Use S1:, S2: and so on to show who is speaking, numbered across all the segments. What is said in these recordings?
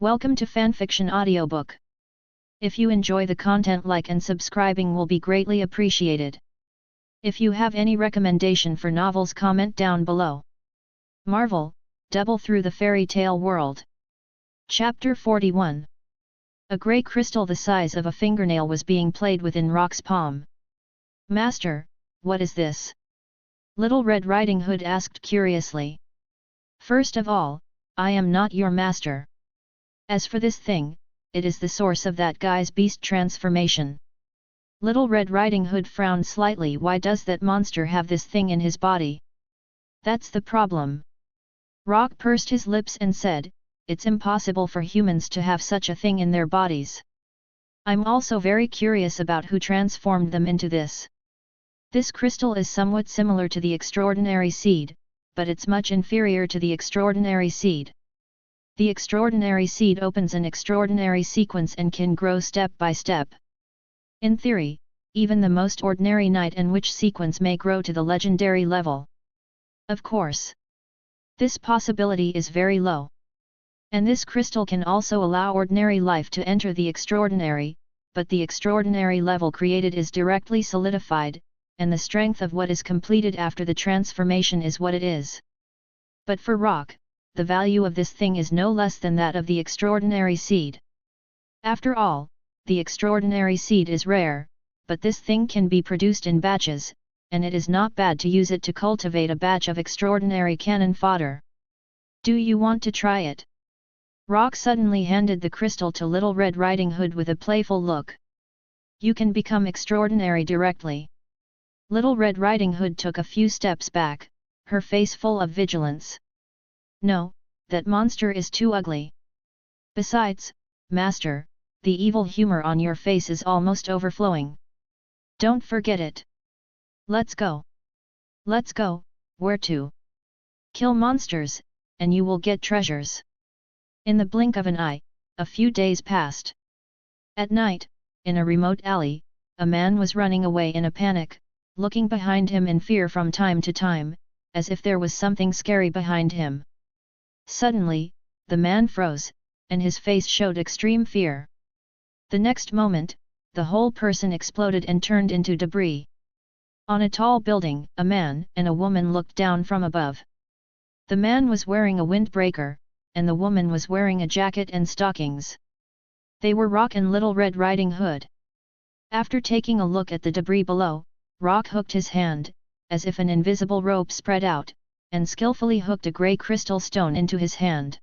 S1: Welcome to Fanfiction Audiobook. If you enjoy the content, like and subscribing will be greatly appreciated. If you have any recommendation for novels, comment down below. Marvel, Double Through the Fairy Tale World. Chapter 41. A grey crystal the size of a fingernail was being played with in Rock's palm. "Master, what is this?" Little Red Riding Hood asked curiously. "First of all, I am not your master. As for this thing, it is the source of that guy's beast transformation." Little Red Riding Hood frowned slightly. "Why does that monster have this thing in his body?" "That's the problem." Rock pursed his lips and said, "It's impossible for humans to have such a thing in their bodies. I'm also very curious about who transformed them into this. This crystal is somewhat similar to the extraordinary seed, but it's much inferior to the extraordinary seed. The extraordinary seed opens an extraordinary sequence and can grow step by step. In theory, even the most ordinary knight and witch sequence may grow to the legendary level. Of course, this possibility is very low. And this crystal can also allow ordinary life to enter the extraordinary, but the extraordinary level created is directly solidified, and the strength of what is completed after the transformation is what it is. But for Rock, the value of this thing is no less than that of the extraordinary seed. After all, the extraordinary seed is rare, but this thing can be produced in batches, and it is not bad to use it to cultivate a batch of extraordinary cannon fodder. Do you want to try it?" Rock suddenly handed the crystal to Little Red Riding Hood with a playful look. "You can become extraordinary directly." Little Red Riding Hood took a few steps back, her face full of vigilance. "No, that monster is too ugly. Besides, Master, the evil humor on your face is almost overflowing. Don't forget it. Let's go." "Let's go, where to?" "Kill monsters, and you will get treasures." In the blink of an eye, a few days passed. At night, in a remote alley, a man was running away in a panic, looking behind him in fear from time to time, as if there was something scary behind him. Suddenly, the man froze, and his face showed extreme fear. The next moment, the whole person exploded and turned into debris. On a tall building, a man and a woman looked down from above. The man was wearing a windbreaker, and the woman was wearing a jacket and stockings. They were Rock and Little Red Riding Hood. After taking a look at the debris below, Rock hooked his hand, as if an invisible rope spread out, and skillfully hooked a grey crystal stone into his hand.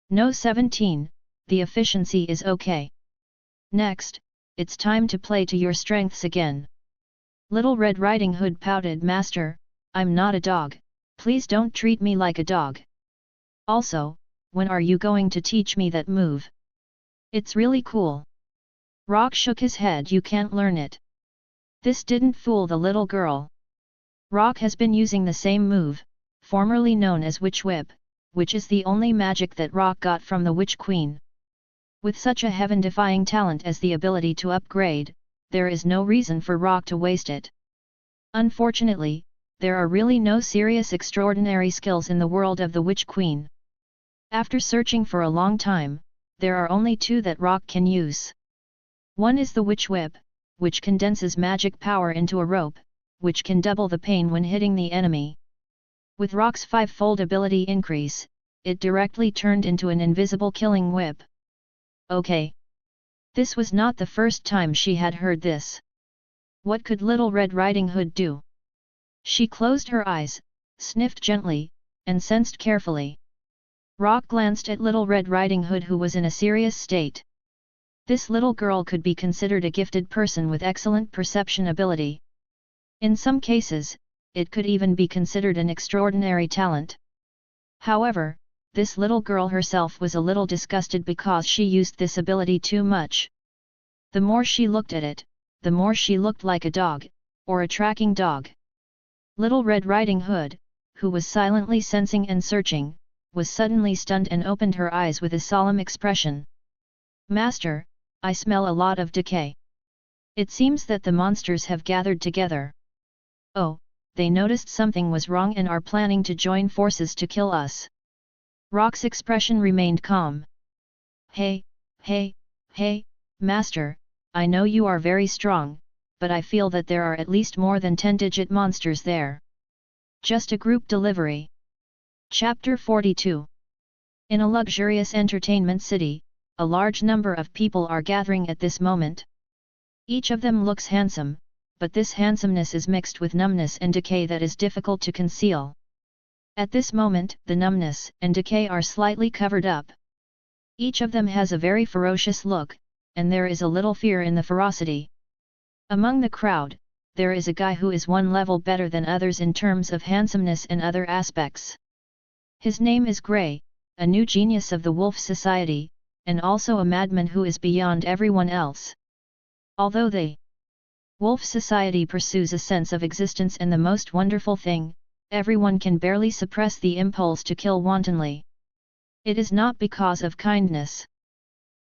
S1: "No 17, the efficiency is okay. Next, it's time to play to your strengths again." Little Red Riding Hood pouted. "Master, I'm not a dog, please don't treat me like a dog. Also, when are you going to teach me that move? It's really cool." Rock shook his head. "You can't learn it." This didn't fool the little girl. Rock has been using the same move, formerly known as Witch Whip, which is the only magic that Rock got from the Witch Queen. With such a heaven-defying talent as the ability to upgrade, there is no reason for Rock to waste it. Unfortunately, there are really no serious extraordinary skills in the world of the Witch Queen. After searching for a long time, there are only two that Rock can use. One is the Witch Whip, which condenses magic power into a rope, which can double the pain when hitting the enemy. With Rock's five-fold ability increase, it directly turned into an invisible killing whip. Okay. This was not the first time she had heard this. What could Little Red Riding Hood do? She closed her eyes, sniffed gently, and sensed carefully. Rock glanced at Little Red Riding Hood, who was in a serious state. This little girl could be considered a gifted person with excellent perception ability. In some cases, it could even be considered an extraordinary talent. However, this little girl herself was a little disgusted because she used this ability too much. The more she looked at it, the more she looked like a dog, or a tracking dog. Little Red Riding Hood, who was silently sensing and searching, was suddenly stunned and opened her eyes with a solemn expression. "Master, I smell a lot of decay. It seems that the monsters have gathered together. Oh, they noticed something was wrong and are planning to join forces to kill us." Rock's expression remained calm. Hey, hey, hey, master, I know you are very strong, but I feel that there are at least more than 10-digit monsters there. Just a group delivery. Chapter 42. In a luxurious entertainment city, a large number of people are gathering at this moment. Each of them looks handsome, but this handsomeness is mixed with numbness and decay that is difficult to conceal. At this moment, the numbness and decay are slightly covered up. Each of them has a very ferocious look, and there is a little fear in the ferocity. Among the crowd, there is a guy who is one level better than others in terms of handsomeness and other aspects. His name is Grey, a new genius of the Wolf Society, and also a madman who is beyond everyone else. Although the Wolf Society pursues a sense of existence and the most wonderful thing, everyone can barely suppress the impulse to kill wantonly. It is not because of kindness.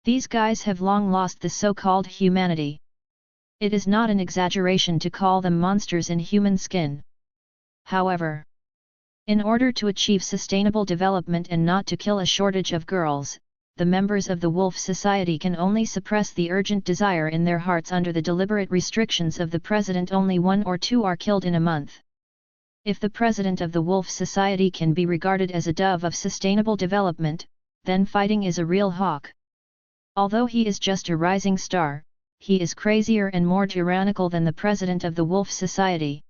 S1: These guys have long lost the so-called humanity. It is not an exaggeration to call them monsters in human skin. However, in order to achieve sustainable development and not to kill a shortage of girls, the members of the Wolf Society can only suppress the urgent desire in their hearts under the deliberate restrictions of the president. Only 1 or 2 are killed in a month. If the president of the Wolf Society can be regarded as a dove of sustainable development, then fighting is a real hawk. Although he is just a rising star, he is crazier and more tyrannical than the president of the Wolf Society.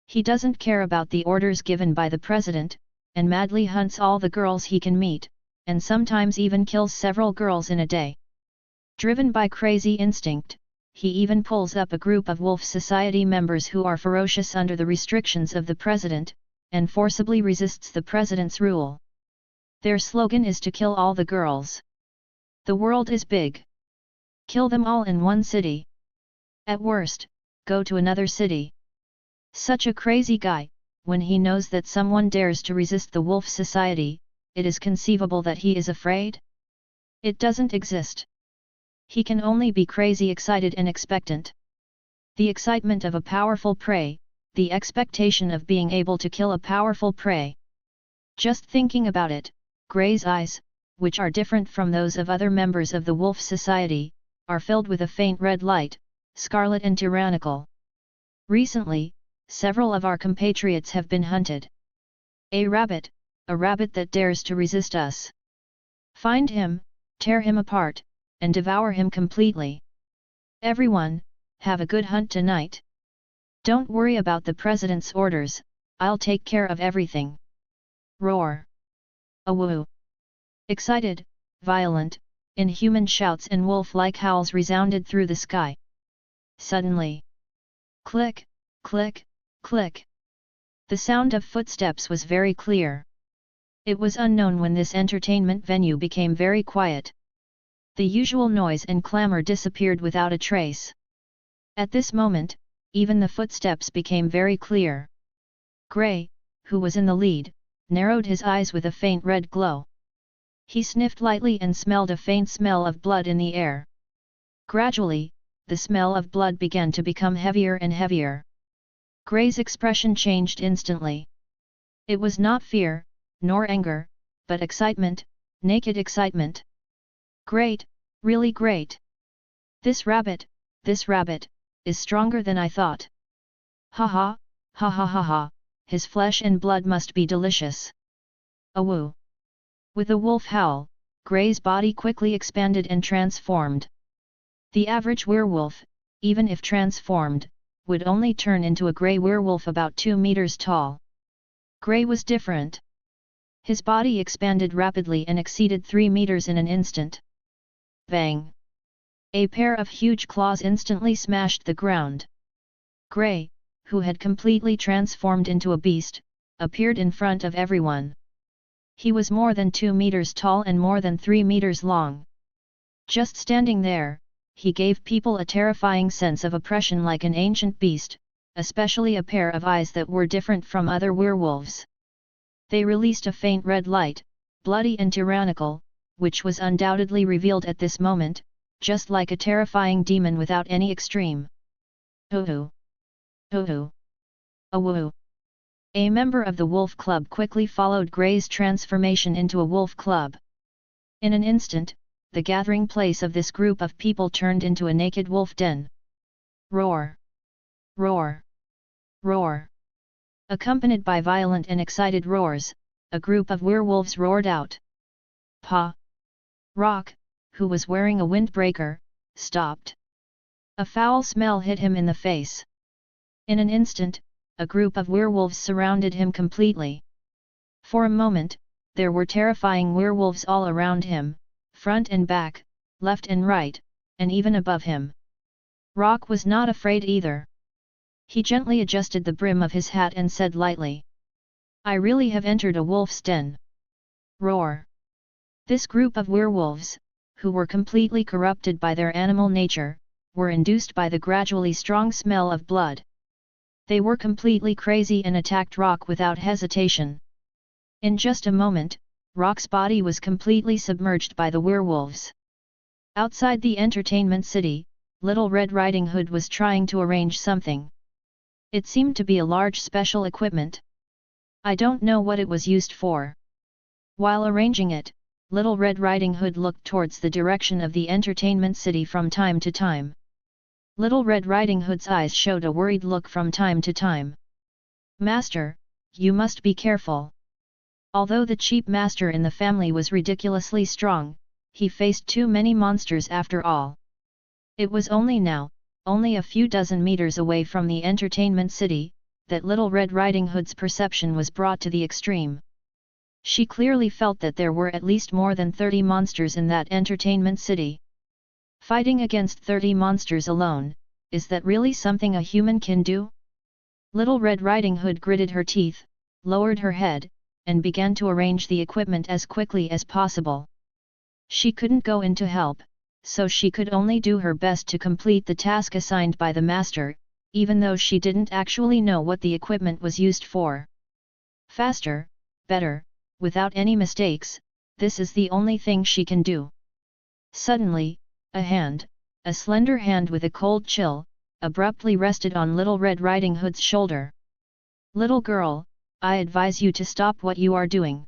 S1: He doesn't care about the orders given by the president, and madly hunts all the girls he can meet, and sometimes even kills several girls in a day. Driven by crazy instinct, he even pulls up a group of Wolf Society members who are ferocious under the restrictions of the president, and forcibly resists the president's rule. Their slogan is to kill all the girls. The world is big. Kill them all in one city. At worst, go to another city. Such a crazy guy, when he knows that someone dares to resist the Wolf Society, it is conceivable that he is afraid? It doesn't exist. He can only be crazy excited and expectant. The excitement of a powerful prey, the expectation of being able to kill a powerful prey. Just thinking about it, Grey's eyes, which are different from those of other members of the Wolf Society, are filled with a faint red light, scarlet and tyrannical. Recently, several of our compatriots have been hunted. A rabbit that dares to resist us. Find him, tear him apart, and devour him completely. Everyone, have a good hunt tonight. Don't worry about the president's orders, I'll take care of everything. Roar. Awoo. Excited, violent, inhuman shouts and wolf-like howls resounded through the sky. Suddenly. Click, click, click. The sound of footsteps was very clear. It was unknown when this entertainment venue became very quiet. The usual noise and clamor disappeared without a trace. At this moment, even the footsteps became very clear. Grey, who was in the lead, narrowed his eyes with a faint red glow. He sniffed lightly and smelled a faint smell of blood in the air. Gradually, the smell of blood began to become heavier and heavier. Grey's expression changed instantly. It was not fear, nor anger, but excitement, naked excitement. Great, really great. This rabbit, is stronger than I thought. Ha ha, ha ha ha ha, his flesh and blood must be delicious. Awoo. With a wolf howl, Grey's body quickly expanded and transformed. The average werewolf, even if transformed, would only turn into a grey werewolf about 2 meters tall. Grey was different. His body expanded rapidly and exceeded 3 meters in an instant. Bang! A pair of huge claws instantly smashed the ground. Grey, who had completely transformed into a beast, appeared in front of everyone. He was more than 2 meters tall and more than 3 meters long. Just standing there, he gave people a terrifying sense of oppression like an ancient beast, especially a pair of eyes that were different from other werewolves. They released a faint red light, bloody and tyrannical, which was undoubtedly revealed at this moment, just like a terrifying demon without any extreme. Hoo-hoo! Hoo-hoo! Awoo! A member of the Wolf Club quickly followed Grey's transformation into a wolf club. In an instant, the gathering place of this group of people turned into a naked wolf den. Roar! Roar! Roar! Accompanied by violent and excited roars, a group of werewolves roared out. Pa! Rock, who was wearing a windbreaker, stopped. A foul smell hit him in the face. In an instant, a group of werewolves surrounded him completely. For a moment, there were terrifying werewolves all around him, front and back, left and right, and even above him. Rock was not afraid either. He gently adjusted the brim of his hat and said lightly, "I really have entered a wolf's den." Roar! This group of werewolves, who were completely corrupted by their animal nature, were induced by the gradually strong smell of blood. They were completely crazy and attacked Rock without hesitation. In just a moment, Rock's body was completely submerged by the werewolves. Outside the entertainment city, Little Red Riding Hood was trying to arrange something. It seemed to be a large special equipment. I don't know what it was used for. While arranging it, Little Red Riding Hood looked towards the direction of the entertainment city from time to time. Little Red Riding Hood's eyes showed a worried look from time to time. "Master, you must be careful." Although the chief master in the family was ridiculously strong, he faced too many monsters after all. It was only now, only a few dozen meters away from the entertainment city, that Little Red Riding Hood's perception was brought to the extreme. She clearly felt that there were at least more than 30 monsters in that entertainment city. Fighting against 30 monsters alone, is that really something a human can do? Little Red Riding Hood gritted her teeth, lowered her head, and began to arrange the equipment as quickly as possible. She couldn't go in to help, so she could only do her best to complete the task assigned by the master, even though she didn't actually know what the equipment was used for. Faster, better, without any mistakes, this is the only thing she can do. Suddenly, a slender hand with a cold chill, abruptly rested on Little Red Riding Hood's shoulder. "Little girl, I advise you to stop what you are doing."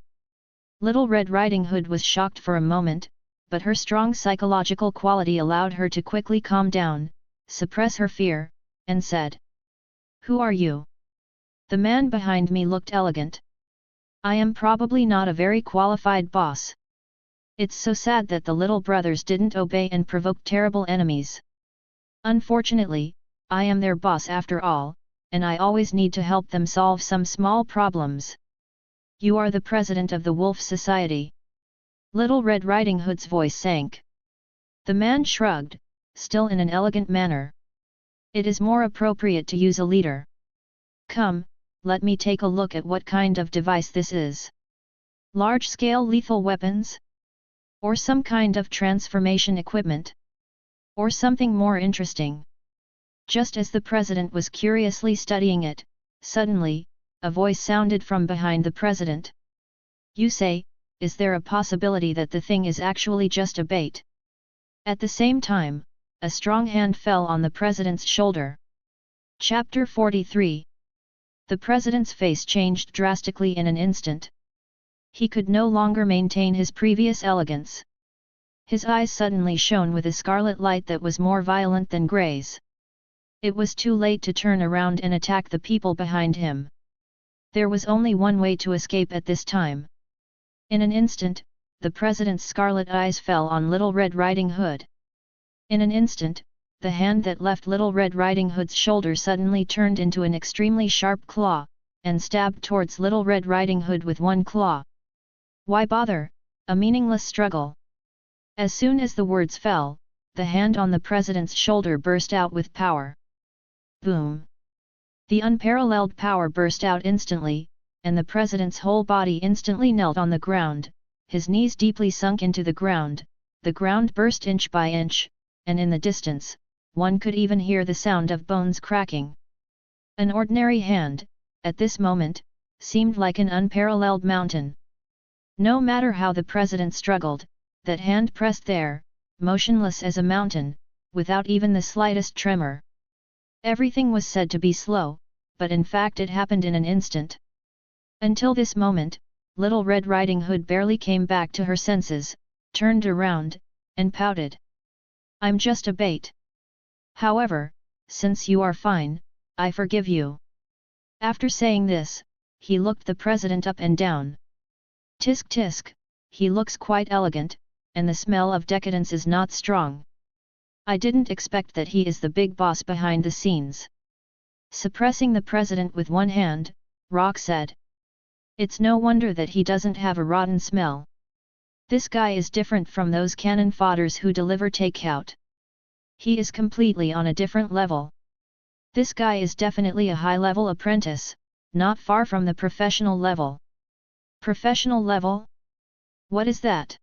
S1: Little Red Riding Hood was shocked for a moment, but her strong psychological quality allowed her to quickly calm down, suppress her fear, and said, "Who are you?" "The man behind me looked elegant. I am probably not a very qualified boss. It's so sad that the little brothers didn't obey and provoked terrible enemies. Unfortunately, I am their boss after all, and I always need to help them solve some small problems." "You are the president of the Wolf Society." Little Red Riding Hood's voice sank. The man shrugged, still in an elegant manner. "It is more appropriate to use a leader. Come, let me take a look at what kind of device this is. Large-scale lethal weapons? Or some kind of transformation equipment? Or something more interesting?" Just as the president was curiously studying it, suddenly, a voice sounded from behind the president. "You say, is there a possibility that the thing is actually just a bait?" At the same time, a strong hand fell on the president's shoulder. Chapter 43. The president's face changed drastically in an instant. He could no longer maintain his previous elegance. His eyes suddenly shone with a scarlet light that was more violent than Gray's. It was too late to turn around and attack the people behind him. There was only one way to escape at this time. In an instant, the president's scarlet eyes fell on Little Red Riding Hood. In an instant, the hand that left Little Red Riding Hood's shoulder suddenly turned into an extremely sharp claw, and stabbed towards Little Red Riding Hood with one claw. "Why bother? A meaningless struggle." As soon as the words fell, the hand on the president's shoulder burst out with power. Boom! The unparalleled power burst out instantly, and the president's whole body instantly knelt on the ground, his knees deeply sunk into the ground burst inch by inch, and in the distance, one could even hear the sound of bones cracking. An ordinary hand, at this moment, seemed like an unparalleled mountain. No matter how the president struggled, that hand pressed there, motionless as a mountain, without even the slightest tremor. Everything was said to be slow, but in fact it happened in an instant. Until this moment, Little Red Riding Hood barely came back to her senses, turned around, and pouted. I'm just a bait. However, since you are fine, I forgive you. After saying this, he looked the president up and down. Tisk tisk, he looks quite elegant, and the smell of decadence is not strong. I didn't expect that he is the big boss behind the scenes. Suppressing the president with one hand, Rock said. It's no wonder that he doesn't have a rotten smell. This guy is different from those cannon fodders who deliver takeout. He is completely on a different level. This guy is definitely a high-level apprentice, not far from the professional level. Professional level? What is that?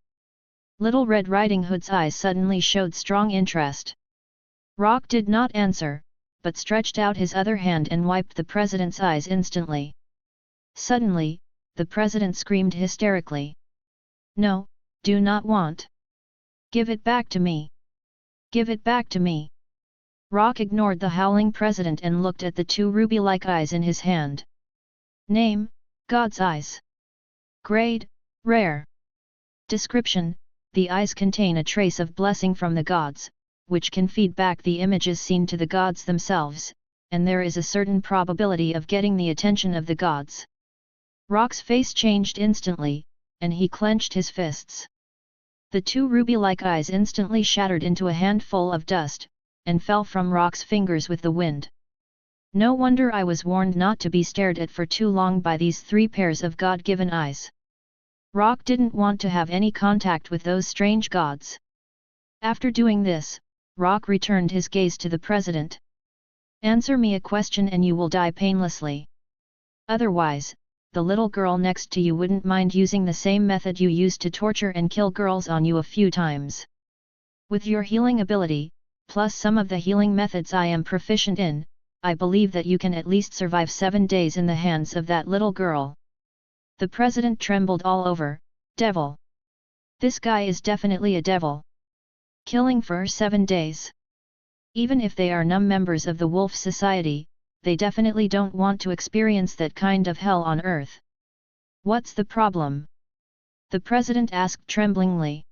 S1: Little Red Riding Hood's eyes suddenly showed strong interest. Rock did not answer, but stretched out his other hand and wiped the president's eyes instantly. Suddenly, the president screamed hysterically. No, do not want. Give it back to me. Give it back to me. Rock ignored the howling president and looked at the two ruby-like eyes in his hand. Name, God's eyes. Grade, rare. Description, the eyes contain a trace of blessing from the gods, which can feed back the images seen to the gods themselves, and there is a certain probability of getting the attention of the gods. Rock's face changed instantly, and he clenched his fists. The two ruby-like eyes instantly shattered into a handful of dust, and fell from Rock's fingers with the wind. No wonder I was warned not to be stared at for too long by these three pairs of God-given eyes. Rock didn't want to have any contact with those strange gods. After doing this, Rock returned his gaze to the president. Answer me a question and you will die painlessly. Otherwise, the little girl next to you wouldn't mind using the same method you used to torture and kill girls on you a few times. With your healing ability, plus some of the healing methods I am proficient in, I believe that you can at least survive 7 days in the hands of that little girl. The president trembled all over. Devil. This guy is definitely a devil. Killing for 7 days. Even if they are members of the Wolf Society, they definitely don't want to experience that kind of hell on earth. What's the problem? The president asked tremblingly.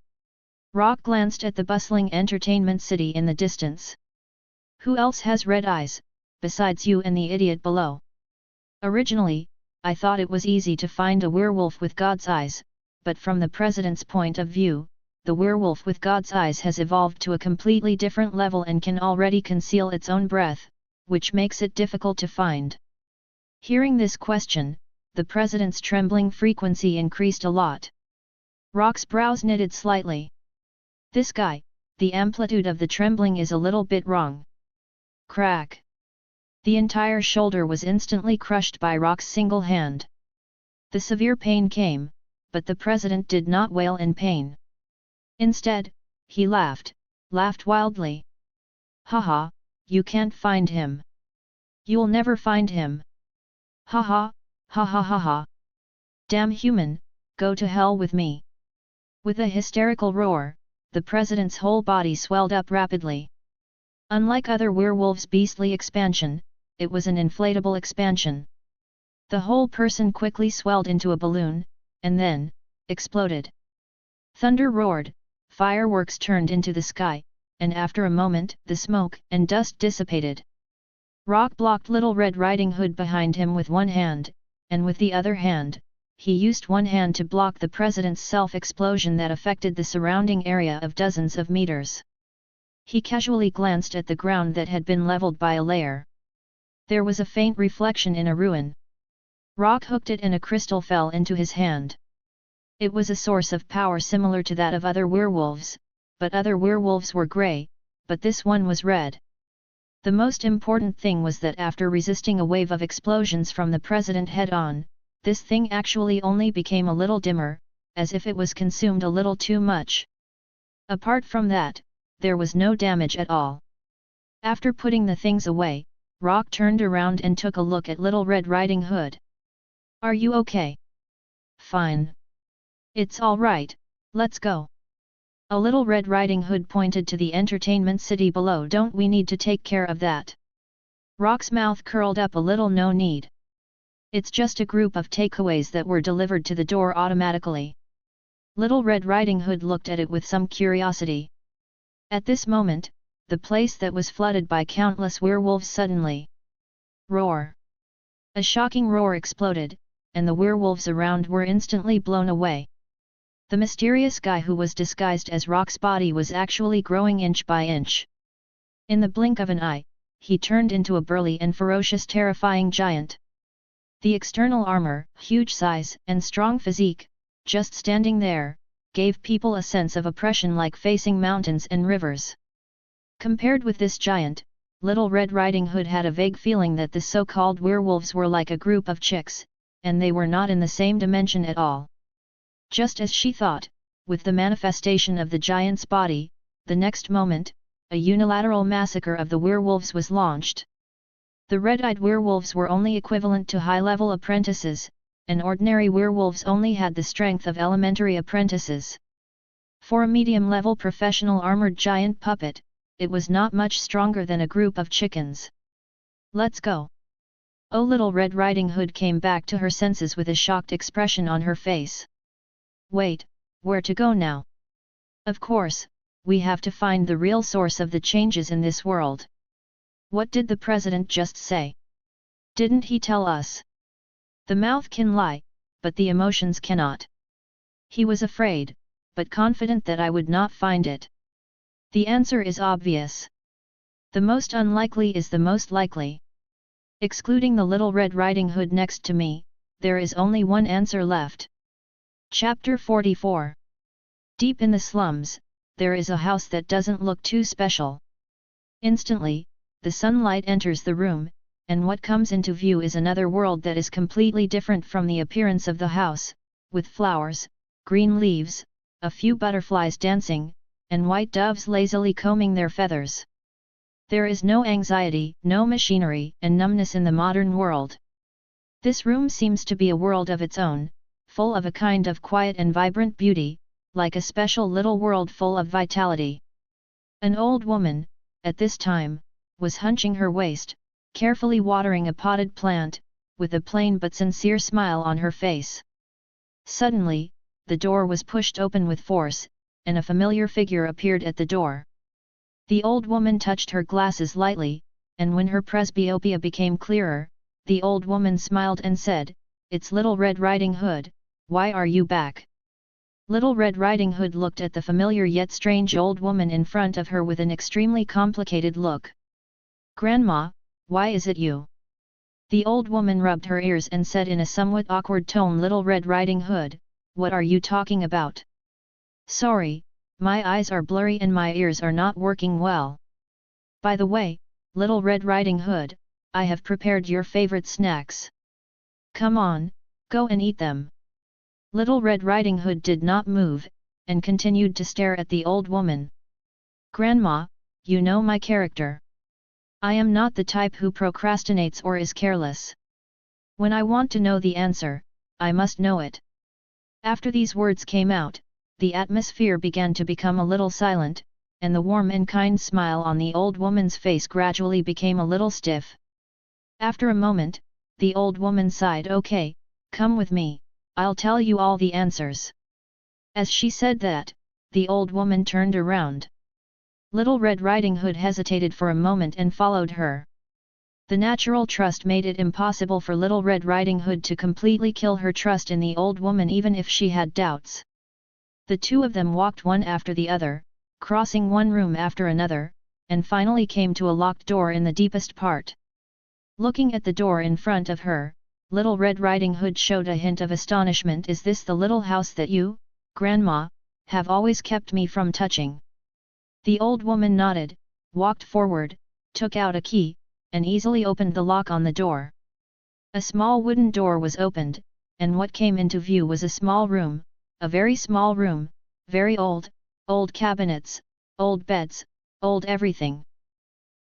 S1: Rock glanced at the bustling entertainment city in the distance. Who else has red eyes, besides you and the idiot below? Originally, I thought it was easy to find a werewolf with God's eyes, but from the president's point of view, the werewolf with God's eyes has evolved to a completely different level and can already conceal its own breath, which makes it difficult to find. Hearing this question, the president's trembling frequency increased a lot. Rock's brows knitted slightly. This guy, the amplitude of the trembling is a little bit wrong. Crack. The entire shoulder was instantly crushed by Rock's single hand. The severe pain came, but the president did not wail in pain. Instead, he laughed wildly. Haha, you can't find him. You'll never find him. Haha, ha ha ha ha. Damn human, go to hell with me. With a hysterical roar, the president's whole body swelled up rapidly. Unlike other werewolves' beastly expansion, it was an inflatable expansion. The whole person quickly swelled into a balloon, and then, exploded. Thunder roared, fireworks turned into the sky, and after a moment the smoke and dust dissipated. Rock blocked Little Red Riding Hood behind him with one hand, and with the other hand, he used one hand to block the president's self-explosion that affected the surrounding area of dozens of meters. He casually glanced at the ground that had been leveled by a layer. There was a faint reflection in a ruin. Rock hooked it and a crystal fell into his hand. It was a source of power similar to that of other werewolves, but other werewolves were grey, but this one was red. The most important thing was that after resisting a wave of explosions from the president head-on, this thing actually only became a little dimmer, as if it was consumed a little too much. Apart from that, there was no damage at all. After putting the things away, Rock turned around and took a look at Little Red Riding Hood. Are you okay? Fine. It's all right, let's go. A Little Red Riding Hood pointed to the entertainment city below. Don't we need to take care of that? Rock's mouth curled up a little. No need. It's just a group of takeaways that were delivered to the door automatically. Little Red Riding Hood looked at it with some curiosity. At this moment, the place that was flooded by countless werewolves suddenly roar. A shocking roar exploded, and the werewolves around were instantly blown away. The mysterious guy who was disguised as Rock's body was actually growing inch by inch. In the blink of an eye, he turned into a burly and ferocious terrifying giant. The external armor, huge size and strong physique, just standing there, gave people a sense of oppression like facing mountains and rivers. Compared with this giant, Little Red Riding Hood had a vague feeling that the so-called werewolves were like a group of chicks, and they were not in the same dimension at all. Just as she thought, with the manifestation of the giant's body, the next moment, a unilateral massacre of the werewolves was launched. The red-eyed werewolves were only equivalent to high-level apprentices, and ordinary werewolves only had the strength of elementary apprentices. For a medium-level professional armored giant puppet, it was not much stronger than a group of chickens. "Let's go!" Oh, Little Red Riding Hood came back to her senses with a shocked expression on her face. "Wait, where to go now? Of course, we have to find the real source of the changes in this world. What did the president just say? Didn't he tell us? The mouth can lie, but the emotions cannot. He was afraid, but confident that I would not find it. The answer is obvious. The most unlikely is the most likely. Excluding the Little Red Riding Hood next to me, there is only one answer left." Chapter 44. Deep in the slums, there is a house that doesn't look too special. Instantly, the sunlight enters the room, and what comes into view is another world that is completely different from the appearance of the house, with flowers, green leaves, a few butterflies dancing, and white doves lazily combing their feathers. There is no anxiety, no machinery, and numbness in the modern world. This room seems to be a world of its own, full of a kind of quiet and vibrant beauty, like a special little world full of vitality. An old woman, at this time, was hunching her waist, carefully watering a potted plant, with a plain but sincere smile on her face. Suddenly, the door was pushed open with force, and a familiar figure appeared at the door. The old woman touched her glasses lightly, and when her presbyopia became clearer, the old woman smiled and said, "It's Little Red Riding Hood, why are you back?" Little Red Riding Hood looked at the familiar yet strange old woman in front of her with an extremely complicated look. "Grandma, why is it you?" The old woman rubbed her ears and said in a somewhat awkward tone, "Little Red Riding Hood, what are you talking about?" "Sorry, my eyes are blurry and my ears are not working well. By the way, Little Red Riding Hood, I have prepared your favorite snacks. Come on, go and eat them." Little Red Riding Hood did not move, and continued to stare at the old woman. "Grandma, you know my character. I am not the type who procrastinates or is careless. When I want to know the answer, I must know it." After these words came out, the atmosphere began to become a little silent, and the warm and kind smile on the old woman's face gradually became a little stiff. After a moment, the old woman sighed, "Okay, come with me, I'll tell you all the answers." As she said that, the old woman turned around. Little Red Riding Hood hesitated for a moment and followed her. The natural trust made it impossible for Little Red Riding Hood to completely kill her trust in the old woman even if she had doubts. The two of them walked one after the other, crossing one room after another, and finally came to a locked door in the deepest part. Looking at the door in front of her, Little Red Riding Hood showed a hint of astonishment. "Is this the little house that you, Grandma, have always kept me from touching?" The old woman nodded, walked forward, took out a key, and easily opened the lock on the door. A small wooden door was opened, and what came into view was a small room, a very small room, very old, old cabinets, old beds, old everything.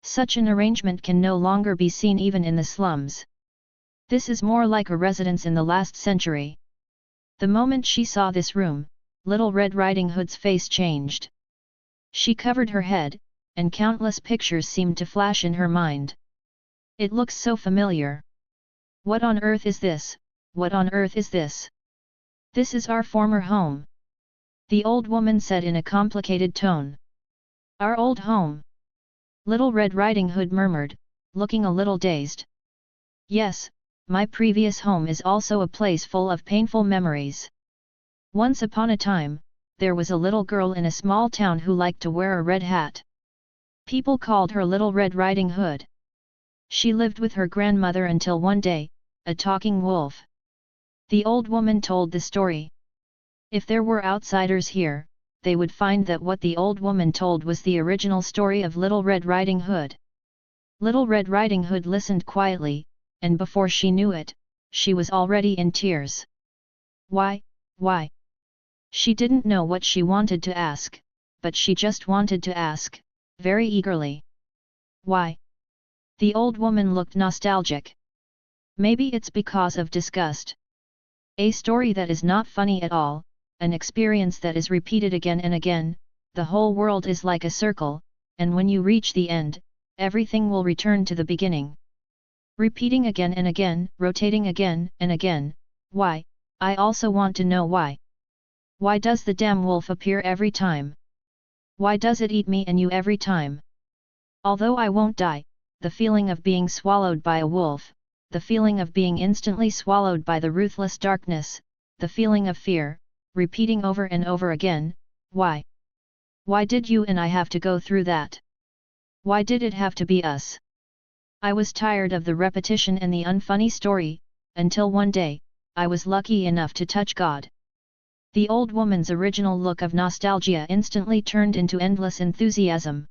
S1: Such an arrangement can no longer be seen even in the slums. This is more like a residence in the last century. The moment she saw this room, Little Red Riding Hood's face changed. She covered her head, and countless pictures seemed to flash in her mind. "It looks so familiar. What on earth is this? What on earth is this? This is our former home," the old woman said in a complicated tone. Our old home. Little Red Riding Hood murmured, looking a little dazed. Yes, my previous home is also a place full of painful memories. Once upon a time, there was a little girl in a small town who liked to wear a red hat. People called her Little Red Riding Hood. She lived with her grandmother until one day, a talking wolf. The old woman told the story. If there were outsiders here, they would find that what the old woman told was the original story of Little Red Riding Hood. Little Red Riding Hood listened quietly, and before she knew it, she was already in tears. Why? She didn't know what she wanted to ask, but she just wanted to ask, very eagerly. Why? The old woman looked nostalgic. Maybe it's because of disgust. A story that is not funny at all, an experience that is repeated again and again, the whole world is like a circle, and when you reach the end, everything will return to the beginning. Repeating again and again, rotating again and again, why? I also want to know why. Why does the damn wolf appear every time? Why does it eat me and you every time? Although I won't die, the feeling of being swallowed by a wolf, the feeling of being instantly swallowed by the ruthless darkness, the feeling of fear, repeating over and over again, why? Why did you and I have to go through that? Why did it have to be us? I was tired of the repetition and the unfunny story, until one day, I was lucky enough to touch God. The old woman's original look of nostalgia instantly turned into endless enthusiasm.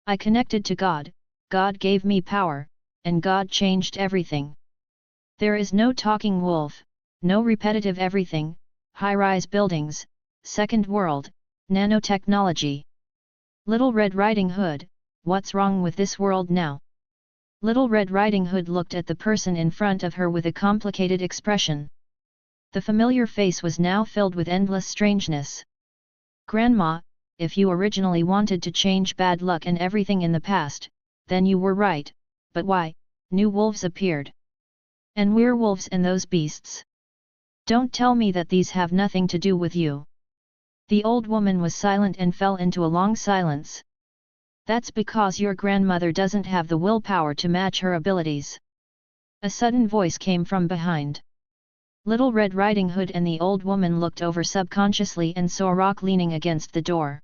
S1: I connected to God, God gave me power, and God changed everything. There is no talking wolf, no repetitive everything, high-rise buildings, second world, nanotechnology. Little Red Riding Hood, what's wrong with this world now? Little Red Riding Hood looked at the person in front of her with a complicated expression. The familiar face was now filled with endless strangeness. Grandma, if you originally wanted to change bad luck and everything in the past, then you were right, but why? New wolves appeared. And werewolves and those beasts. Don't tell me that these have nothing to do with you. The old woman was silent and fell into a long silence. That's because your grandmother doesn't have the willpower to match her abilities. A sudden voice came from behind. Little Red Riding Hood and the old woman looked over subconsciously and saw Rock leaning against the door.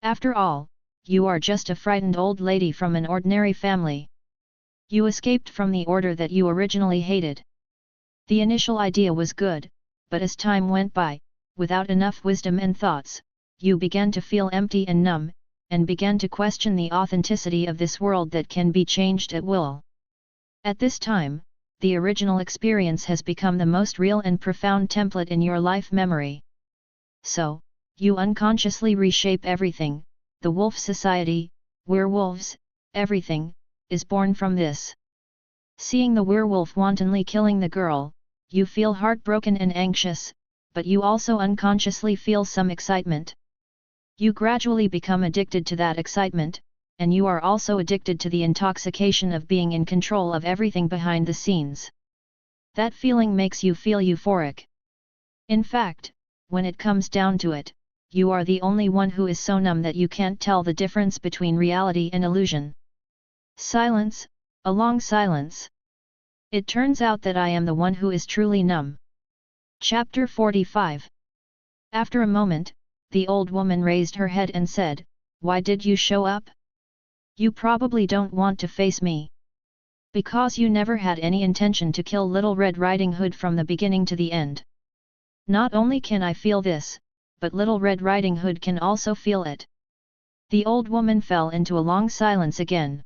S1: After all, you are just a frightened old lady from an ordinary family. You escaped from the order that you originally hated. The initial idea was good, but as time went by, without enough wisdom and thoughts, you began to feel empty and numb, and began to question the authenticity of this world that can be changed at will. At this time, the original experience has become the most real and profound template in your life memory. So, you unconsciously reshape everything, the wolf society, werewolves, everything, is born from this. Seeing the werewolf wantonly killing the girl, you feel heartbroken and anxious, but you also unconsciously feel some excitement. You gradually become addicted to that excitement, and you are also addicted to the intoxication of being in control of everything behind the scenes. That feeling makes you feel euphoric. In fact, when it comes down to it, you are the only one who is so numb that you can't tell the difference between reality and illusion. Silence, a long silence. It turns out that I am the one who is truly numb. Chapter 45. After a moment, the old woman raised her head and said, "Why did you show up? You probably don't want to face me. Because you never had any intention to kill Little Red Riding Hood from the beginning to the end. Not only can I feel this, but Little Red Riding Hood can also feel it." The old woman fell into a long silence again.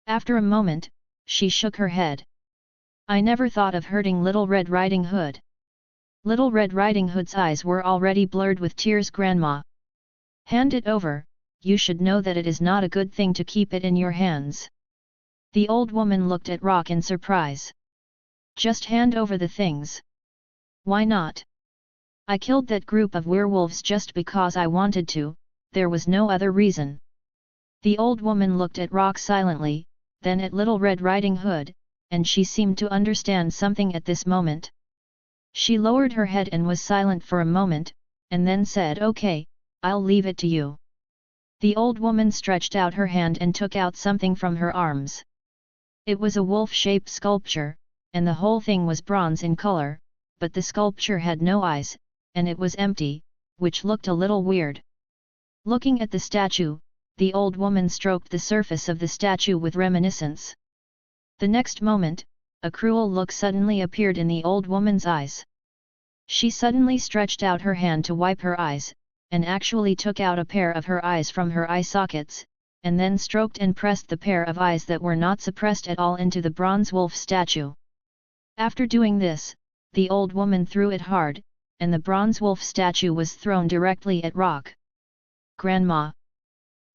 S1: After a moment, she shook her head. "I never thought of hurting Little Red Riding Hood." Little Red Riding Hood's eyes were already blurred with tears. "Grandma, hand it over, you should know that it is not a good thing to keep it in your hands." The old woman looked at Rock in surprise. "Just hand over the things. Why not? I killed that group of werewolves just because I wanted to, there was no other reason." The old woman looked at Rock silently, then at Little Red Riding Hood, and she seemed to understand something at this moment. She lowered her head and was silent for a moment, and then said, "Okay, I'll leave it to you. The old woman stretched out her hand and took out something from her arms. It was a wolf-shaped sculpture, and the whole thing was bronze in color, but the sculpture had no eyes, and it was empty, which looked a little weird. Looking at the statue, the old woman stroked the surface of the statue with reminiscence. The next moment, a cruel look suddenly appeared in the old woman's eyes. She suddenly stretched out her hand to wipe her eyes, and actually took out a pair of her eyes from her eye sockets, and then stroked and pressed the pair of eyes that were not suppressed at all into the bronze wolf statue. After doing this, the old woman threw it hard, and the bronze wolf statue was thrown directly at Rock. "Grandma!"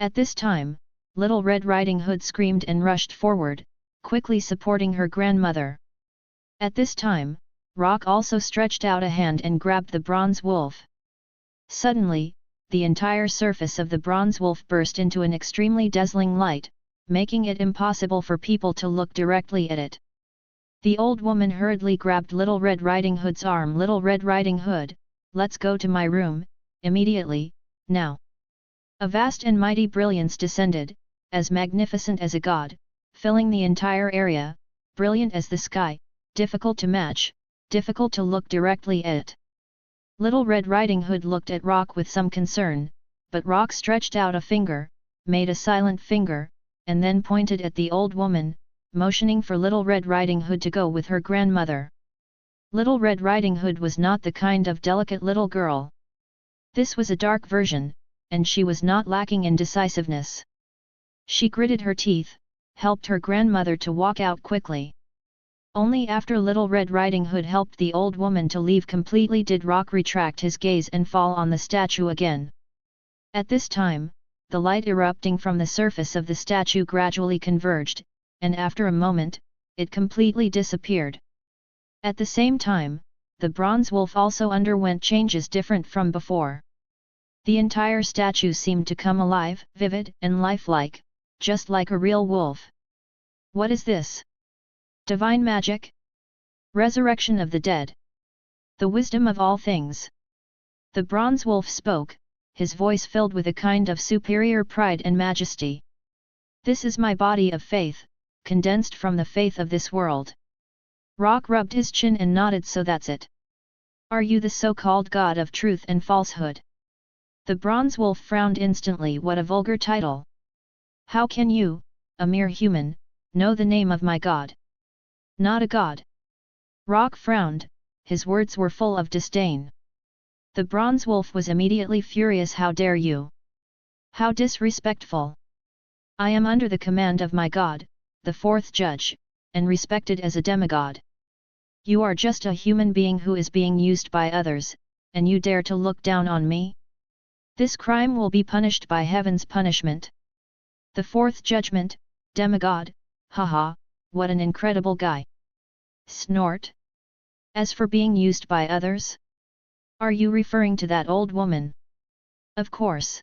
S1: At this time, Little Red Riding Hood screamed and rushed forward, quickly supporting her grandmother. At this time, Rock also stretched out a hand and grabbed the bronze wolf. Suddenly, the entire surface of the bronze wolf burst into an extremely dazzling light, making it impossible for people to look directly at it. The old woman hurriedly grabbed Little Red Riding Hood's arm. "Little Red Riding Hood, let's go to my room, immediately, now." A vast and mighty brilliance descended, as magnificent as a god, filling the entire area, brilliant as the sky, difficult to match, difficult to look directly at. Little Red Riding Hood looked at Rock with some concern, but Rock stretched out a finger, made a silent finger, and then pointed at the old woman, motioning for Little Red Riding Hood to go with her grandmother. Little Red Riding Hood was not the kind of delicate little girl. This was a dark version, and she was not lacking in decisiveness. She gritted her teeth, helped her grandmother to walk out quickly. Only after Little Red Riding Hood helped the old woman to leave completely did Rock retract his gaze and fall on the statue again. At this time, the light erupting from the surface of the statue gradually converged, and after a moment, it completely disappeared. At the same time, the bronze wolf also underwent changes different from before. The entire statue seemed to come alive, vivid and lifelike, just like a real wolf. What is this? Divine magic? Resurrection of the dead? The wisdom of all things? The bronze wolf spoke, his voice filled with a kind of superior pride and majesty. This is my body of faith, condensed from the faith of this world. Rock rubbed his chin and nodded. So that's it. Are you the so-called god of truth and falsehood? The bronze wolf frowned instantly. What a vulgar title! How can you, a mere human, know the name of my god? Not a god. Rock frowned, his words were full of disdain. The bronze wolf was immediately furious. How dare you? How disrespectful! I am under the command of my god, the fourth judge, and respected as a demigod. You are just a human being who is being used by others, and you dare to look down on me? This crime will be punished by heaven's punishment. The fourth judgment, demigod, haha, what an incredible guy! Snort. As for being used by others? Are you referring to that old woman? Of course.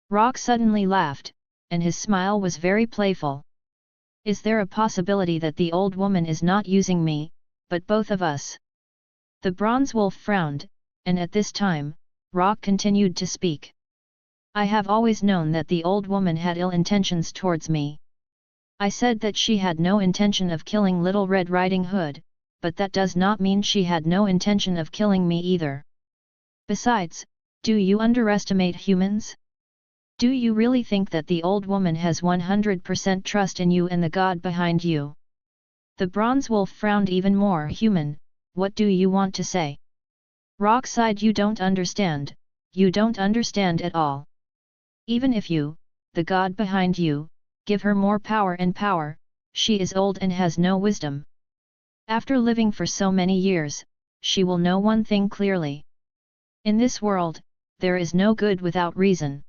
S1: Rock suddenly laughed, and his smile was very playful. Is there a possibility that the old woman is not using me, but both of us? The bronze wolf frowned, and at this time, Rock continued to speak. I have always known that the old woman had ill intentions towards me. I said that she had no intention of killing Little Red Riding Hood, but that does not mean she had no intention of killing me either. Besides, do you underestimate humans? Do you really think that the old woman has 100% trust in you and the god behind you? The bronze wolf frowned even more. Human, what do you want to say? Rock sighed. You don't understand at all. Even if you, the god behind you, give her more power and power, she is old and has no wisdom. After living for so many years, she will know one thing clearly. In this world, there is no good without reason.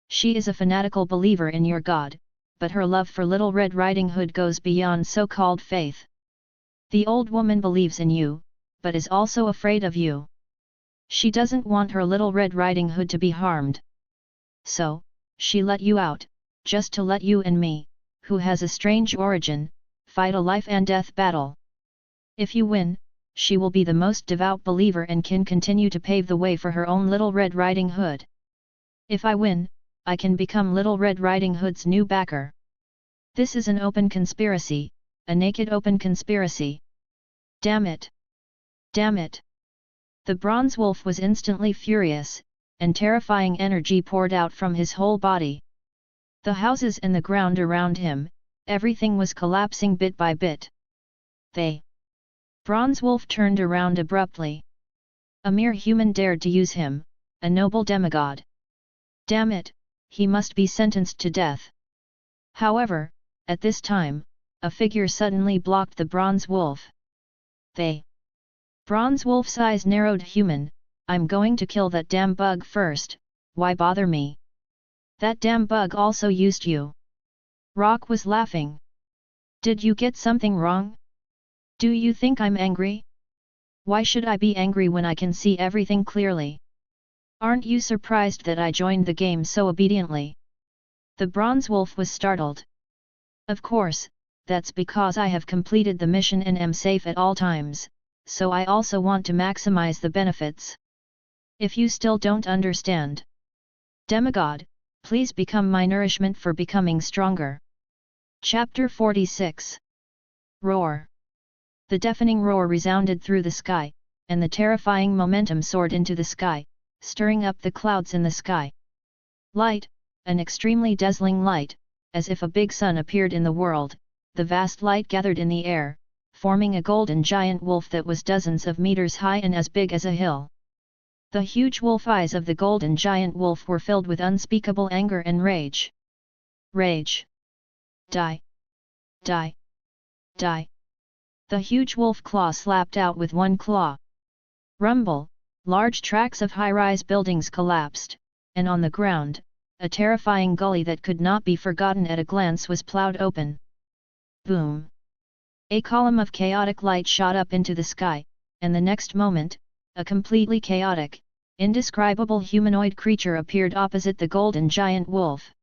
S1: She is a fanatical believer in your god, but her love for Little Red Riding Hood goes beyond so-called faith. The old woman believes in you, but is also afraid of you. She doesn't want her Little Red Riding Hood to be harmed. So, she let you out, just to let you and me, who has a strange origin, fight a life and death battle. If you win, she will be the most devout believer and can continue to pave the way for her own Little Red Riding Hood. If I win, I can become Little Red Riding Hood's new backer. This is an open conspiracy, a naked open conspiracy. Damn it! Damn it! The bronze wolf was instantly furious, and terrifying energy poured out from his whole body. The houses and the ground around him, everything was collapsing bit by bit. The bronze wolf turned around abruptly. A mere human dared to use him, a noble demigod. Damn it, he must be sentenced to death. However, at this time, a figure suddenly blocked the bronze wolf. The bronze wolf's eyes narrowed. Human, I'm going to kill that damn bug first, why bother me? That damn bug also used you. Rock was laughing. Did you get something wrong? Do you think I'm angry? Why should I be angry when I can see everything clearly? Aren't you surprised that I joined the game so obediently? The bronze wolf was startled. Of course, that's because I have completed the mission and am safe at all times, so I also want to maximize the benefits. If you still don't understand, demigod, please become my nourishment for becoming stronger. Chapter 46. Roar. The deafening roar resounded through the sky, and the terrifying momentum soared into the sky, stirring up the clouds in the sky. Light, an extremely dazzling light, as if a big sun appeared in the world, the vast light gathered in the air, forming a golden giant wolf that was dozens of meters high and as big as a hill. The huge wolf eyes of the golden giant wolf were filled with unspeakable anger and rage. Rage. Die. Die. Die. The huge wolf claw slapped out with one claw. Rumble, large tracts of high-rise buildings collapsed, and on the ground, a terrifying gully that could not be forgotten at a glance was plowed open. Boom! A column of chaotic light shot up into the sky, and the next moment, a completely chaotic, indescribable humanoid creature appeared opposite the golden giant wolf.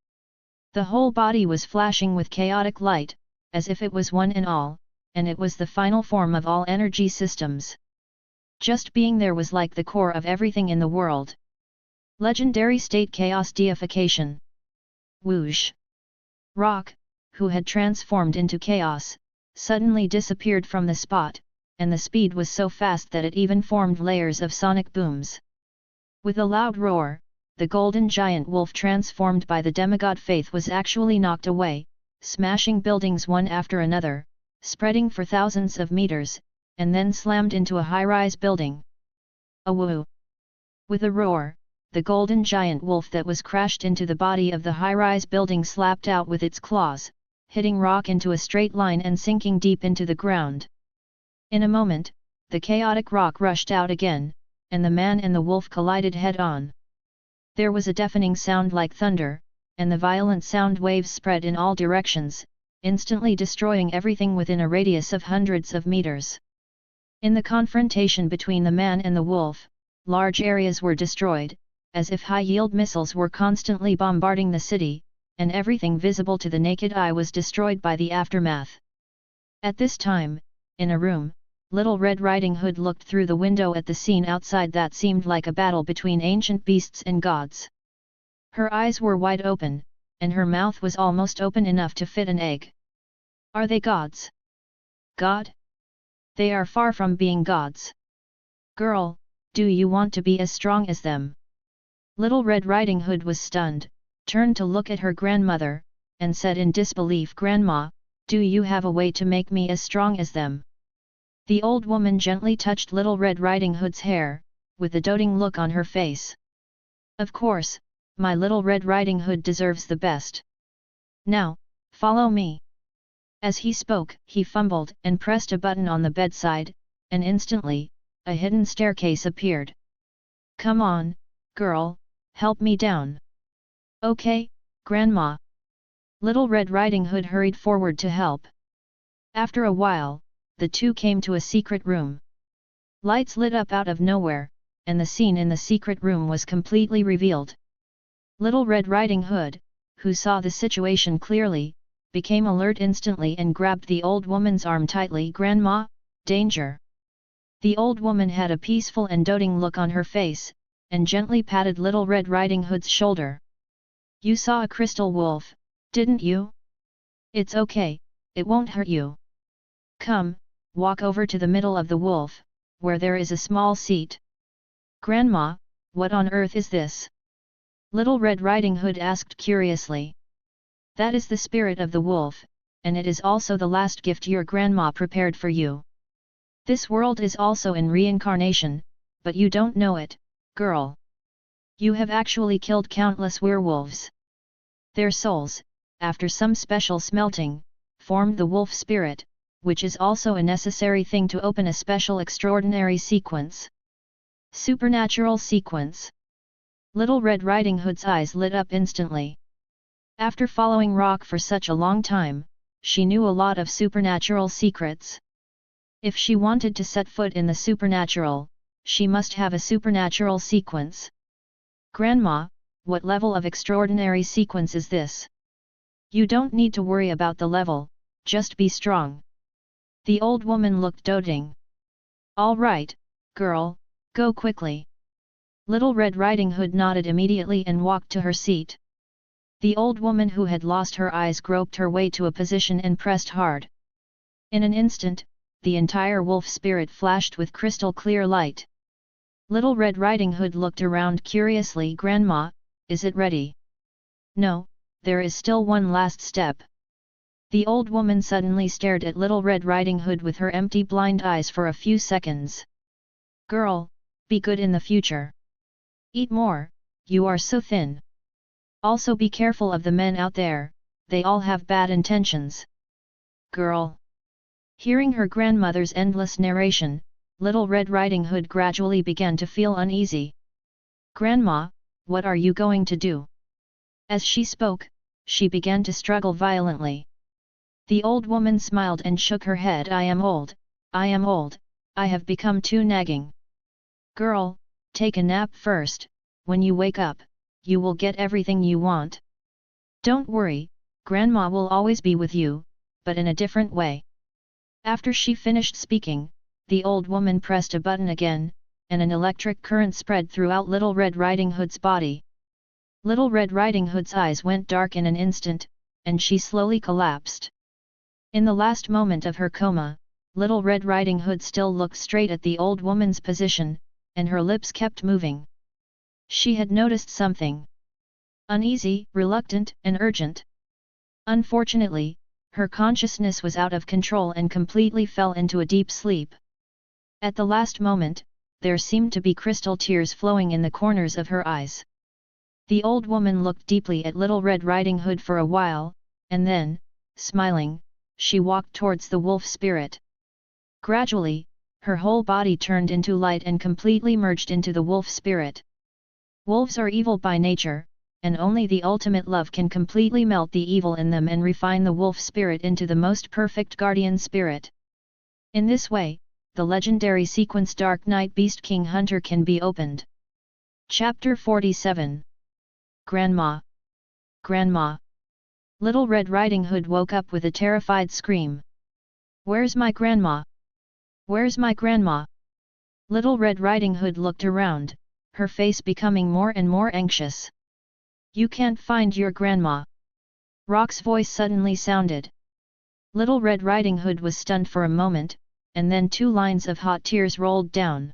S1: The whole body was flashing with chaotic light, as if it was one and all, and it was the final form of all energy systems. Just being there was like the core of everything in the world. Legendary state chaos deification. Whoosh! Rock, who had transformed into chaos, suddenly disappeared from the spot, and the speed was so fast that it even formed layers of sonic booms. With a loud roar, the golden giant wolf transformed by the demigod faith was actually knocked away, smashing buildings one after another, spreading for thousands of meters, and then slammed into a high-rise building. Awoo! With a roar, the golden giant wolf that was crashed into the body of the high-rise building slapped out with its claws, hitting Rock into a straight line and sinking deep into the ground. In a moment, the chaotic Rock rushed out again, and the man and the wolf collided head-on. There was a deafening sound like thunder, and the violent sound waves spread in all directions, instantly destroying everything within a radius of hundreds of meters. In the confrontation between the man and the wolf, large areas were destroyed, as if high-yield missiles were constantly bombarding the city, and everything visible to the naked eye was destroyed by the aftermath. At this time, in a room, Little Red Riding Hood looked through the window at the scene outside that seemed like a battle between ancient beasts and gods. Her eyes were wide open, and her mouth was almost open enough to fit an egg. Are they gods? God? They are far from being gods. Girl, do you want to be as strong as them? Little Red Riding Hood was stunned, turned to look at her grandmother, and said in disbelief, "Grandma, do you have a way to make me as strong as them?" The old woman gently touched Little Red Riding Hood's hair, with a doting look on her face. "Of course, my Little Red Riding Hood deserves the best. Now, follow me." As he spoke, he fumbled and pressed a button on the bedside, and instantly, a hidden staircase appeared. "Come on, girl, help me down." "Okay, Grandma." Little Red Riding Hood hurried forward to help. After a while, the two came to a secret room. Lights lit up out of nowhere, and the scene in the secret room was completely revealed. Little Red Riding Hood, who saw the situation clearly, became alert instantly and grabbed the old woman's arm tightly. "Grandma, danger!" The old woman had a peaceful and doting look on her face, and gently patted Little Red Riding Hood's shoulder. You saw a crystal wolf, didn't you? It's okay, it won't hurt you. Come, walk over to the middle of the wolf, where there is a small seat. Grandma, what on earth is this? Little Red Riding Hood asked curiously. That is the spirit of the wolf, and it is also the last gift your grandma prepared for you. This world is also in reincarnation, but you don't know it, girl. You have actually killed countless werewolves. Their souls, after some special smelting, formed the wolf spirit, which is also a necessary thing to open a special extraordinary sequence. Supernatural sequence. Little Red Riding Hood's eyes lit up instantly. After following Rock for such a long time, she knew a lot of supernatural secrets. If she wanted to set foot in the supernatural, she must have a supernatural sequence. Grandma, what level of extraordinary sequence is this? You don't need to worry about the level, just be strong. The old woman looked doting. All right, girl, go quickly. Little Red Riding Hood nodded immediately and walked to her seat. The old woman who had lost her eyes groped her way to a position and pressed hard. In an instant, the entire wolf spirit flashed with crystal clear light. Little Red Riding Hood looked around curiously. Grandma, is it ready? No, there is still one last step. The old woman suddenly stared at Little Red Riding Hood with her empty blind eyes for a few seconds. Girl, be good in the future. Eat more, you are so thin. Also be careful of the men out there, they all have bad intentions. Girl. Hearing her grandmother's endless narration, Little Red Riding Hood gradually began to feel uneasy. Grandma, what are you going to do? As she spoke, she began to struggle violently. The old woman smiled and shook her head. I am old, I have become too nagging. Girl, take a nap first, when you wake up, you will get everything you want. Don't worry, Grandma will always be with you, but in a different way. After she finished speaking, the old woman pressed a button again, and an electric current spread throughout Little Red Riding Hood's body. Little Red Riding Hood's eyes went dark in an instant, and she slowly collapsed. In the last moment of her coma, Little Red Riding Hood still looked straight at the old woman's position, and her lips kept moving. She had noticed something uneasy, reluctant, and urgent. Unfortunately, her consciousness was out of control and completely fell into a deep sleep. At the last moment, there seemed to be crystal tears flowing in the corners of her eyes. The old woman looked deeply at Little Red Riding Hood for a while, and then, smiling, she walked towards the wolf spirit. Gradually, her whole body turned into light and completely merged into the wolf spirit. Wolves are evil by nature, and only the ultimate love can completely melt the evil in them and refine the wolf spirit into the most perfect guardian spirit. In this way, the legendary sequence Dark Knight Beast King Hunter can be opened. Chapter 47. Grandma! Grandma! Little Red Riding Hood woke up with a terrified scream. Where's my grandma? Where's my grandma? Little Red Riding Hood looked around, her face becoming more and more anxious. You can't find your grandma. Rock's voice suddenly sounded. Little Red Riding Hood was stunned for a moment, and then 2 lines of hot tears rolled down.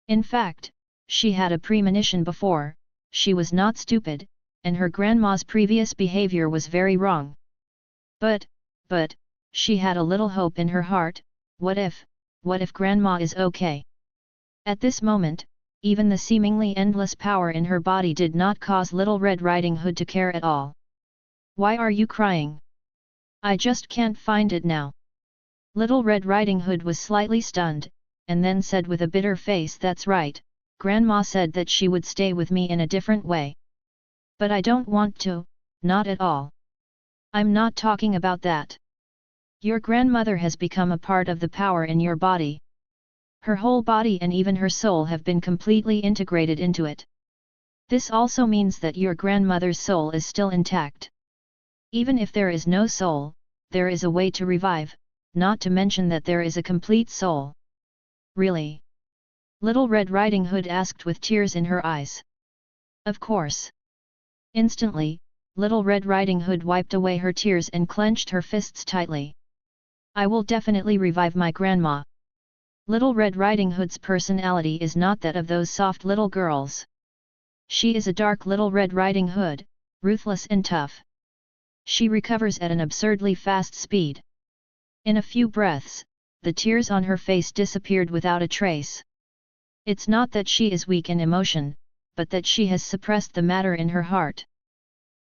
S1: In fact, she had a premonition before, she was not stupid, and her grandma's previous behavior was very wrong. But, she had a little hope in her heart. What if grandma is okay? At this moment, even the seemingly endless power in her body did not cause Little Red Riding Hood to care at all. Why are you crying? I just can't find it now. Little Red Riding Hood was slightly stunned, and then said with a bitter face, that's right, Grandma said that she would stay with me in a different way. But I don't want to, not at all. I'm not talking about that. Your grandmother has become a part of the power in your body. Her whole body and even her soul have been completely integrated into it. This also means that your grandmother's soul is still intact. Even if there is no soul, there is a way to revive, not to mention that there is a complete soul. Really? Little Red Riding Hood asked with tears in her eyes. Of course. Instantly, Little Red Riding Hood wiped away her tears and clenched her fists tightly. I will definitely revive my grandma. Little Red Riding Hood's personality is not that of those soft little girls. She is a dark Little Red Riding Hood, ruthless and tough. She recovers at an absurdly fast speed. In a few breaths, the tears on her face disappeared without a trace. It's not that she is weak in emotion, but that she has suppressed the matter in her heart.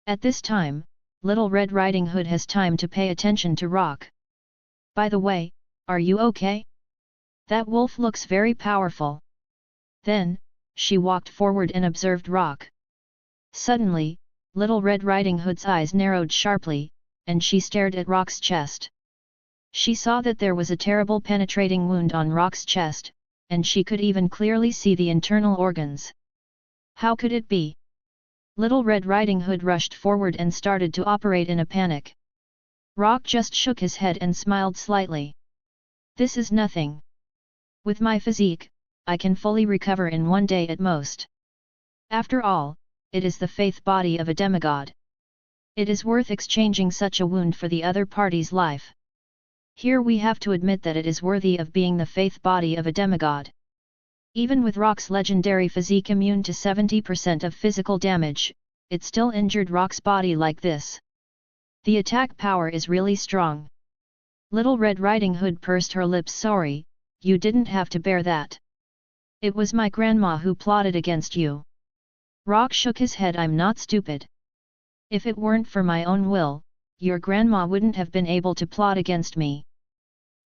S1: At this time, Little Red Riding Hood has time to pay attention to Rock. By the way, are you okay? That wolf looks very powerful. Then, she walked forward and observed Rock. Suddenly, Little Red Riding Hood's eyes narrowed sharply, and she stared at Rock's chest. She saw that there was a terrible penetrating wound on Rock's chest, and she could even clearly see the internal organs. How could it be? Little Red Riding Hood rushed forward and started to operate in a panic. Rock just shook his head and smiled slightly. This is nothing. With my physique, I can fully recover in 1 day at most. After all, it is the faith body of a demigod. It is worth exchanging such a wound for the other party's life. Here we have to admit that it is worthy of being the faith body of a demigod. Even with Rock's legendary physique immune to 70% of physical damage, it still injured Rock's body like this. The attack power is really strong. Little Red Riding Hood pursed her lips. Sorry, you didn't have to bear that. It was my grandma who plotted against you. Rock shook his head. I'm not stupid. If it weren't for my own will, your grandma wouldn't have been able to plot against me.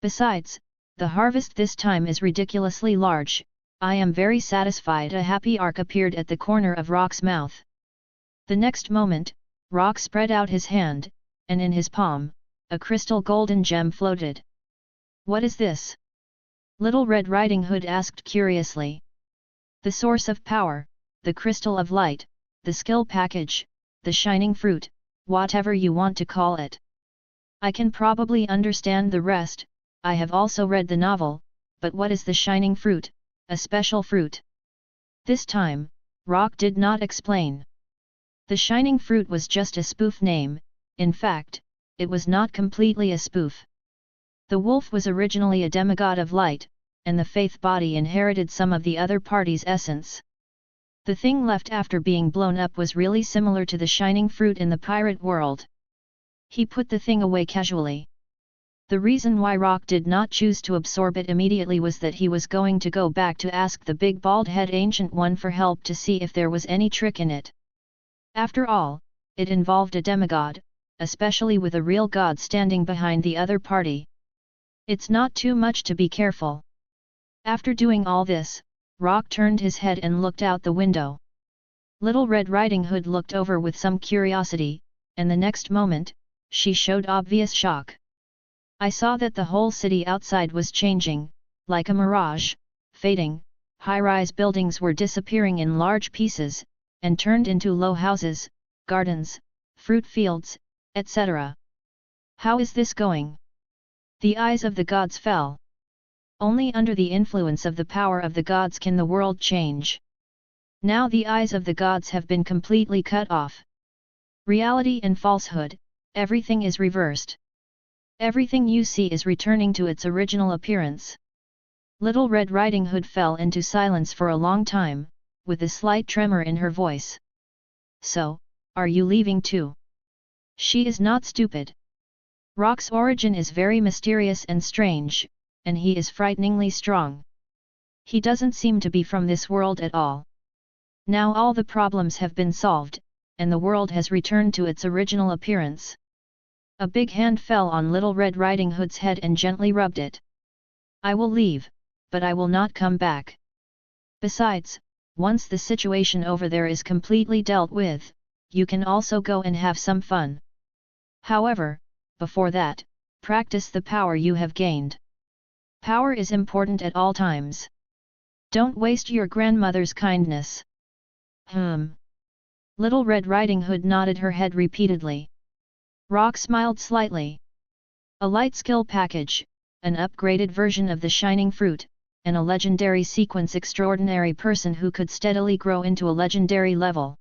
S1: Besides, the harvest this time is ridiculously large. I am very satisfied. A happy arc appeared at the corner of Rock's mouth. The next moment, Rock spread out his hand, and in his palm, a crystal golden gem floated. What is this? Little Red Riding Hood asked curiously. The source of power, the crystal of light, the skill package, the shining fruit, whatever you want to call it. I can probably understand the rest. I have also read the novel, but what is the shining fruit? A special fruit? This time, Rock did not explain. The shining fruit was just a spoof name. In fact, it was not completely a spoof. The wolf was originally a demigod of light, and the faith body inherited some of the other party's essence. The thing left after being blown up was really similar to the shining fruit in the pirate world. He put the thing away casually. The reason why Rock did not choose to absorb it immediately was that he was going to go back to ask the big bald-head Ancient One for help to see if there was any trick in it. After all, it involved a demigod, especially with a real god standing behind the other party. It's not too much to be careful. After doing all this, Rock turned his head and looked out the window. Little Red Riding Hood looked over with some curiosity, and the next moment, she showed obvious shock. I saw that the whole city outside was changing, like a mirage, fading. High-rise buildings were disappearing in large pieces, and turned into low houses, gardens, fruit fields, etc. How is this going? The eyes of the gods fell. Only under the influence of the power of the gods can the world change. Now the eyes of the gods have been completely cut off. Reality and falsehood, everything is reversed. Everything you see is returning to its original appearance. Little Red Riding Hood fell into silence for a long time, with a slight tremor in her voice. So, are you leaving too? She is not stupid. Rock's origin is very mysterious and strange, and he is frighteningly strong. He doesn't seem to be from this world at all. Now all the problems have been solved, and the world has returned to its original appearance. A big hand fell on Little Red Riding Hood's head and gently rubbed it. I will leave, but I will not come back. Besides, once the situation over there is completely dealt with, you can also go and have some fun. However, before that, practice the power you have gained. Power is important at all times. Don't waste your grandmother's kindness. Little Red Riding Hood nodded her head repeatedly. Rock smiled slightly. A light skill package, an upgraded version of the shining fruit, and a legendary sequence. Extraordinary person who could steadily grow into a legendary level.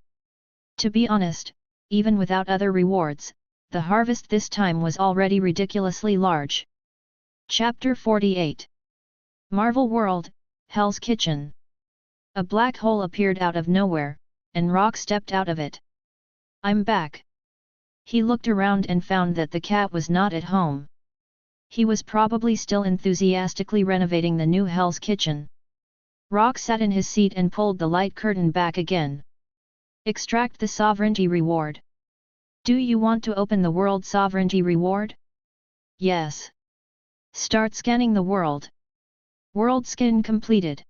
S1: To be honest, even without other rewards, the harvest this time was already ridiculously large. Chapter 48 Marvel World, Hell's Kitchen. A black hole appeared out of nowhere, and Rock stepped out of it. "I'm back." He looked around and found that the cat was not at home. He was probably still enthusiastically renovating the new Hell's Kitchen. Rock sat in his seat and pulled the light curtain back again. Extract the sovereignty reward. Do you want to open the world sovereignty reward? Yes. Start scanning the world. World scan completed.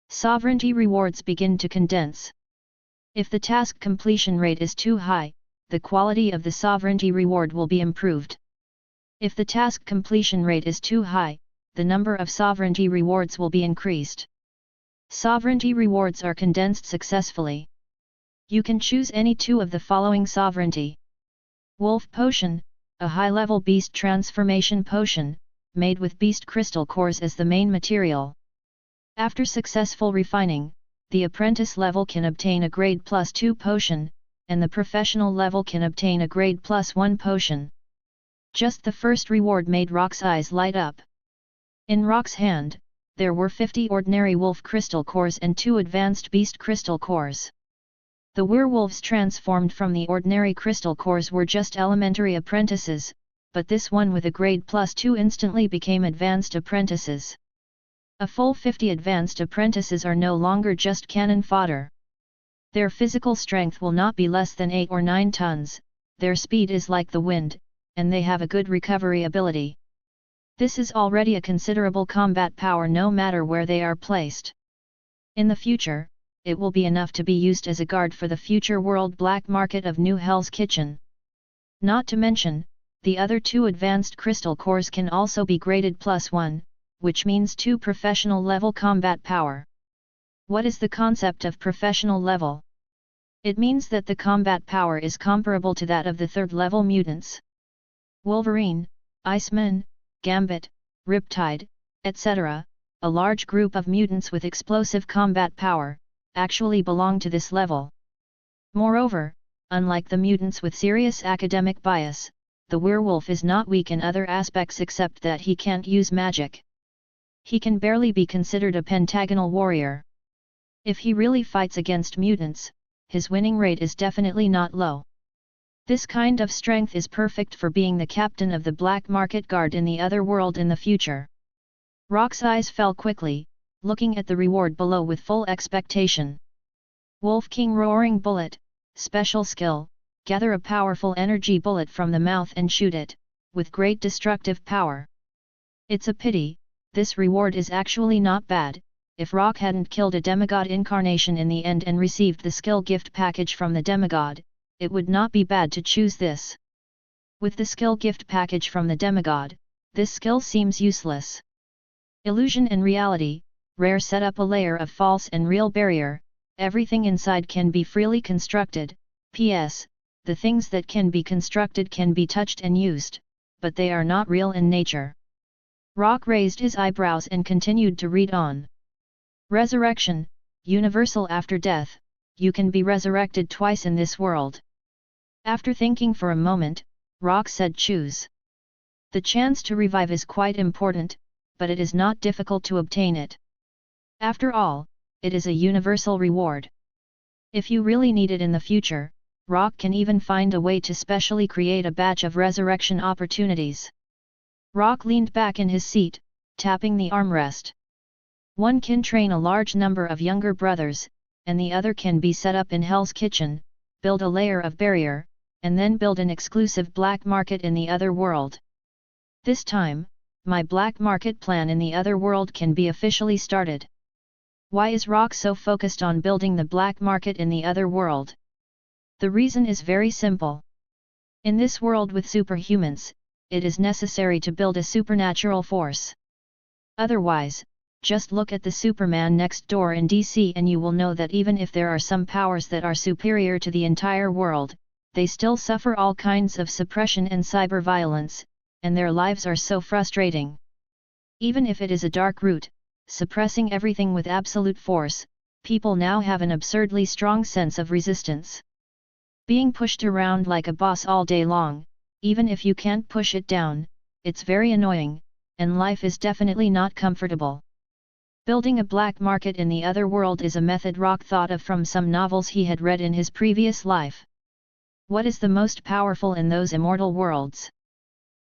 S1: Sovereignty rewards begin to condense. If the task completion rate is too high, the quality of the sovereignty reward will be improved. If the task completion rate is too high, the number of sovereignty rewards will be increased. Sovereignty rewards are condensed successfully. You can choose any two of the following sovereignty. Wolf Potion, a high-level beast transformation potion, made with beast crystal cores as the main material. After successful refining, the apprentice level can obtain a grade +2 potion, and the professional level can obtain a grade +1 potion. Just the first reward made Rock's eyes light up. In Rock's hand, there were 50 ordinary wolf crystal cores and 2 advanced beast crystal cores. The werewolves transformed from the ordinary crystal cores were just elementary apprentices, but this one with a grade +2 instantly became advanced apprentices. A full 50 advanced apprentices are no longer just cannon fodder. Their physical strength will not be less than 8 or 9 tons, their speed is like the wind, and they have a good recovery ability. This is already a considerable combat power no matter where they are placed. In the future, it will be enough to be used as a guard for the future world black market of New Hell's Kitchen. Not to mention, the other 2 advanced crystal cores can also be graded +1, which means 2 professional level combat power. What is the concept of professional level? It means that the combat power is comparable to that of the 3rd level mutants. Wolverine, Iceman, Gambit, Riptide, etc., a large group of mutants with explosive combat power, actually belong to this level. Moreover, unlike the mutants with serious academic bias, the werewolf is not weak in other aspects except that he can't use magic. He can barely be considered a pentagonal warrior. If he really fights against mutants, his winning rate is definitely not low. This kind of strength is perfect for being the captain of the black market guard in the other world in the future. Rock's eyes fell quickly, looking at the reward below with full expectation. Wolf King Roaring Bullet, special skill, gather a powerful energy bullet from the mouth and shoot it, with great destructive power. It's a pity, this reward is actually not bad. If Rock hadn't killed a demigod incarnation in the end and received the skill gift package from the demigod, it would not be bad to choose this. With the skill gift package from the demigod, this skill seems useless. Illusion and reality, rare set up a layer of false and real barrier, everything inside can be freely constructed, PS, the things that can be constructed can be touched and used, but they are not real in nature. Rock raised his eyebrows and continued to read on. Resurrection, universal after death, you can be resurrected twice in this world. After thinking for a moment, Rock said choose. The chance to revive is quite important, but it is not difficult to obtain it. After all, it is a universal reward. If you really need it in the future, Rock can even find a way to specially create a batch of resurrection opportunities. Rock leaned back in his seat, tapping the armrest. One can train a large number of younger brothers, and the other can be set up in Hell's Kitchen, build a layer of barrier, and then build an exclusive black market in the other world. This time, my black market plan in the other world can be officially started. Why is Rock so focused on building the black market in the other world? The reason is very simple. In this world with superhumans, it is necessary to build a supernatural force. Otherwise, just look at the Superman next door in DC and you will know that even if there are some powers that are superior to the entire world, they still suffer all kinds of suppression and cyber violence, and their lives are so frustrating. Even if it is a dark route, suppressing everything with absolute force, people now have an absurdly strong sense of resistance. Being pushed around like a boss all day long, even if you can't push it down, it's very annoying, and life is definitely not comfortable. Building a black market in the other world is a method Rock thought of from some novels he had read in his previous life. What is the most powerful in those immortal worlds?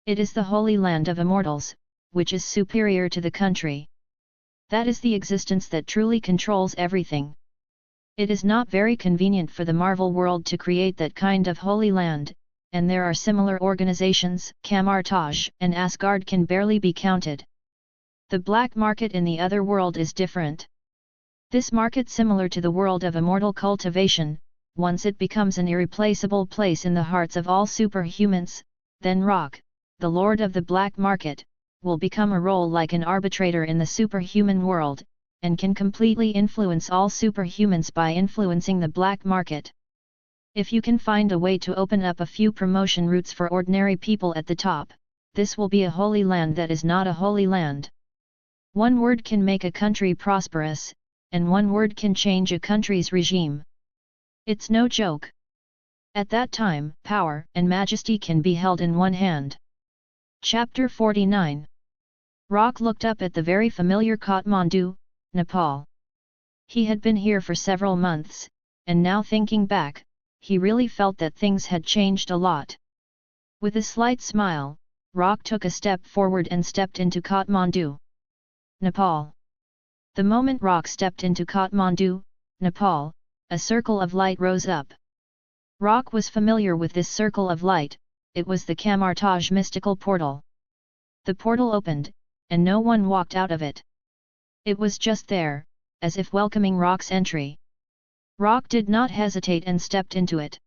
S1: It is the Holy Land of Immortals, which is superior to the country. That is the existence that truly controls everything. It is not very convenient for the Marvel world to create that kind of Holy Land, and there are similar organizations. Kamar-Taj and Asgard can barely be counted. The black market in the other world is different. This market, similar to the world of immortal cultivation, once it becomes an irreplaceable place in the hearts of all superhumans, then Rock, the lord of the black market, will become a role like an arbitrator in the superhuman world, and can completely influence all superhumans by influencing the black market. If you can find a way to open up a few promotion routes for ordinary people at the top, this will be a holy land that is not a holy land. One word can make a country prosperous, and one word can change a country's regime. It's no joke. At that time, power and majesty can be held in one hand. Chapter 49. Rock looked up at the very familiar Kathmandu, Nepal. He had been here for several months, and now thinking back, he really felt that things had changed a lot. With a slight smile, Rock took a step forward and stepped into Kathmandu, Nepal. The moment Rock stepped into Kathmandu, Nepal, a circle of light rose up. Rock was familiar with this circle of light. It was the Kamar-Taj mystical portal. The portal opened, and no one walked out of it. It was just there, as if welcoming Rock's entry. Rock did not hesitate and stepped into it.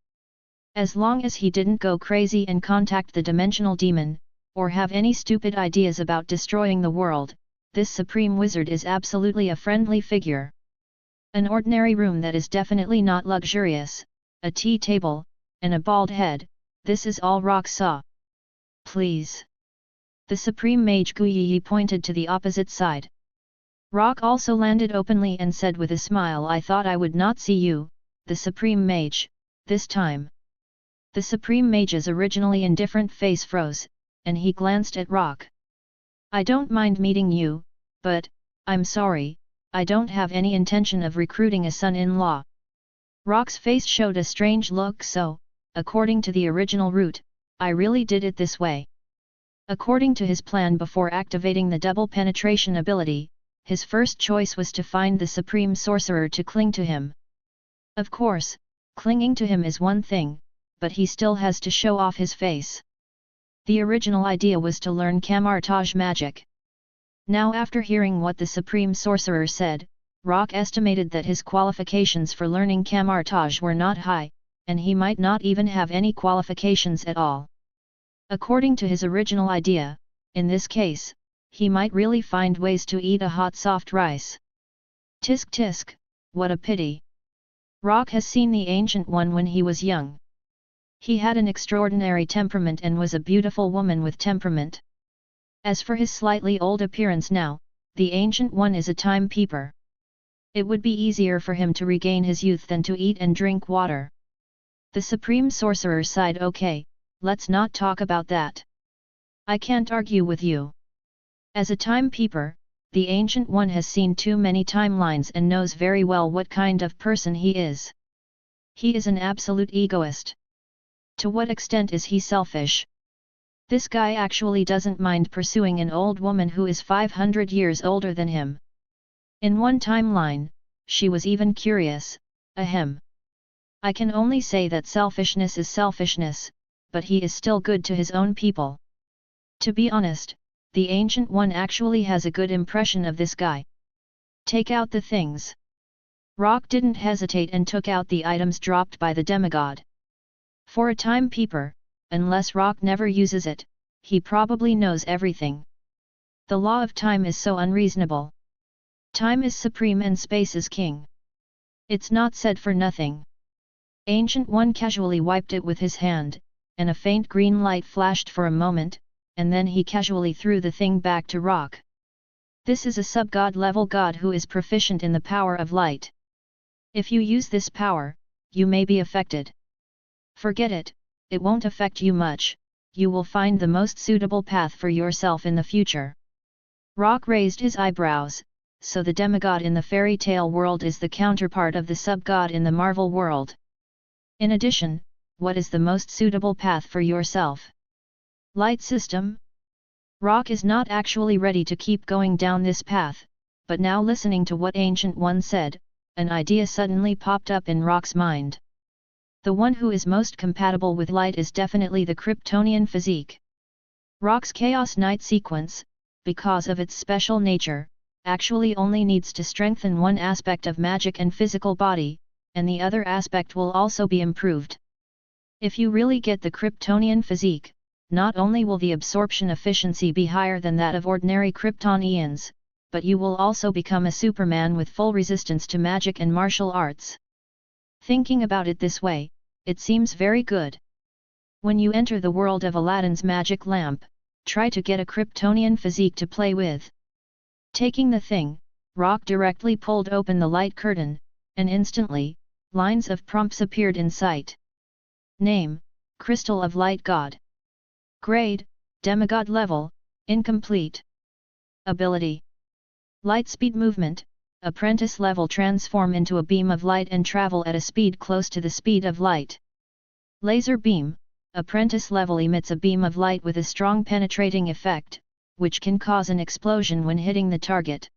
S1: As long as he didn't go crazy and contact the dimensional demon, or have any stupid ideas about destroying the world, this supreme wizard is absolutely a friendly figure. An ordinary room that is definitely not luxurious, a tea table, and a bald head, this is all Rock saw. Please. The supreme mage Guyi pointed to the opposite side. Rock also landed openly and said with a smile, I thought I would not see you, the supreme mage, this time. The supreme mage's originally indifferent face froze, and he glanced at Rock. I don't mind meeting you, but, I'm sorry, I don't have any intention of recruiting a son-in-law. Rock's face showed a strange look. So, according to the original route, I really did it this way. According to his plan before activating the double penetration ability, his first choice was to find the supreme sorcerer to cling to him. Of course, clinging to him is one thing, but he still has to show off his face. The original idea was to learn Kamar-Taj magic. Now, after hearing what the supreme sorcerer said, Rock estimated that his qualifications for learning Kamar-Taj were not high, and he might not even have any qualifications at all. According to his original idea, in this case, he might really find ways to eat a hot soft rice. Tisk tisk, what a pity. Rock has seen the Ancient One when he was young. He had an extraordinary temperament and was a beautiful woman with temperament. As for his slightly old appearance now, the Ancient One is a timekeeper. It would be easier for him to regain his youth than to eat and drink water. The Supreme Sorcerer sighed. Okay, let's not talk about that. I can't argue with you. As a timekeeper, the Ancient One has seen too many timelines and knows very well what kind of person he is. He is an absolute egoist. To what extent is he selfish? This guy actually doesn't mind pursuing an old woman who is 500 years older than him. In one timeline, she was even curious, ahem. I can only say that selfishness is selfishness, but he is still good to his own people. To be honest, the Ancient One actually has a good impression of this guy. Take out the things. Rock didn't hesitate and took out the items dropped by the demigod. For a timekeeper, unless Rock never uses it, he probably knows everything. The law of time is so unreasonable. Time is supreme and space is king. It's not said for nothing. Ancient One casually wiped it with his hand, and a faint green light flashed for a moment, and then he casually threw the thing back to Rock. This is a sub-god level god who is proficient in the power of light. If you use this power, you may be affected. Forget it, it won't affect you much, you will find the most suitable path for yourself in the future. Rock raised his eyebrows, so the demigod in the fairy tale world is the counterpart of the sub-god in the Marvel world. In addition, what is the most suitable path for yourself? Light system? Rock is not actually ready to keep going down this path, but now listening to what Ancient One said, an idea suddenly popped up in Rock's mind. The one who is most compatible with light is definitely the Kryptonian physique. Rock's Chaos Knight sequence, because of its special nature, actually only needs to strengthen one aspect of magic and physical body, and the other aspect will also be improved. If you really get the Kryptonian physique, not only will the absorption efficiency be higher than that of ordinary Kryptonians, but you will also become a Superman with full resistance to magic and martial arts. Thinking about it this way, it seems very good. When you enter the world of Aladdin's magic lamp, try to get a Kryptonian physique to play with. Taking the thing, Rock directly pulled open the light curtain, and instantly, lines of prompts appeared in sight. Name, Crystal of Light God. Grade, Demigod level, incomplete. Ability. Lightspeed movement, apprentice level transform into a beam of light and travel at a speed close to the speed of light. Laser beam, apprentice level emits a beam of light with a strong penetrating effect, which can cause an explosion when hitting the target.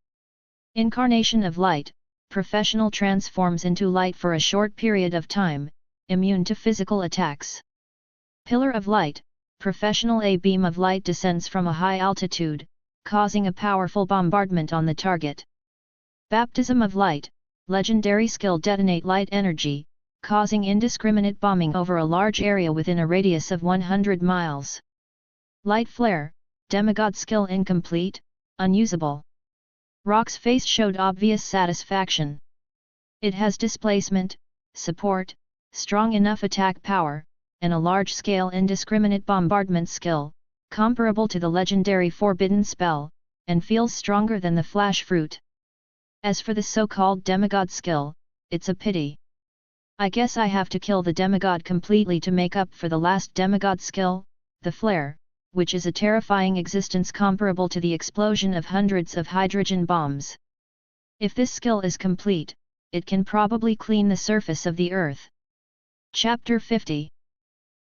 S1: Incarnation of light, professional transforms into light for a short period of time, immune to physical attacks. Pillar of light, professional a beam of light descends from a high altitude, causing a powerful bombardment on the target. Baptism of light, legendary skill detonate light energy, causing indiscriminate bombing over a large area within a radius of 100 miles. Light flare, demigod skill incomplete, unusable. Rock's face showed obvious satisfaction. It has displacement, support, strong enough attack power, and a large-scale indiscriminate bombardment skill, comparable to the legendary Forbidden Spell, and feels stronger than the Flash Fruit. As for the so-called demigod skill, it's a pity. I guess I have to kill the demigod completely to make up for the last demigod skill, the flare, which is a terrifying existence comparable to the explosion of hundreds of hydrogen bombs. If this skill is complete, it can probably clean the surface of the Earth. Chapter 50.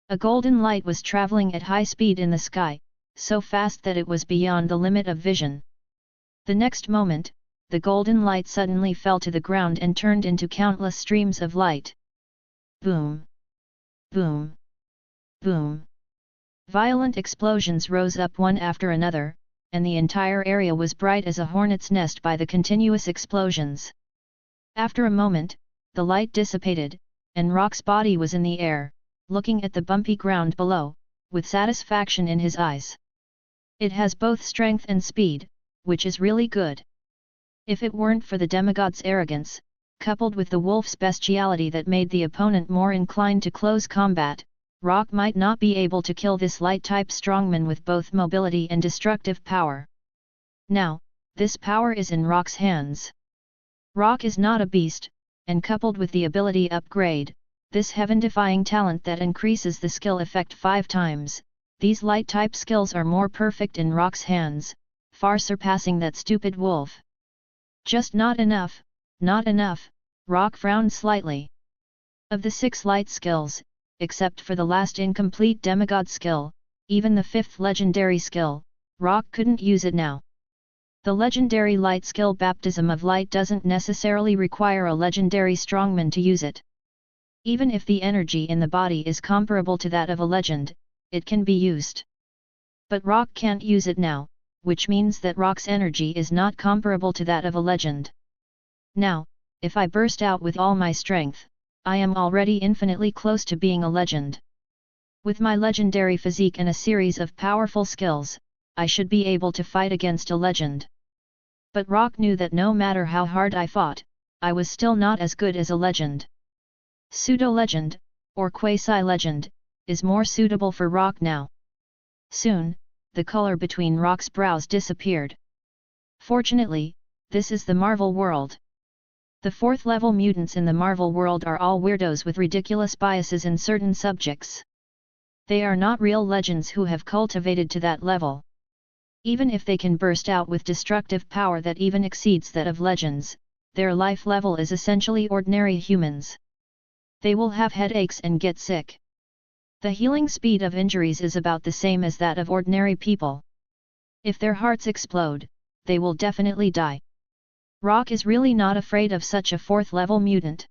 S1: A golden light was traveling at high speed in the sky, so fast that it was beyond the limit of vision. The next moment, the golden light suddenly fell to the ground and turned into countless streams of light. Boom! Boom! Boom! Violent explosions rose up one after another, and the entire area was bright as a hornet's nest by the continuous explosions. After a moment, the light dissipated, and Rock's body was in the air, looking at the bumpy ground below, with satisfaction in his eyes. It has both strength and speed, which is really good. If it weren't for the demigod's arrogance, coupled with the wolf's bestiality that made the opponent more inclined to close combat, Rock might not be able to kill this light-type strongman with both mobility and destructive power. Now, this power is in Rock's hands. Rock is not a beast, and coupled with the ability upgrade, this heaven-defying talent that increases the skill effect 5 times, these light-type skills are more perfect in Rock's hands, far surpassing that stupid wolf. Just not enough, not enough, Rock frowned slightly. Of the 6 light skills, except for the last incomplete demigod skill, even the 5th legendary skill, Rock couldn't use it now. The legendary light skill Baptism of Light doesn't necessarily require a legendary strongman to use it. Even if the energy in the body is comparable to that of a legend, it can be used. But Rock can't use it now, which means that Rock's energy is not comparable to that of a legend. Now, if I burst out with all my strength, I am already infinitely close to being a legend. With my legendary physique and a series of powerful skills, I should be able to fight against a legend. But Rock knew that no matter how hard I fought, I was still not as good as a legend. Pseudo-legend, or quasi-legend, is more suitable for Rock now. Soon, the color between Rock's brows disappeared. Fortunately, this is the Marvel world. The 4th level mutants in the Marvel world are all weirdos with ridiculous biases in certain subjects. They are not real legends who have cultivated to that level. Even if they can burst out with destructive power that even exceeds that of legends, their life level is essentially ordinary humans. They will have headaches and get sick. The healing speed of injuries is about the same as that of ordinary people. If their hearts explode, they will definitely die. Rock is really not afraid of such a 4th level mutant.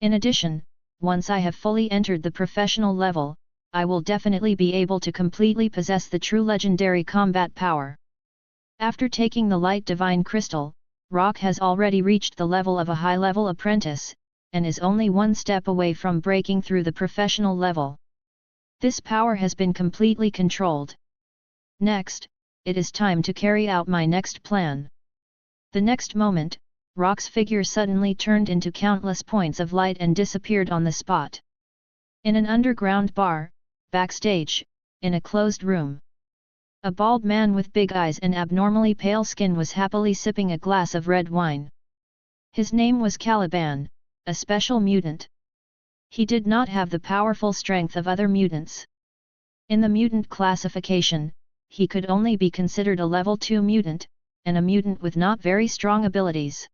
S1: In addition, once I have fully entered the professional level, I will definitely be able to completely possess the true legendary combat power. After taking the light divine crystal, Rock has already reached the level of a high-level apprentice, and is only one step away from breaking through the professional level. This power has been completely controlled. Next, it is time to carry out my next plan. The next moment, Rock's figure suddenly turned into countless points of light and disappeared on the spot. In an underground bar, backstage, in a closed room. A bald man with big eyes and abnormally pale skin was happily sipping a glass of red wine. His name was Caliban, a special mutant. He did not have the powerful strength of other mutants. In the mutant classification, he could only be considered a level 2 mutant, and a mutant with not very strong abilities.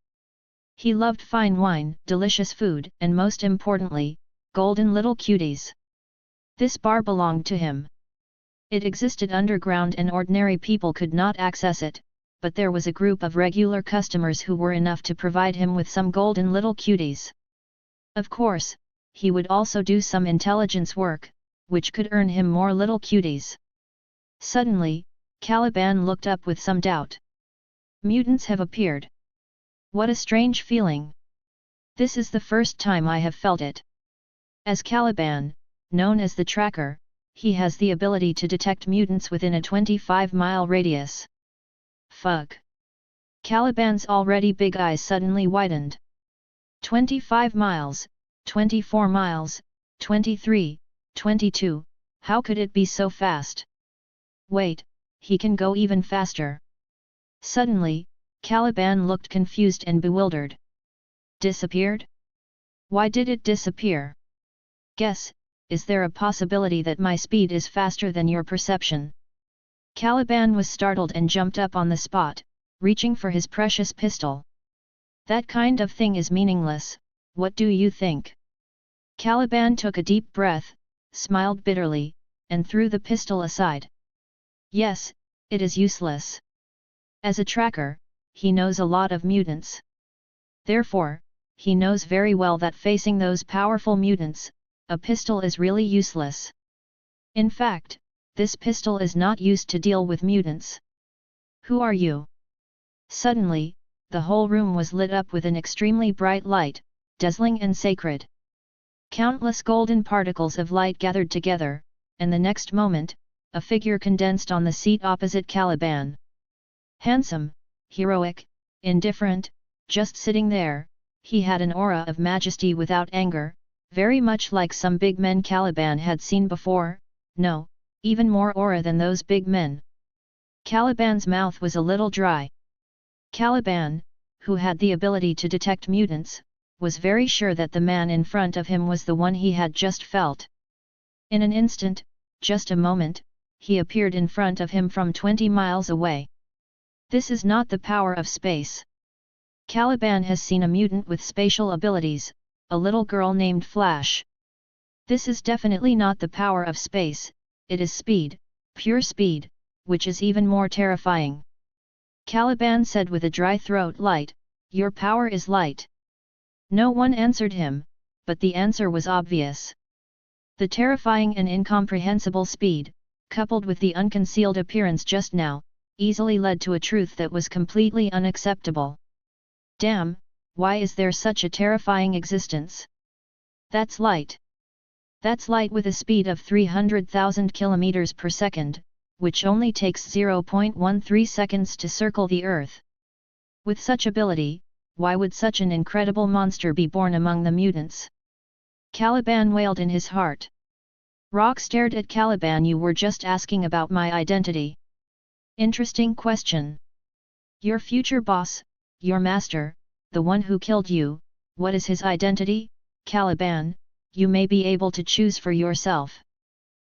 S1: He loved fine wine, delicious food, and most importantly, golden little cuties. This bar belonged to him. It existed underground and ordinary people could not access it, but there was a group of regular customers who were enough to provide him with some golden little cuties. Of course, he would also do some intelligence work, which could earn him more little cuties. Suddenly, Caliban looked up with some doubt. Mutants have appeared. What a strange feeling. This is the first time I have felt it. As Caliban, known as the Tracker, he has the ability to detect mutants within a 25-mile radius. Fuck. Caliban's already big eyes suddenly widened. 25 miles, 24 miles, 23, 22, how could it be so fast? Wait, he can go even faster. Suddenly, Caliban looked confused and bewildered. Disappeared? Why did it disappear? Guess, is there a possibility that my speed is faster than your perception? Caliban was startled and jumped up on the spot, reaching for his precious pistol. That kind of thing is meaningless, what do you think? Caliban took a deep breath, smiled bitterly, and threw the pistol aside. Yes, it is useless. As a tracker, he knows a lot of mutants. Therefore, he knows very well that facing those powerful mutants, a pistol is really useless. In fact, this pistol is not used to deal with mutants. Who are you? Suddenly, the whole room was lit up with an extremely bright light, dazzling and sacred. Countless golden particles of light gathered together, and the next moment, a figure condensed on the seat opposite Caliban. Handsome, heroic, indifferent, just sitting there, he had an aura of majesty without anger, very much like some big men Caliban had seen before, no, even more aura than those big men. Caliban's mouth was a little dry. Caliban, who had the ability to detect mutants, was very sure that the man in front of him was the one he had just felt. In an instant, just a moment, he appeared in front of him from 20 miles away. This is not the power of space. Caliban has seen a mutant with spatial abilities, a little girl named Flash. This is definitely not the power of space, it is speed, pure speed, which is even more terrifying. Caliban said with a dry throat, "Light, your power is light." No one answered him, but the answer was obvious. The terrifying and incomprehensible speed, coupled with the unconcealed appearance just now, easily led to a truth that was completely unacceptable. Damn, why is there such a terrifying existence? That's light. That's light with a speed of 300,000 kilometers per second, which only takes 0.13 seconds to circle the Earth. With such ability, why would such an incredible monster be born among the mutants? Caliban wailed in his heart. Rock stared at Caliban. "You were just asking about my identity. Interesting question. Your future boss, your master, the one who killed you, what is his identity? Caliban, you may be able to choose for yourself.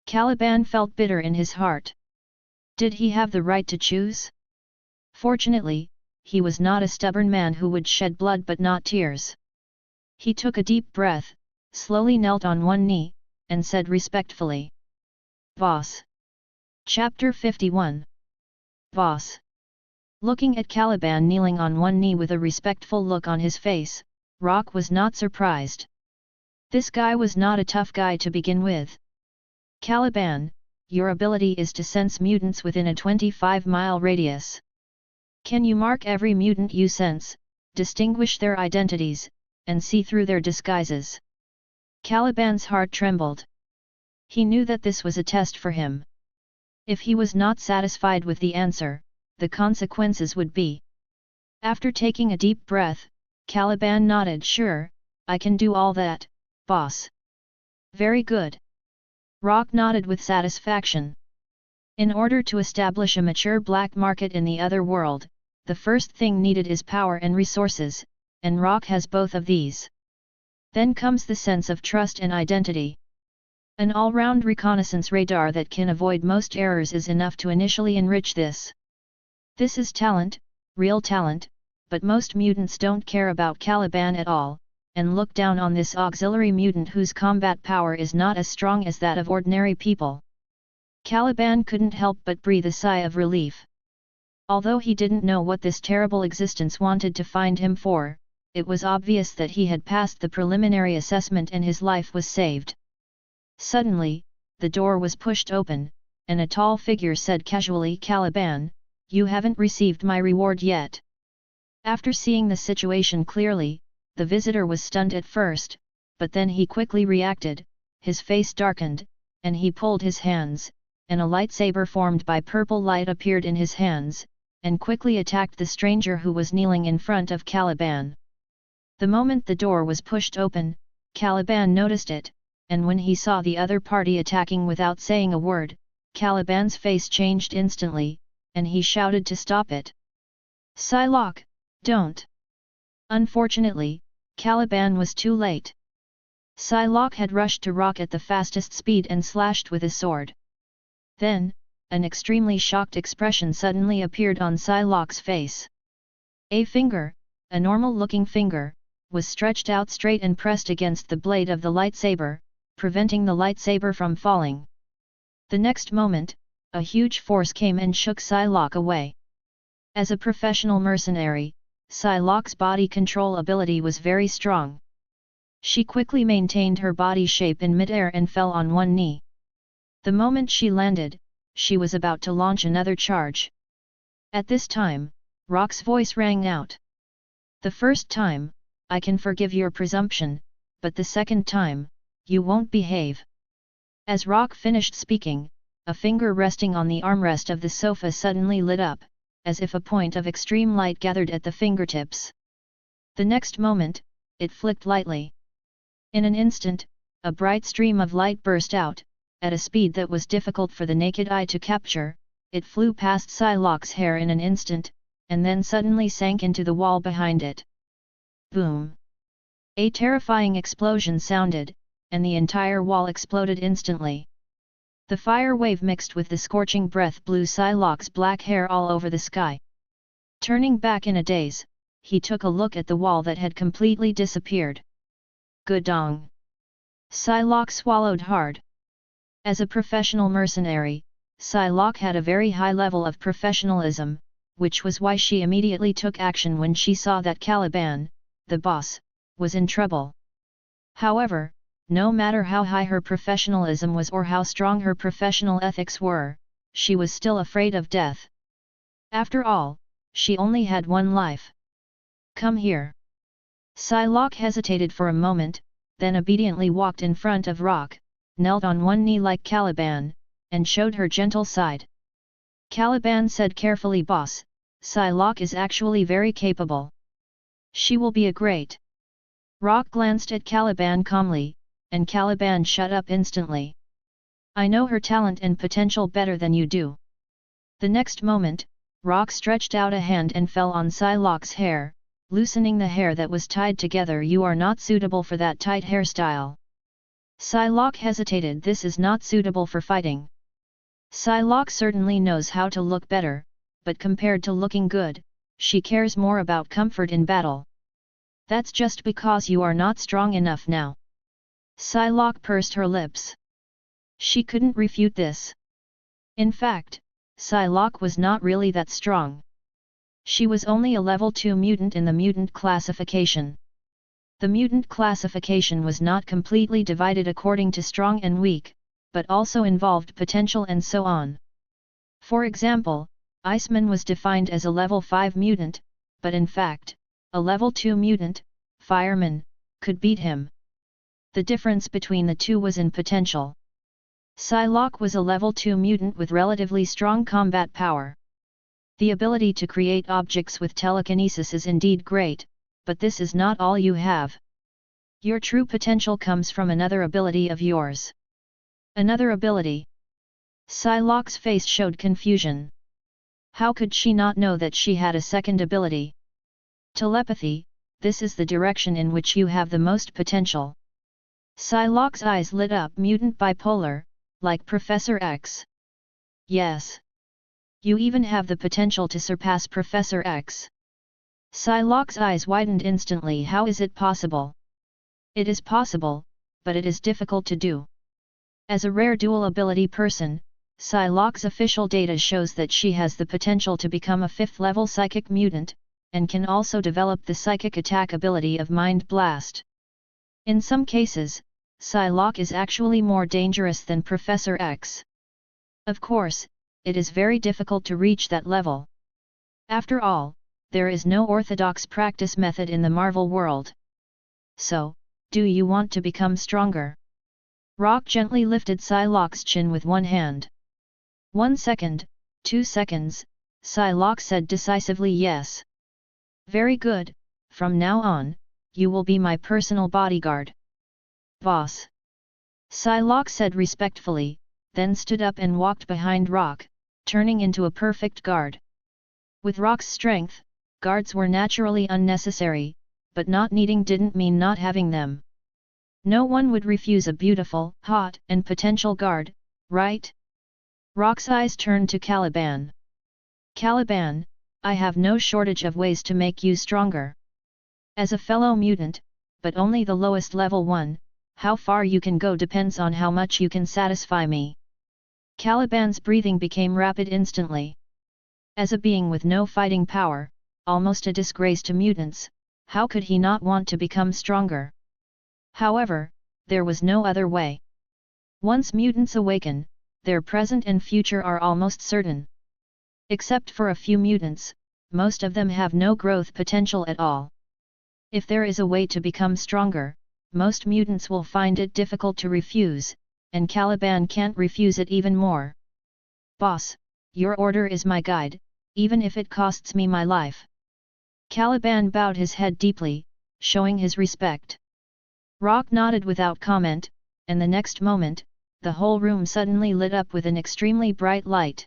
S1: Caliban felt bitter in his heart. Did he have the right to choose? Fortunately, he was not a stubborn man who would shed blood but not tears. He took a deep breath, slowly knelt on one knee, and said respectfully, "Boss." Chapter 51. Boss. Looking at Caliban kneeling on one knee with a respectful look on his face, Rock was not surprised. This guy was not a tough guy to begin with. "Caliban, your ability is to sense mutants within a 25-mile radius. Can you mark every mutant you sense, distinguish their identities, and see through their disguises?" Caliban's heart trembled. He knew that this was a test for him. If he was not satisfied with the answer, the consequences would be. After taking a deep breath, Caliban nodded. "Sure, I can do all that, boss." "Very good." Rock nodded with satisfaction. In order to establish a mature black market in the other world, the first thing needed is power and resources, and Rock has both of these. Then comes the sense of trust and identity. An all-round reconnaissance radar that can avoid most errors is enough to initially enrich this. This is talent, real talent, but most mutants don't care about Caliban at all, and look down on this auxiliary mutant whose combat power is not as strong as that of ordinary people. Caliban couldn't help but breathe a sigh of relief. Although he didn't know what this terrible existence wanted to find him for, it was obvious that he had passed the preliminary assessment and his life was saved. Suddenly, the door was pushed open, and a tall figure said casually, "Caliban, you haven't received my reward yet." After seeing the situation clearly, the visitor was stunned at first, but then he quickly reacted, his face darkened, and he pulled his hands, and a lightsaber formed by purple light appeared in his hands, and quickly attacked the stranger who was kneeling in front of Caliban. The moment the door was pushed open, Caliban noticed it, and when he saw the other party attacking without saying a word, Caliban's face changed instantly, and he shouted to stop it. "Psylocke, don't!" Unfortunately, Caliban was too late. Psylocke had rushed to Rock at the fastest speed and slashed with his sword. Then, an extremely shocked expression suddenly appeared on Psylocke's face. A finger, a normal-looking finger, was stretched out straight and pressed against the blade of the lightsaber, preventing the lightsaber from falling. The next moment, a huge force came and shook Psylocke away. As a professional mercenary, Psylocke's body control ability was very strong. She quickly maintained her body shape in midair and fell on one knee. The moment she landed, she was about to launch another charge. At this time, Rock's voice rang out. "The first time, I can forgive your presumption, but the second time, you won't behave." As Rock finished speaking, a finger resting on the armrest of the sofa suddenly lit up, as if a point of extreme light gathered at the fingertips. The next moment, it flicked lightly. In an instant, a bright stream of light burst out, at a speed that was difficult for the naked eye to capture. It flew past Psylocke's hair in an instant, and then suddenly sank into the wall behind it. Boom! A terrifying explosion sounded, and the entire wall exploded instantly. The fire wave mixed with the scorching breath blew Psylocke's black hair all over the sky. Turning back in a daze, he took a look at the wall that had completely disappeared. Gudong! Psylocke swallowed hard. As a professional mercenary, Psylocke had a very high level of professionalism, which was why she immediately took action when she saw that Caliban, the boss, was in trouble. However, no matter how high her professionalism was or how strong her professional ethics were, she was still afraid of death. After all, she only had one life. "Come here." Psylocke hesitated for a moment, then obediently walked in front of Rock, knelt on one knee like Caliban, and showed her gentle side. Caliban said carefully, "Boss, Psylocke is actually very capable. She will be a great." Rock glanced at Caliban calmly, and Caliban shut up instantly. "I know her talent and potential better than you do." The next moment, Rock stretched out a hand and fell on Psylocke's hair, loosening the hair that was tied together. You are not suitable for that tight hairstyle. Psylocke hesitated. This is not suitable for fighting. Psylocke certainly knows how to look better, but compared to looking good, she cares more about comfort in battle. That's just because you are not strong enough now. Psylocke pursed her lips. She couldn't refute this. In fact, Psylocke was not really that strong. She was only a level 2 mutant in the mutant classification. The mutant classification was not completely divided according to strong and weak, but also involved potential and so on. For example, Iceman was defined as a level 5 mutant, but in fact, a level 2 mutant, Fireman, could beat him. The difference between the two was in potential. Psylocke was a level 2 mutant with relatively strong combat power. The ability to create objects with telekinesis is indeed great, but this is not all you have. Your true potential comes from another ability of yours. Another ability? Psylocke's face showed confusion. How could she not know that she had a second ability? Telepathy, this is the direction in which you have the most potential. Psylocke's eyes lit up. Mutant bipolar, like Professor X. Yes. You even have the potential to surpass Professor X. Psylocke's eyes widened instantly. How is it possible? It is possible, but it is difficult to do. As a rare dual ability person, Psylocke's official data shows that she has the potential to become a 5th level psychic mutant, and can also develop the psychic attack ability of Mind Blast. In some cases, Psylocke is actually more dangerous than Professor X. Of course, it is very difficult to reach that level. After all, there is no orthodox practice method in the Marvel world. So, do you want to become stronger? Rock gently lifted Psylocke's chin with one hand. 1 second, 2 seconds, Psylocke said decisively. Yes. Very good, from now on, you will be my personal bodyguard. Boss. Psylocke said respectfully, then stood up and walked behind Rock, turning into a perfect guard. With Rock's strength, guards were naturally unnecessary, but not needing didn't mean not having them. No one would refuse a beautiful, hot, and potential guard, right? Rock's eyes turned to Caliban. Caliban, I have no shortage of ways to make you stronger. As a fellow mutant, but only the lowest level 1, how far you can go depends on how much you can satisfy me. Caliban's breathing became rapid instantly. As a being with no fighting power, almost a disgrace to mutants, how could he not want to become stronger? However, there was no other way. Once mutants awaken, their present and future are almost certain. Except for a few mutants, most of them have no growth potential at all. If there is a way to become stronger, most mutants will find it difficult to refuse, and Caliban can't refuse it even more. Boss, your order is my guide, even if it costs me my life. Caliban bowed his head deeply, showing his respect. Rock nodded without comment, and the next moment, the whole room suddenly lit up with an extremely bright light.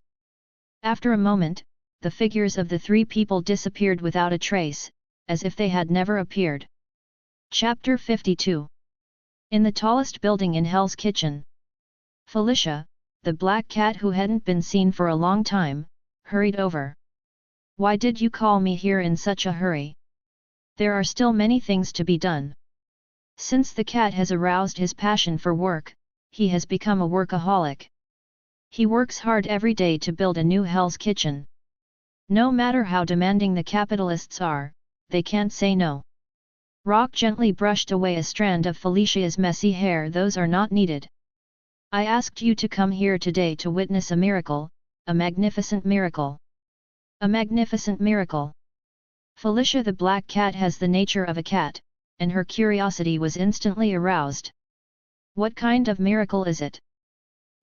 S1: After a moment, the figures of the 3 people disappeared without a trace, as if they had never appeared. Chapter 52. In the tallest building in Hell's Kitchen. Felicia, the black cat who hadn't been seen for a long time, hurried over. Why did you call me here in such a hurry? There are still many things to be done. Since the cat has aroused his passion for work, he has become a workaholic. He works hard every day to build a new Hell's Kitchen. No matter how demanding the capitalists are, they can't say no. Rock gently brushed away a strand of Felicia's messy hair. Those are not needed. I asked you to come here today to witness a miracle, a magnificent miracle. A magnificent miracle. Felicia the black cat has the nature of a cat, and her curiosity was instantly aroused. What kind of miracle is it?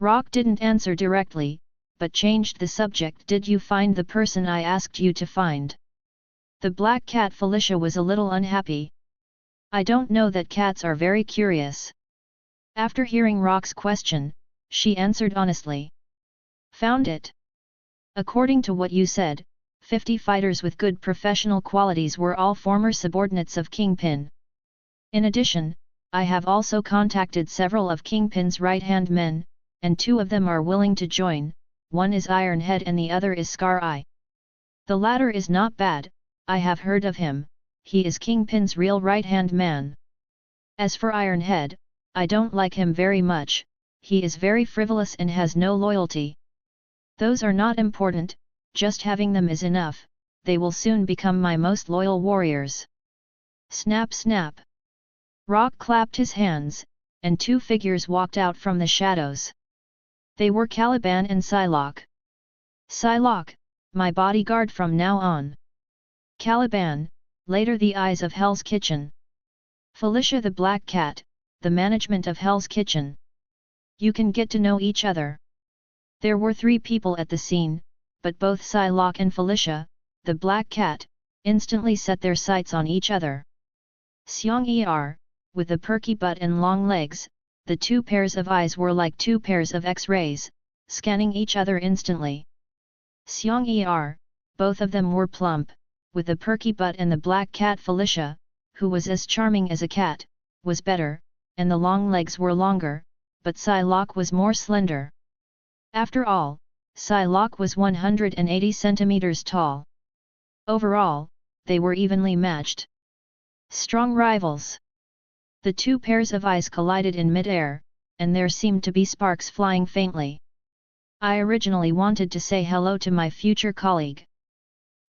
S1: Rock didn't answer directly, but changed the subject. Did you find the person I asked you to find? The black cat Felicia was a little unhappy. I don't know that cats are very curious. After hearing Rock's question, she answered honestly. Found it. According to what you said, 50 fighters with good professional qualities were all former subordinates of Kingpin. In addition, I have also contacted several of Kingpin's right-hand men, and 2 of them are willing to join, one is Ironhead and the other is Scar Eye. The latter is not bad, I have heard of him, he is Kingpin's real right-hand man. As for Ironhead, I don't like him very much, he is very frivolous and has no loyalty. Those are not important, just having them is enough, they will soon become my most loyal warriors. Snap snap. Rock clapped his hands, and 2 figures walked out from the shadows. They were Caliban and Psylocke. Psylocke, my bodyguard from now on. Caliban, later the Eyes of Hell's Kitchen. Felicia the Black Cat, the management of Hell's Kitchen. You can get to know each other. There were 3 people at the scene, but both Psylocke and Felicia, the Black Cat, instantly set their sights on each other. Xiong with a perky butt and long legs, the 2 pairs of eyes were like 2 pairs of X-rays, scanning each other instantly. Xiong both of them were plump, with a perky butt, and the Black Cat Felicia, who was as charming as a cat, was better, and the long legs were longer, but Psylocke was more slender. After all, Psylocke was 180 centimeters tall. Overall, they were evenly matched. Strong rivals. The 2 pairs of eyes collided in mid-air, and there seemed to be sparks flying faintly. I originally wanted to say hello to my future colleague.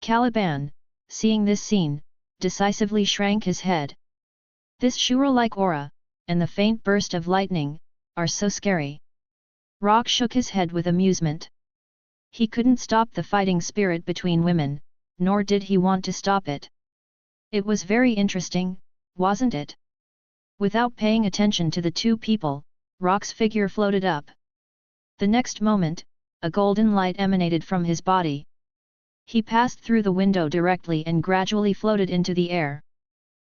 S1: Caliban, seeing this scene, decisively shrank his head. This Shura-like aura, and the faint burst of lightning, are so scary. Rock shook his head with amusement. He couldn't stop the fighting spirit between women, nor did he want to stop it. It was very interesting, wasn't it? Without paying attention to the 2 people, Rock's figure floated up. The next moment, a golden light emanated from his body. He passed through the window directly and gradually floated into the air.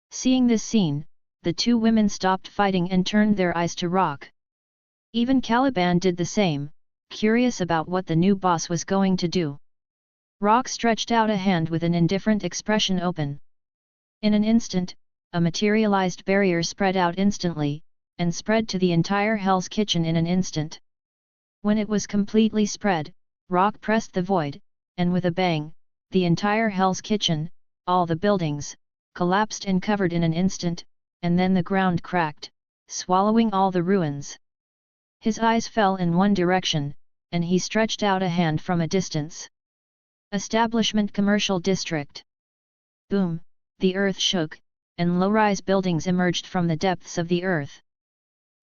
S1: Seeing this scene, the 2 women stopped fighting and turned their eyes to Rock. Even Caliban did the same, curious about what the new boss was going to do. Rock stretched out a hand with an indifferent expression open. In an instant, a materialized barrier spread out instantly, and spread to the entire Hell's Kitchen in an instant. When it was completely spread, Rock pressed the void, and with a bang, the entire Hell's Kitchen, all the buildings, collapsed and covered in an instant, and then the ground cracked, swallowing all the ruins. His eyes fell in one direction, and he stretched out a hand from a distance. Establishment Commercial District. Boom, the earth shook, and low-rise buildings emerged from the depths of the earth.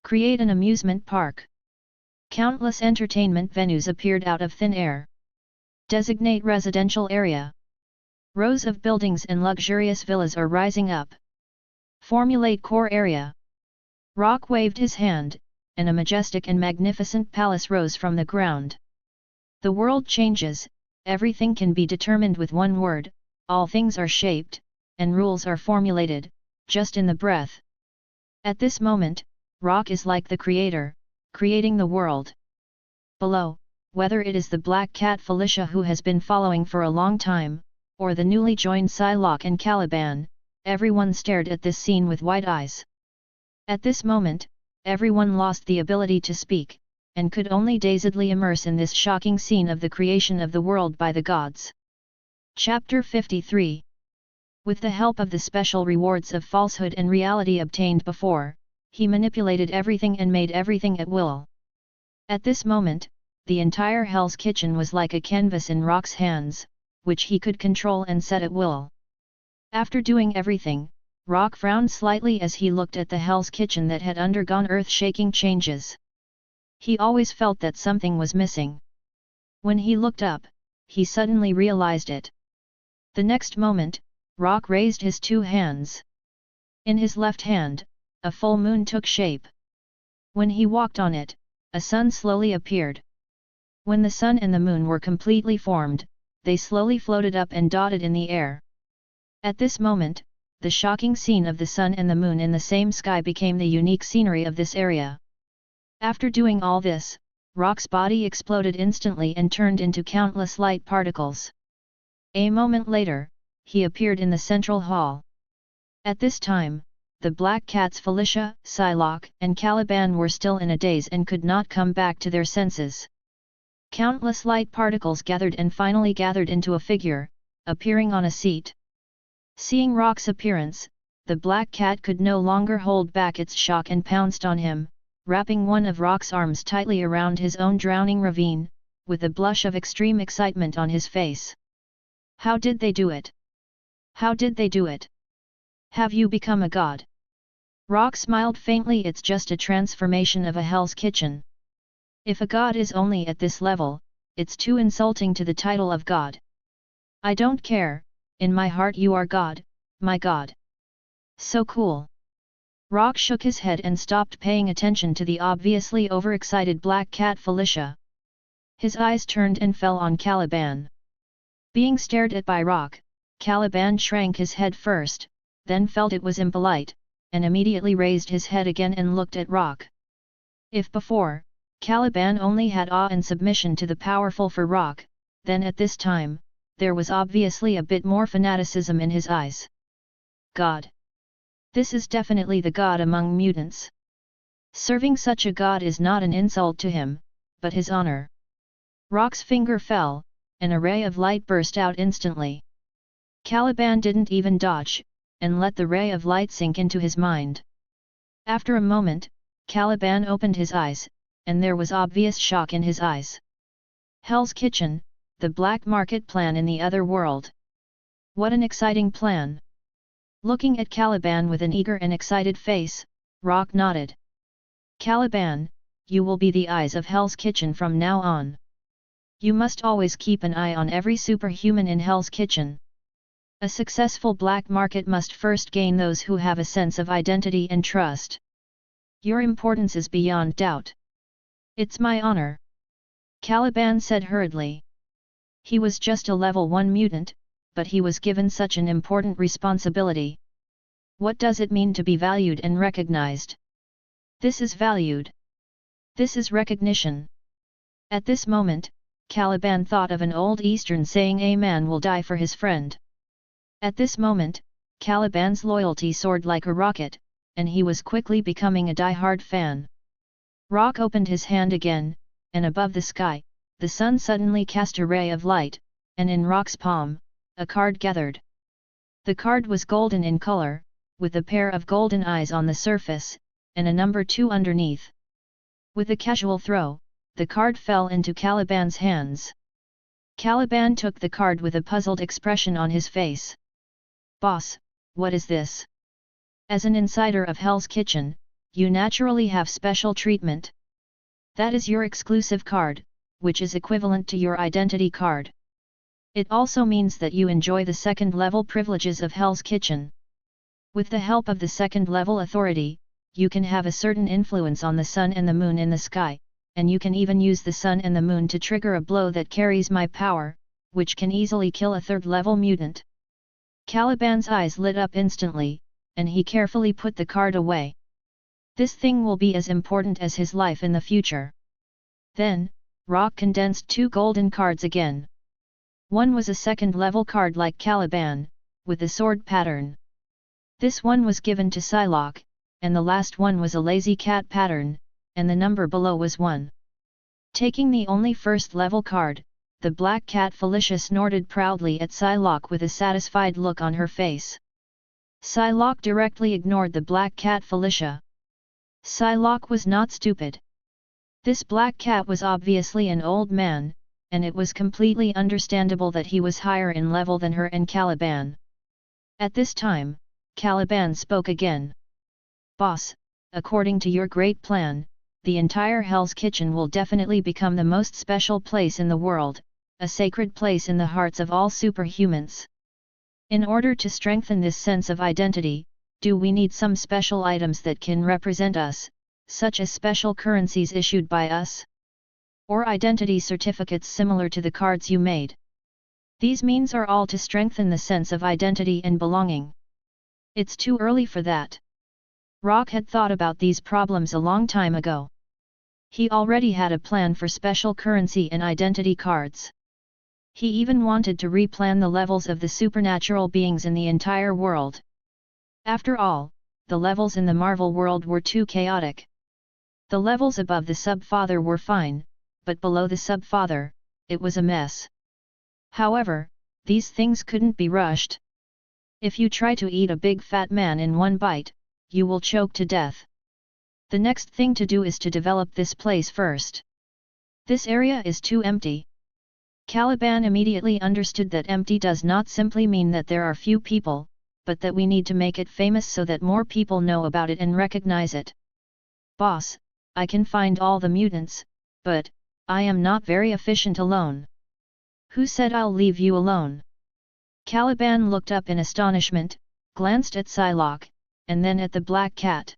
S1: Create an amusement park. Countless entertainment venues appeared out of thin air. Designate residential area. Rows of buildings and luxurious villas are rising up. Formulate core area. Rock waved his hand, and a majestic and magnificent palace rose from the ground. The world changes, everything can be determined with one word, all things are shaped, and rules are formulated, just in the breath. At this moment, Rock is like the creator, creating the world. Below, whether it is the Black Cat Felicia who has been following for a long time, or the newly joined Psylocke and Caliban, everyone stared at this scene with wide eyes. At this moment, everyone lost the ability to speak, and could only dazedly immerse in this shocking scene of the creation of the world by the gods. Chapter 53. With the help of the special rewards of falsehood and reality obtained before, he manipulated everything and made everything at will. At this moment, the entire Hell's Kitchen was like a canvas in Rock's hands, which he could control and set at will. After doing everything, Rock frowned slightly as he looked at the Hell's Kitchen that had undergone earth-shaking changes. He always felt that something was missing. When he looked up, he suddenly realized it. The next moment, Rock raised his 2 hands. In his left hand, a full moon took shape. When he walked on it, a sun slowly appeared. When the sun and the moon were completely formed, they slowly floated up and dotted in the air. At this moment, the shocking scene of the sun and the moon in the same sky became the unique scenery of this area. After doing all this, Rock's body exploded instantly and turned into countless light particles. A moment later, he appeared in the central hall. At this time, the black cats Felicia, Psylocke, and Caliban were still in a daze and could not come back to their senses. Countless light particles gathered and finally gathered into a figure, appearing on a seat. Seeing Rock's appearance, the black cat could no longer hold back its shock and pounced on him, wrapping one of Rock's arms tightly around his own drowning ravine, with a blush of extreme excitement on his face. "How did they do it? How did they do it? Have you become a god?" Rock smiled faintly. "It's just a transformation of a Hell's Kitchen. If a god is only at this level, it's too insulting to the title of god. I don't care, in my heart you are God, my god. So cool." Rock shook his head and stopped paying attention to the obviously overexcited black cat Felicia. His eyes turned and fell on Caliban. Being stared at by Rock, Caliban shrank his head first, then felt it was impolite, and immediately raised his head again and looked at Rock. If before, Caliban only had awe and submission to the powerful for Rock, then at this time, there was obviously a bit more fanaticism in his eyes. God. This is definitely the god among mutants. Serving such a god is not an insult to him, but his honor. Rock's finger fell, and a ray of light burst out instantly. Caliban didn't even dodge, and let the ray of light sink into his mind. After a moment, Caliban opened his eyes, and there was obvious shock in his eyes. Hell's Kitchen, the black market plan in the other world. What an exciting plan! Looking at Caliban with an eager and excited face, Rock nodded. "Caliban, you will be the eyes of Hell's Kitchen from now on. You must always keep an eye on every superhuman in Hell's Kitchen. A successful black market must first gain those who have a sense of identity and trust. Your importance is beyond doubt." "It's my honor," Caliban said hurriedly. He was just a level 1 mutant, but he was given such an important responsibility. What does it mean to be valued and recognized? This is valued. This is recognition. At this moment, Caliban thought of an old Eastern saying, "A man will die for his friend." At this moment, Caliban's loyalty soared like a rocket, and he was quickly becoming a die-hard fan. Rock opened his hand again, and above the sky, the sun suddenly cast a ray of light, and in Rock's palm, a card gathered. The card was golden in color, with a pair of golden eyes on the surface, and a number 2 underneath. With a casual throw, the card fell into Caliban's hands. Caliban took the card with a puzzled expression on his face. "Boss, what is this? As an insider of Hell's Kitchen, you naturally have special treatment. That is your exclusive card, which is equivalent to your identity card. It also means that you enjoy the second-level privileges of Hell's Kitchen. With the help of the second-level authority, you can have a certain influence on the sun and the moon in the sky, and you can even use the sun and the moon to trigger a blow that carries my power, which can easily kill a third-level mutant." Caliban's eyes lit up instantly, and he carefully put the card away. This thing will be as important as his life in the future. Then, Rock condensed 2 golden cards again. One was a second-level card like Caliban, with a sword pattern. This one was given to Psylocke, and the last one was a lazy cat pattern, and the number below was 1. Taking the only first-level card, the black cat Felicia snorted proudly at Psylocke with a satisfied look on her face. Psylocke directly ignored the black cat Felicia. Psylocke was not stupid. This black cat was obviously an old man, and it was completely understandable that he was higher in level than her and Caliban. At this time, Caliban spoke again. "Boss, according to your great plan, the entire Hell's Kitchen will definitely become the most special place in the world, a sacred place in the hearts of all superhumans. In order to strengthen this sense of identity, do we need some special items that can represent us, such as special currencies issued by us? Or identity certificates similar to the cards you made? These means are all to strengthen the sense of identity and belonging. It's too early for that." Rock had thought about these problems a long time ago. He already had a plan for special currency and identity cards. He even wanted to replan the levels of the supernatural beings in the entire world. After all, the levels in the Marvel world were too chaotic. The levels above the Sub-Father were fine, but below the Sub-Father, it was a mess. However, these things couldn't be rushed. If you try to eat a big fat man in one bite, you will choke to death. The next thing to do is to develop this place first. This area is too empty. Caliban immediately understood that empty does not simply mean that there are few people, but that we need to make it famous so that more people know about it and recognize it. Boss, I can find all the mutants, but I am not very efficient alone. Who said I'll leave you alone? Caliban looked up in astonishment, glanced at Psylocke, and then at the black cat.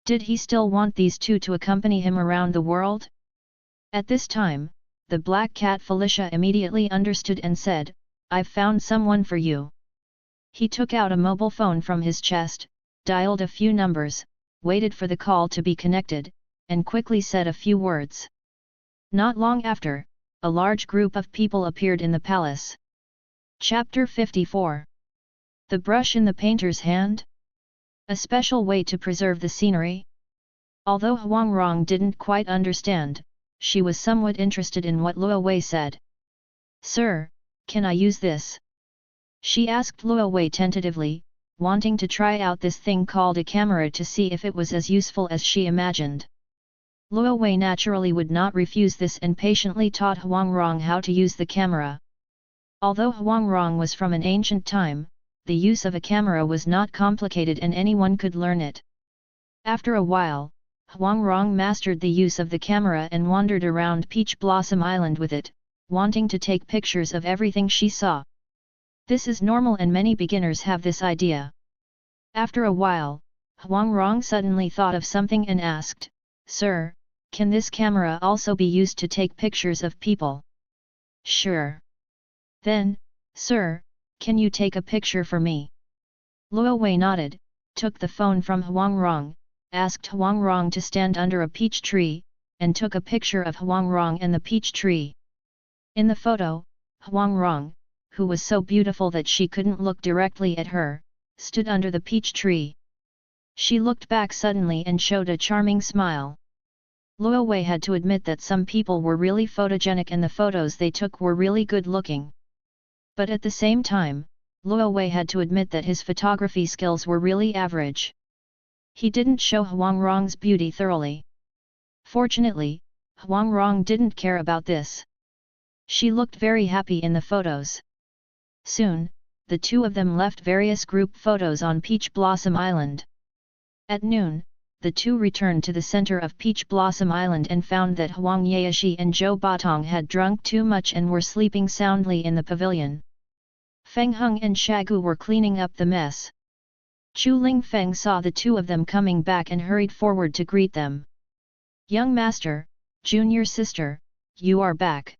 S1: Did he still want these two to accompany him around the world? At this time, the black cat Felicia immediately understood and said, "I've found someone for you." He took out a mobile phone from his chest, dialed a few numbers, waited for the call to be connected, and quickly said a few words. Not long after, a large group of people appeared in the palace. Chapter 54. The brush in the painter's hand? A special way to preserve the scenery? Although Huang Rong didn't quite understand, she was somewhat interested in what Luo Wei said. "Sir, can I use this?" she asked Luo Wei tentatively, wanting to try out this thing called a camera to see if it was as useful as she imagined. Luo Wei naturally would not refuse this and patiently taught Huang Rong how to use the camera. Although Huang Rong was from an ancient time, the use of a camera was not complicated and anyone could learn it. After a while, Huang Rong mastered the use of the camera and wandered around Peach Blossom Island with it, wanting to take pictures of everything she saw. This is normal and many beginners have this idea. After a while, Huang Rong suddenly thought of something and asked, "Sir, can this camera also be used to take pictures of people?" "Sure." "Then, sir, can you take a picture for me?" Luo Wei nodded, took the phone from Huang Rong, asked Huang Rong to stand under a peach tree, and took a picture of Huang Rong and the peach tree. In the photo, Huang Rong, who was so beautiful that she couldn't look directly at her, stood under the peach tree. She looked back suddenly and showed a charming smile. Luo Wei had to admit that some people were really photogenic and the photos they took were really good looking. But at the same time, Luo Wei had to admit that his photography skills were really average. He didn't show Huang Rong's beauty thoroughly. Fortunately, Huang Rong didn't care about this. She looked very happy in the photos. Soon, the two of them left various group photos on Peach Blossom Island. At noon, the two returned to the center of Peach Blossom Island and found that Huang Yaoshi and Zhou Batong had drunk too much and were sleeping soundly in the pavilion. Feng Heng and Shagu were cleaning up the mess. Chu Lingfeng saw the two of them coming back and hurried forward to greet them. "Young master, junior sister, you are back."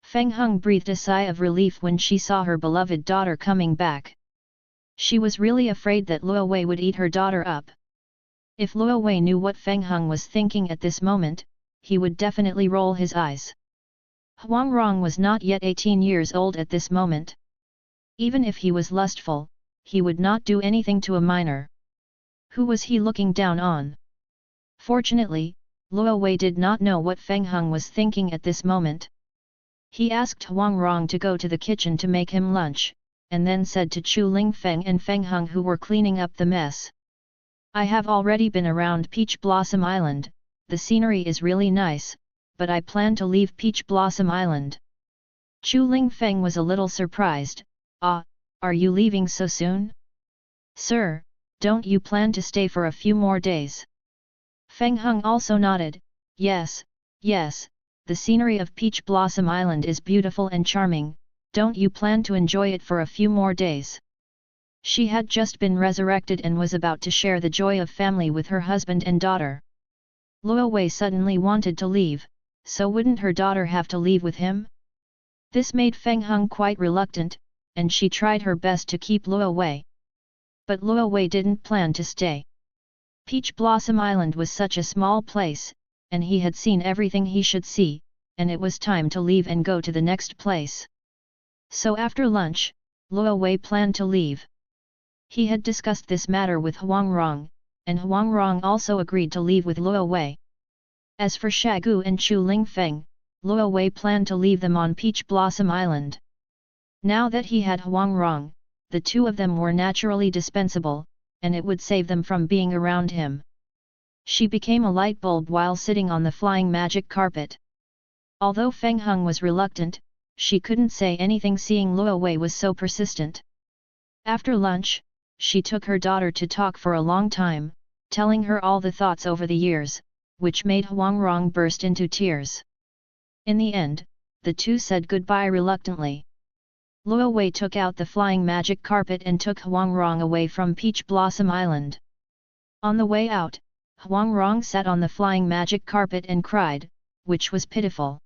S1: Feng Heng breathed a sigh of relief when she saw her beloved daughter coming back. She was really afraid that Luo Wei would eat her daughter up. If Luo Wei knew what Feng Heng was thinking at this moment, he would definitely roll his eyes. Huang Rong was not yet 18 years old at this moment. Even if he was lustful, he would not do anything to a minor. Who was he looking down on? Fortunately, Luo Wei did not know what Feng Heng was thinking at this moment. He asked Huang Rong to go to the kitchen to make him lunch, and then said to Chu Lingfeng and Feng Heng who were cleaning up the mess, "I have already been around Peach Blossom Island, the scenery is really nice, but I plan to leave Peach Blossom Island." Chu Lingfeng was a little surprised. "Ah, are you leaving so soon?" "Sir, don't you plan to stay for a few more days?" Feng Heng also nodded, Yes, the scenery of Peach Blossom Island is beautiful and charming, don't you plan to enjoy it for a few more days?" She had just been resurrected and was about to share the joy of family with her husband and daughter. Luo Wei suddenly wanted to leave, so wouldn't her daughter have to leave with him? This made Feng Heng quite reluctant, and she tried her best to keep Luo Wei. But Luo Wei didn't plan to stay. Peach Blossom Island was such a small place, and he had seen everything he should see, and it was time to leave and go to the next place. So after lunch, Luo Wei planned to leave. He had discussed this matter with Huang Rong, and Huang Rong also agreed to leave with Luo Wei. As for Shagu and Chu Lingfeng, Luo Wei planned to leave them on Peach Blossom Island. Now that he had Huang Rong, the two of them were naturally dispensable, and it would save them from being around him. She became a light bulb while sitting on the flying magic carpet. Although Feng Heng was reluctant, she couldn't say anything seeing Luo Wei was so persistent. After lunch, she took her daughter to talk for a long time, telling her all the thoughts over the years, which made Huang Rong burst into tears. In the end, the two said goodbye reluctantly. Luo Wei took out the flying magic carpet and took Huang Rong away from Peach Blossom Island. On the way out, Huang Rong sat on the flying magic carpet and cried, which was pitiful.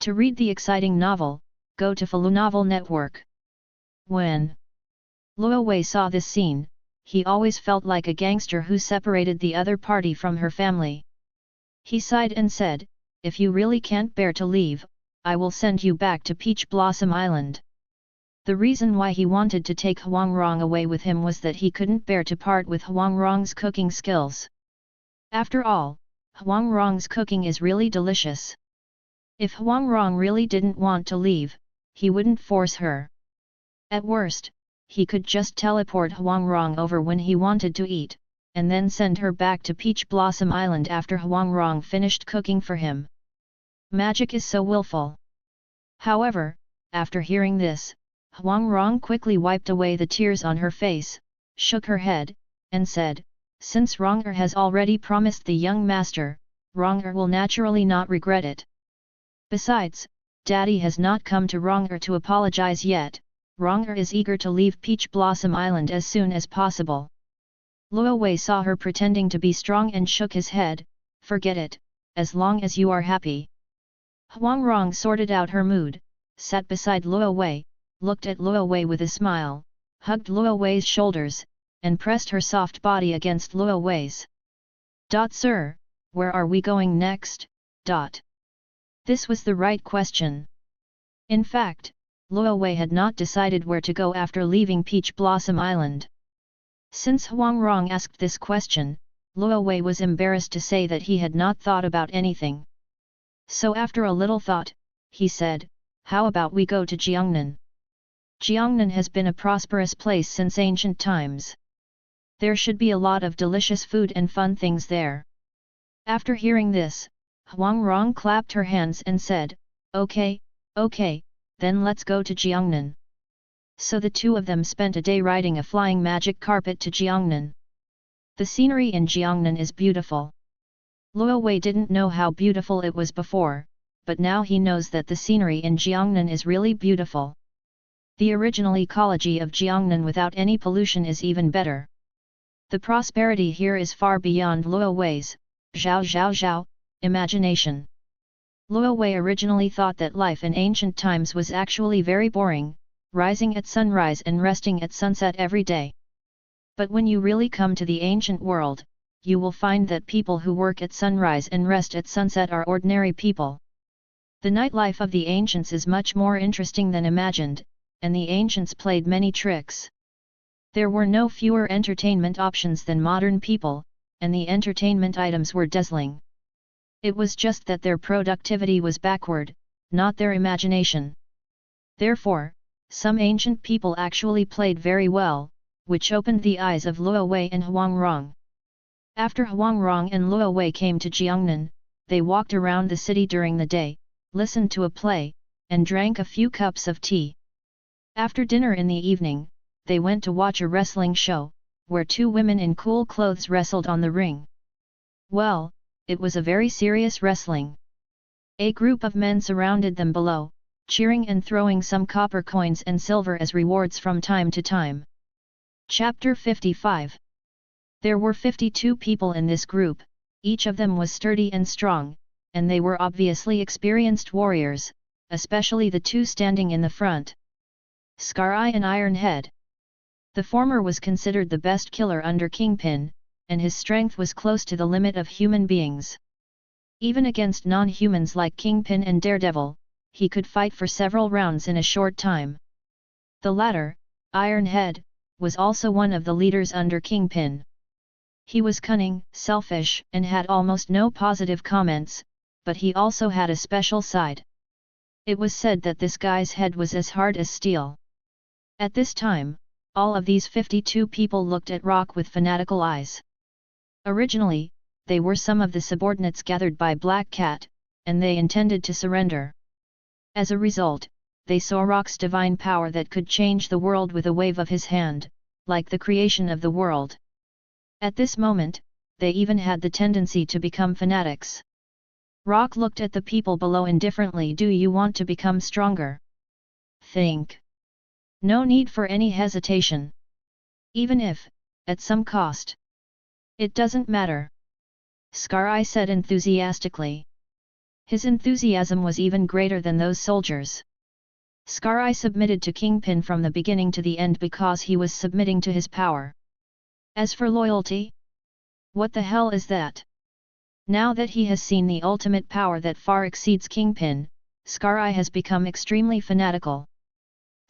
S1: To read the exciting novel, go to Falu Novel Network. When Luo Wei saw this scene, he always felt like a gangster who separated the other party from her family. He sighed and said, "If you really can't bear to leave, I will send you back to Peach Blossom Island." The reason why he wanted to take Huang Rong away with him was that he couldn't bear to part with Huang Rong's cooking skills. After all, Huang Rong's cooking is really delicious. If Huang Rong really didn't want to leave, he wouldn't force her. At worst, he could just teleport Huang Rong over when he wanted to eat, and then send her back to Peach Blossom Island after Huang Rong finished cooking for him. Magic is so willful. However, after hearing this, Huang Rong quickly wiped away the tears on her face, shook her head, and said, "Since Ronger has already promised the young master, Ronger will naturally not regret it. Besides, Daddy has not come to Ronger to apologize yet. Ronger is eager to leave Peach Blossom Island as soon as possible." Luo Wei saw her pretending to be strong and shook his head, "Forget it, as long as you are happy." Huang Rong sorted out her mood, sat beside Luo Wei, looked at Luo Wei with a smile, hugged Luo Wei's shoulders, and pressed her soft body against Luo Wei's. "Sir, where are we going next?" This was the right question. In fact, Luo Wei had not decided where to go after leaving Peach Blossom Island. Since Huang Rong asked this question, Luo Wei was embarrassed to say that he had not thought about anything. So after a little thought, he said, "How about we go to Jiangnan? Jiangnan has been a prosperous place since ancient times. There should be a lot of delicious food and fun things there." After hearing this, Huang Rong clapped her hands and said, Okay, then let's go to Jiangnan." So the two of them spent a day riding a flying magic carpet to Jiangnan. The scenery in Jiangnan is beautiful. Luo Wei didn't know how beautiful it was before, but now he knows that the scenery in Jiangnan is really beautiful. The original ecology of Jiangnan without any pollution is even better. The prosperity here is far beyond Luo Wei's zhao imagination. Luo Wei originally thought that life in ancient times was actually very boring, rising at sunrise and resting at sunset every day. But when you really come to the ancient world, you will find that people who work at sunrise and rest at sunset are ordinary people. The nightlife of the ancients is much more interesting than imagined, and the ancients played many tricks. There were no fewer entertainment options than modern people, and the entertainment items were dazzling. It was just that their productivity was backward, not their imagination. Therefore, some ancient people actually played very well, which opened the eyes of Luo Wei and Huang Rong. After Huang Rong and Luo Wei came to Jiangnan, they walked around the city during the day, listened to a play, and drank a few cups of tea. After dinner in the evening, they went to watch a wrestling show, where two women in cool clothes wrestled on the ring. Well, it was a very serious wrestling. A group of men surrounded them below, cheering and throwing some copper coins and silver as rewards from time to time. Chapter 55. There were 52 people in this group, each of them was sturdy and strong, and they were obviously experienced warriors, especially the two standing in the front. Scar Eye and Iron Head. The former was considered the best killer under Kingpin, and his strength was close to the limit of human beings. Even against non-humans like Kingpin and Daredevil, he could fight for several rounds in a short time. The latter, Ironhead, was also one of the leaders under Kingpin. He was cunning, selfish, and had almost no positive comments, but he also had a special side. It was said that this guy's head was as hard as steel. At this time, all of these 52 people looked at Rock with fanatical eyes. Originally, they were some of the subordinates gathered by Black Cat, and they intended to surrender. As a result, they saw Rock's divine power that could change the world with a wave of his hand, like the creation of the world. At this moment, they even had the tendency to become fanatics. Rock looked at the people below indifferently. Do you want to become stronger? Think. No need for any hesitation. Even if, at some cost. It doesn't matter. Scar-Eye said enthusiastically. His enthusiasm was even greater than those soldiers. Scar-Eye submitted to Kingpin from the beginning to the end because he was submitting to his power. As for loyalty? What the hell is that? Now that he has seen the ultimate power that far exceeds Kingpin, Scar-Eye has become extremely fanatical.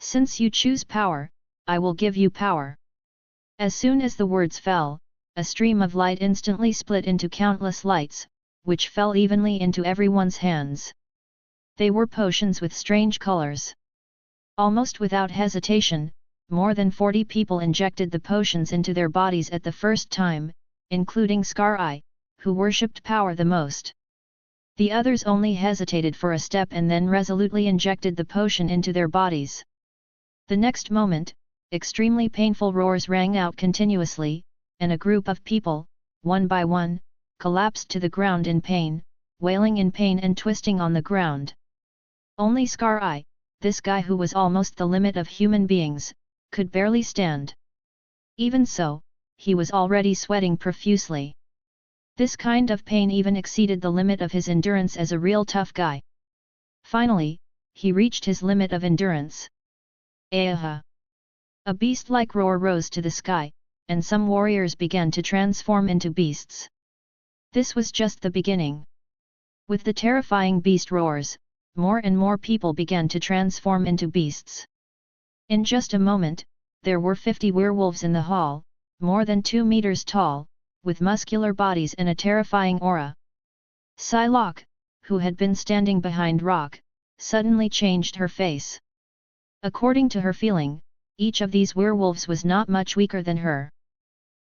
S1: Since you choose power, I will give you power. As soon as the words fell, a stream of light instantly split into countless lights, which fell evenly into everyone's hands. They were potions with strange colors. Almost without hesitation, more than 40 people injected the potions into their bodies at the first time, including Scar-Eye, who worshipped power the most. The others only hesitated for a step and then resolutely injected the potion into their bodies. The next moment, extremely painful roars rang out continuously, and a group of people, one by one, collapsed to the ground in pain, wailing in pain and twisting on the ground. Only Scar-Eye, this guy who was almost the limit of human beings, could barely stand. Even so, he was already sweating profusely. This kind of pain even exceeded the limit of his endurance as a real tough guy. Finally, he reached his limit of endurance. Aha! A beast-like roar rose to the sky, and some warriors began to transform into beasts. This was just the beginning. With the terrifying beast roars, more and more people began to transform into beasts. In just a moment, there were 50 werewolves in the hall, more than 2 meters tall, with muscular bodies and a terrifying aura. Psylocke, who had been standing behind Rock, suddenly changed her face. According to her feeling, each of these werewolves was not much weaker than her.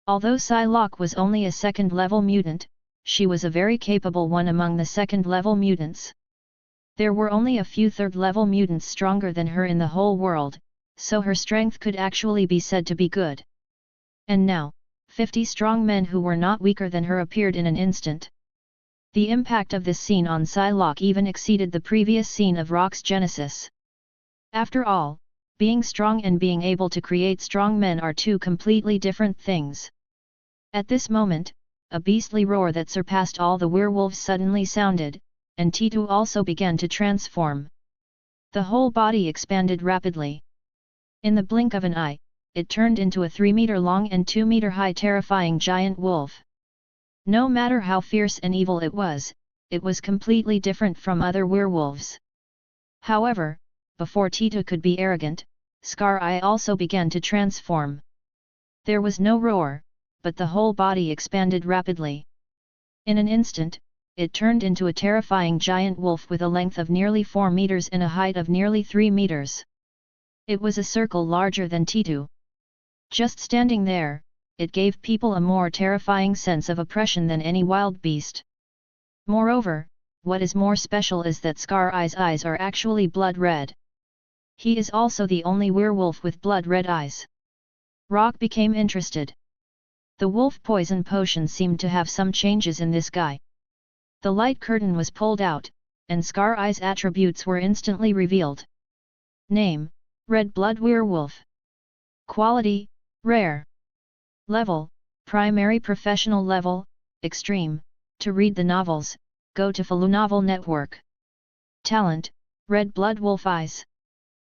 S1: Although Psylocke was only a second-level mutant, she was a very capable one among the second-level mutants. There were only a few third-level mutants stronger than her in the whole world, so her strength could actually be said to be good. And now, 50 strong men who were not weaker than her appeared in an instant. The impact of this scene on Psylocke even exceeded the previous scene of Rock's genesis. After all, being strong and being able to create strong men are two completely different things. At this moment, a beastly roar that surpassed all the werewolves suddenly sounded, and Titu also began to transform. The whole body expanded rapidly. In the blink of an eye, it turned into a 3-meter-long and 2-meter-high terrifying giant wolf. No matter how fierce and evil it was completely different from other werewolves. However, before Titu could be arrogant, Scar-Eye also began to transform. There was no roar, but the whole body expanded rapidly. In an instant, it turned into a terrifying giant wolf with a length of nearly 4 meters and a height of nearly 3 meters. It was a circle larger than Titu. Just standing there, it gave people a more terrifying sense of oppression than any wild beast. Moreover, what is more special is that Scar-Eye's eyes are actually blood red. He is also the only werewolf with blood red eyes. Rock became interested. The wolf poison potion seemed to have some changes in this guy. The light curtain was pulled out, and Scar-Eye's attributes were instantly revealed. Name: Red Blood Werewolf. Quality: Rare. Level: Primary Professional Level, Extreme. To read the novels, go to Falu Novel Network. Talent: Red Blood Wolf Eyes.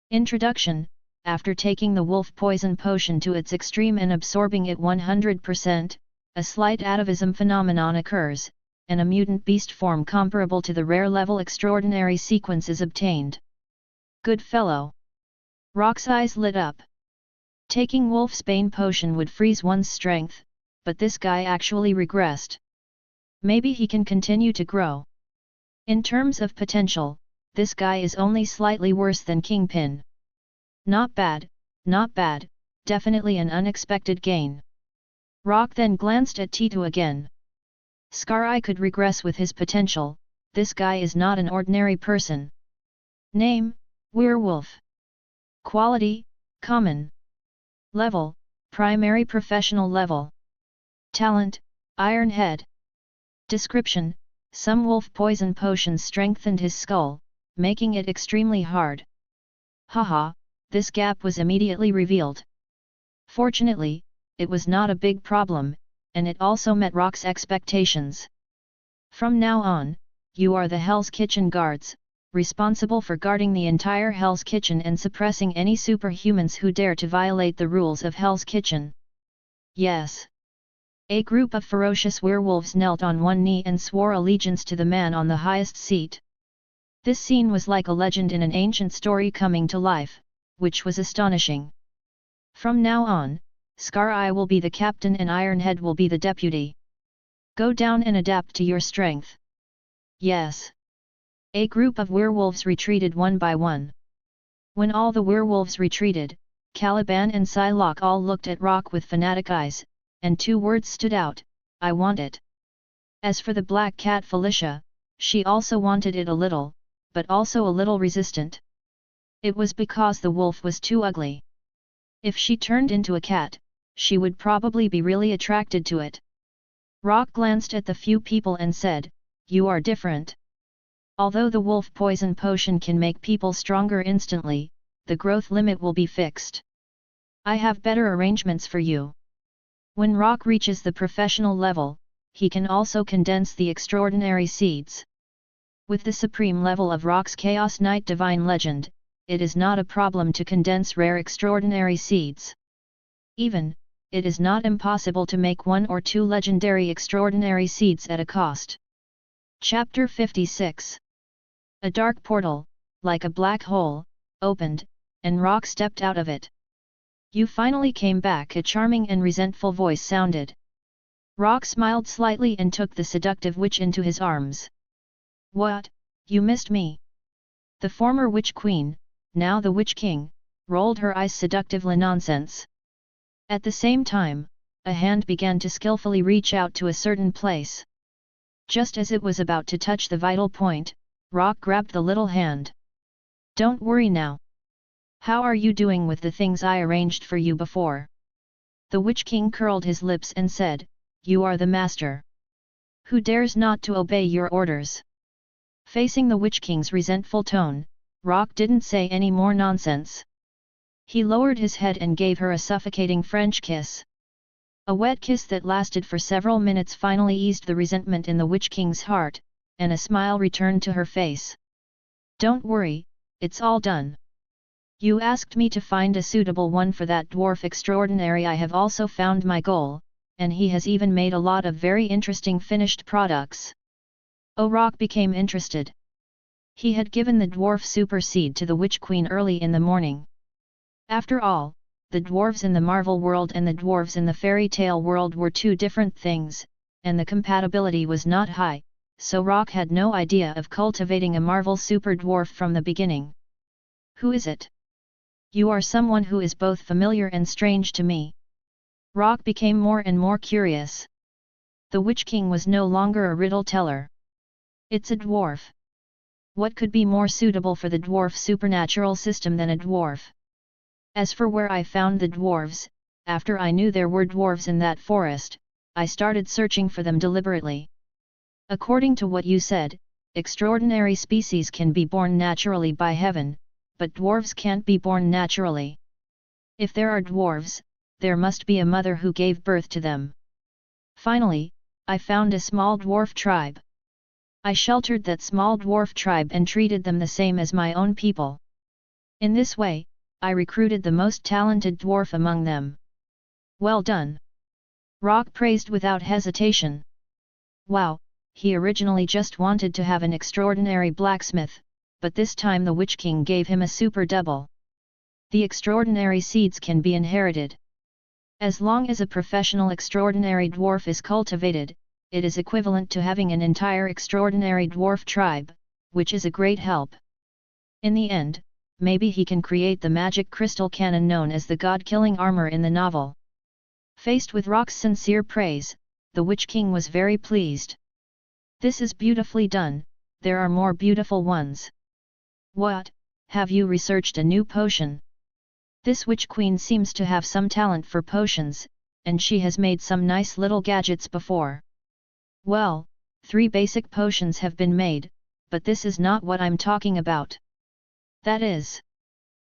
S1: Introduction: After taking the wolf poison potion to its extreme and absorbing it 100%, a slight atavism phenomenon occurs, and a mutant beast form comparable to the rare level extraordinary sequence is obtained. Good fellow. Rock's eyes lit up. Taking Wolfsbane potion would freeze one's strength, but this guy actually regressed. Maybe he can continue to grow. In terms of potential, this guy is only slightly worse than Kingpin. Not bad, definitely an unexpected gain. Rock then glanced at Titu again. Scar-Eye could regress with his potential, this guy is not an ordinary person. Name, Werewolf. Quality, Common. Level, Primary Professional Level. Talent, Iron Head. Description, some wolf poison potions strengthened his skull, making it extremely hard. Haha, this gap was immediately revealed. Fortunately, it was not a big problem, and it also met Rock's expectations. From now on, you are the Hell's Kitchen guards, responsible for guarding the entire Hell's Kitchen and suppressing any superhumans who dare to violate the rules of Hell's Kitchen. Yes. A group of ferocious werewolves knelt on one knee and swore allegiance to the man on the highest seat. This scene was like a legend in an ancient story coming to life, which was astonishing. From now on, Scar-Eye will be the captain and Ironhead will be the deputy. Go down and adapt to your strength. Yes. A group of werewolves retreated one by one. When all the werewolves retreated, Caliban and Psylocke all looked at Rock with fanatic eyes, and two words stood out, I want it. As for the black cat Felicia, she also wanted it a little, but also a little resistant. It was because the wolf was too ugly. If she turned into a cat, she would probably be really attracted to it. Rock glanced at the few people and said, you are different. Although the wolf poison potion can make people stronger instantly, the growth limit will be fixed. I have better arrangements for you. When Rock reaches the professional level, he can also condense the extraordinary seeds. With the supreme level of Rock's Chaos Knight Divine Legend, it is not a problem to condense rare extraordinary seeds. Even, it is not impossible to make 1 or 2 legendary extraordinary seeds at a cost. Chapter 56. A dark portal, like a black hole, opened, and Rock stepped out of it. You finally came back, a charming and resentful voice sounded. Rock smiled slightly and took the seductive witch into his arms. What, you missed me? The former witch queen, now the witch king, rolled her eyes seductively. Nonsense. At the same time, a hand began to skillfully reach out to a certain place. Just as it was about to touch the vital point, Rock grabbed the little hand. Don't worry now. How are you doing with the things I arranged for you before? The Witch King curled his lips and said, you are the master. Who dares not to obey your orders? Facing the Witch King's resentful tone, Rock didn't say any more nonsense. He lowered his head and gave her a suffocating French kiss. A wet kiss that lasted for several minutes finally eased the resentment in the Witch King's heart, and a smile returned to her face. Don't worry, it's all done. You asked me to find a suitable one for that dwarf extraordinary. I have also found my goal, and he has even made a lot of very interesting finished products. Rock became interested. He had given the dwarf super seed to the Witch Queen early in the morning. After all, the dwarves in the Marvel world and the dwarves in the fairy tale world were two different things, and the compatibility was not high, so Rock had no idea of cultivating a Marvel super dwarf from the beginning. Who is it? You are someone who is both familiar and strange to me. Rock became more and more curious. The Witch King was no longer a riddle teller. It's a dwarf. What could be more suitable for the dwarf supernatural system than a dwarf? As for where I found the dwarves, after I knew there were dwarves in that forest, I started searching for them deliberately. According to what you said, extraordinary species can be born naturally by heaven, but dwarves can't be born naturally. If there are dwarves, there must be a mother who gave birth to them. Finally, I found a small dwarf tribe. I sheltered that small dwarf tribe and treated them the same as my own people. In this way, I recruited the most talented dwarf among them. Well done! Rock praised without hesitation. Wow, he originally just wanted to have an extraordinary blacksmith, but this time the Witch King gave him a super double. The extraordinary seeds can be inherited. As long as a professional extraordinary dwarf is cultivated, it is equivalent to having an entire extraordinary dwarf tribe, which is a great help. In the end, maybe he can create the magic crystal cannon known as the god-killing armor in the novel. Faced with Rock's sincere praise, the Witch King was very pleased. This is beautifully done, there are more beautiful ones. What, have you researched a new potion? This Witch Queen seems to have some talent for potions, and she has made some nice little gadgets before. Well, 3 basic potions have been made, but this is not what I'm talking about. That is.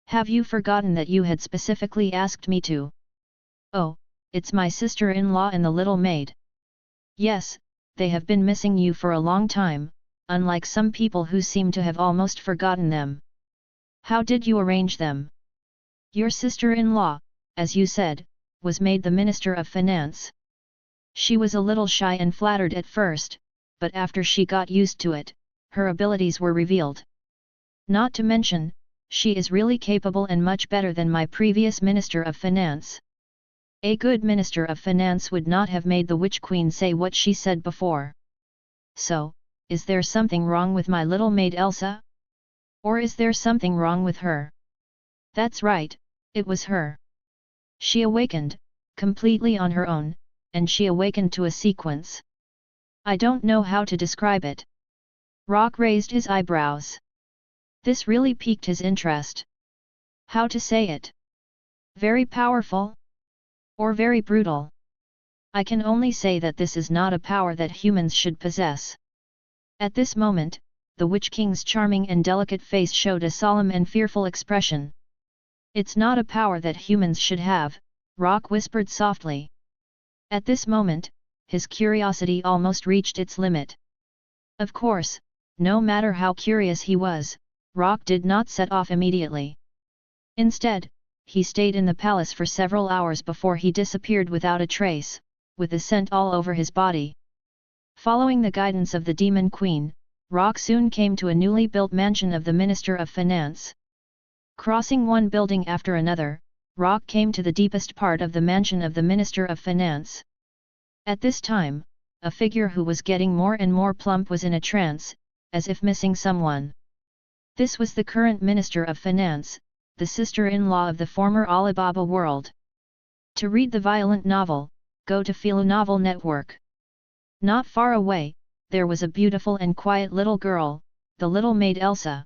S1: Have you forgotten that you had specifically asked me to? Oh, it's my sister-in-law and the little maid. Yes, they have been missing you for a long time, unlike some people who seem to have almost forgotten them. How did you arrange them? Your sister-in-law, as you said, was made the Minister of Finance. She was a little shy and flattered at first, but after she got used to it, her abilities were revealed. Not to mention, she is really capable and much better than my previous Minister of Finance. A good Minister of Finance would not have made the Witch Queen say what she said before. So, is there something wrong with my little maid Elsa? Or is there something wrong with her? That's right, it was her. She awakened, completely on her own, and she awakened to a sequence. I don't know how to describe it. Rock raised his eyebrows. This really piqued his interest. How to say it? Very powerful? Or very brutal? I can only say that this is not a power that humans should possess. At this moment, the Witch King's charming and delicate face showed a solemn and fearful expression. It's not a power that humans should have, Rock whispered softly. At this moment, his curiosity almost reached its limit. Of course, no matter how curious he was, Rock did not set off immediately. Instead, he stayed in the palace for several hours before he disappeared without a trace, with the scent all over his body. Following the guidance of the Demon Queen, Rock soon came to a newly built mansion of the Minister of Finance. Crossing one building after another, Rock came to the deepest part of the mansion of the Minister of Finance. At this time, a figure who was getting more and more plump was in a trance, as if missing someone. This was the current Minister of Finance, the sister-in-law of the former Alibaba world. To read the violent novel, go to Philo Novel Network. Not far away, there was a beautiful and quiet little girl, the little maid Elsa.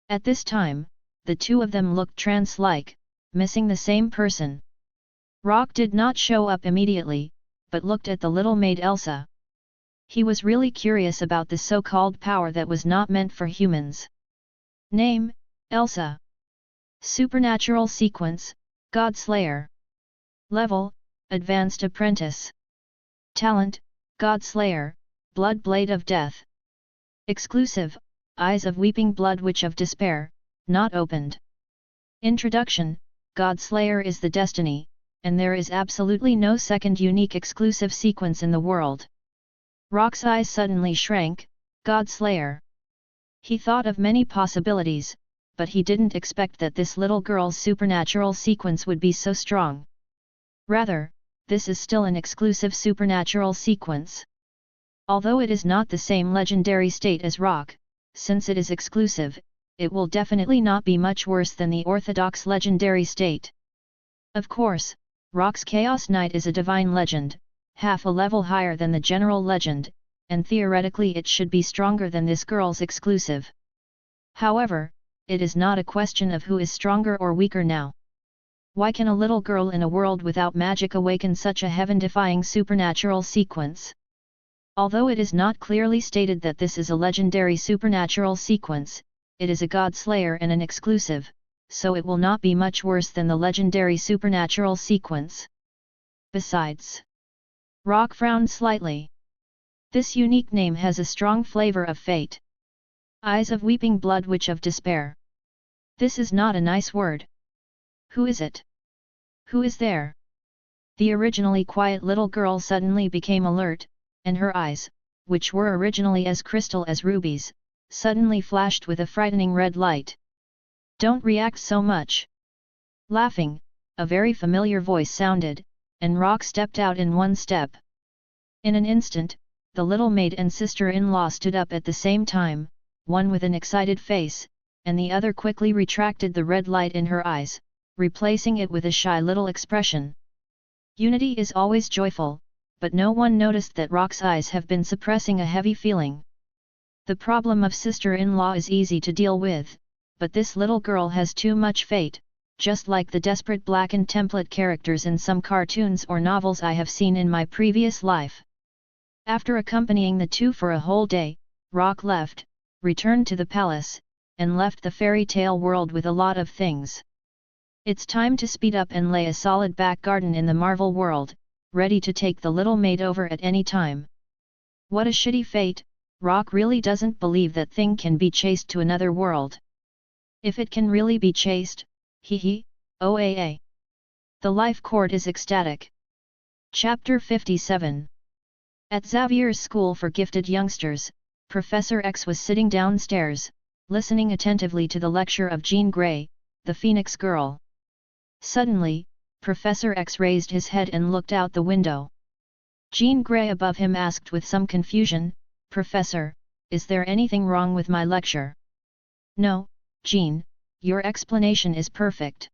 S1: At this time, the two of them looked trance-like, missing the same person. Rock did not show up immediately, but looked at the little maid Elsa. He was really curious about the so-called power that was not meant for humans. Name, Elsa. Supernatural sequence, God Slayer. Level, Advanced Apprentice. Talent, God Slayer, Blood Blade of Death. Exclusive, Eyes of Weeping Blood Witch of Despair, not opened. Introduction, God Slayer is the destiny, and there is absolutely no second unique exclusive sequence in the world. Rock's eyes suddenly shrank, God Slayer. He thought of many possibilities, but he didn't expect that this little girl's supernatural sequence would be so strong. Rather, this is still an exclusive supernatural sequence. Although it is not the same legendary state as Rock, since it is exclusive, it will definitely not be much worse than the orthodox legendary state. Of course, Rock's Chaos Knight is a divine legend, half a level higher than the general legend, and theoretically it should be stronger than this girl's exclusive. However, it is not a question of who is stronger or weaker now. Why can a little girl in a world without magic awaken such a heaven-defying supernatural sequence? Although it is not clearly stated that this is a legendary supernatural sequence, it is a God Slayer and an exclusive, so it will not be much worse than the legendary supernatural sequence. Besides, Rock frowned slightly. This unique name has a strong flavor of fate. Eyes of Weeping Blood Witch of Despair. This is not a nice word. Who is it? Who is there? The originally quiet little girl suddenly became alert, and her eyes, which were originally as crystal as rubies, suddenly flashed with a frightening red light. Don't react so much. Laughing, a very familiar voice sounded, and Rock stepped out in one step. In an instant, the little maid and sister-in-law stood up at the same time, one with an excited face, and the other quickly retracted the red light in her eyes, replacing it with a shy little expression. Unity is always joyful, but no one noticed that Rock's eyes have been suppressing a heavy feeling. The problem of sister-in-law is easy to deal with, but this little girl has too much fate, just like the desperate blackened template characters in some cartoons or novels I have seen in my previous life. After accompanying the two for a whole day, Rock left, returned to the palace, and left the fairy tale world with a lot of things. It's time to speed up and lay a solid back garden in the Marvel world, ready to take the little maid over at any time. What a shitty fate, Rock really doesn't believe that thing can be chased to another world. If it can really be chased, hee, OAA. The life cord is ecstatic. Chapter 57. At Xavier's School for Gifted Youngsters, Professor X was sitting downstairs, listening attentively to the lecture of Jean Grey, the Phoenix Girl. Suddenly, Professor X raised his head and looked out the window. Jean Grey above him asked with some confusion, "Professor, is there anything wrong with my lecture?" "No, Jean, your explanation is perfect.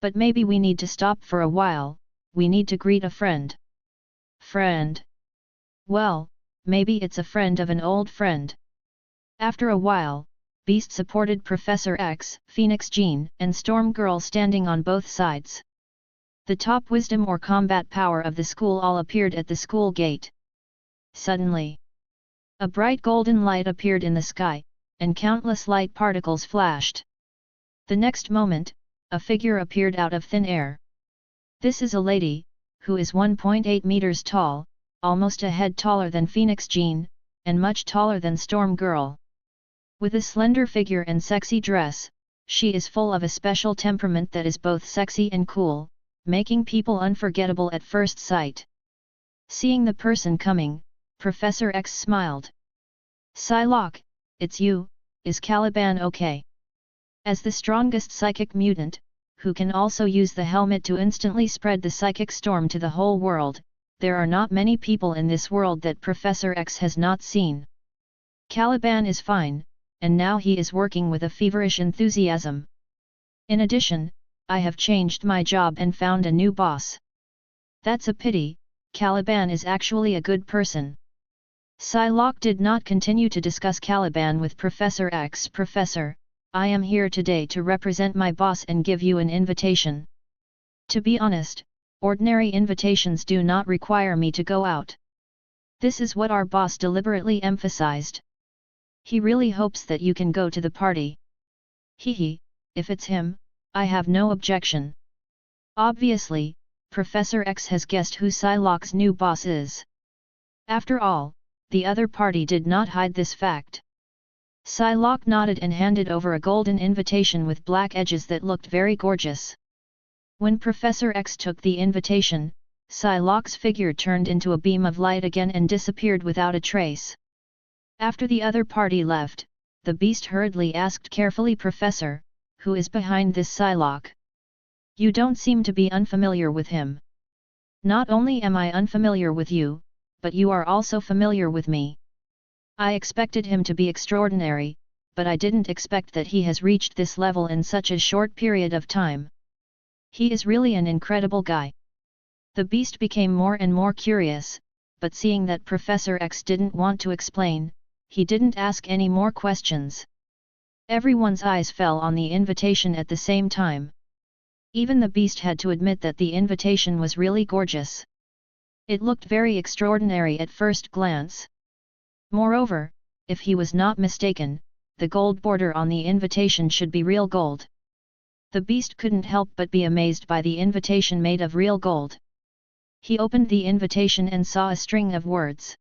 S1: But maybe we need to stop for a while, we need to greet a friend." "Friend? Well, maybe it's a friend of an old friend." After a while, Beast supported Professor X, Phoenix Jean, and Storm Girl standing on both sides. The top wisdom or combat power of the school all appeared at the school gate. Suddenly, a bright golden light appeared in the sky, and countless light particles flashed. The next moment, a figure appeared out of thin air. This is a lady, who is 1.8 meters tall, almost a head taller than Phoenix Jean, and much taller than Storm Girl. With a slender figure and sexy dress, she is full of a special temperament that is both sexy and cool, making people unforgettable at first sight. Seeing the person coming, Professor X smiled. "Psylocke, it's you, is Caliban okay?" As the strongest psychic mutant, who can also use the helmet to instantly spread the psychic storm to the whole world, there are not many people in this world that Professor X has not seen. Caliban is fine, and now he is working with a feverish enthusiasm. In addition, I have changed my job and found a new boss. That's a pity, Caliban is actually a good person. Psylocke did not continue to discuss Caliban with Professor X. "Professor, I am here today to represent my boss and give you an invitation. To be honest, ordinary invitations do not require me to go out. This is what our boss deliberately emphasized. He really hopes that you can go to the party. Hehe, if it's him, I have no objection." Obviously, Professor X has guessed who Psylocke's new boss is. After all, the other party did not hide this fact. Psylocke nodded and handed over a golden invitation with black edges that looked very gorgeous. When Professor X took the invitation, Psylocke's figure turned into a beam of light again and disappeared without a trace. After the other party left, the Beast hurriedly asked carefully, "Professor, who is behind this Psylocke? You don't seem to be unfamiliar with him." "Not only am I unfamiliar with you, but you are also familiar with me. I expected him to be extraordinary, but I didn't expect that he has reached this level in such a short period of time. He is really an incredible guy." The Beast became more and more curious, but seeing that Professor X didn't want to explain, he didn't ask any more questions. Everyone's eyes fell on the invitation at the same time. Even the Beast had to admit that the invitation was really gorgeous. It looked very extraordinary at first glance. Moreover, if he was not mistaken, the gold border on the invitation should be real gold. The Beast couldn't help but be amazed by the invitation made of real gold. He opened the invitation and saw a string of words.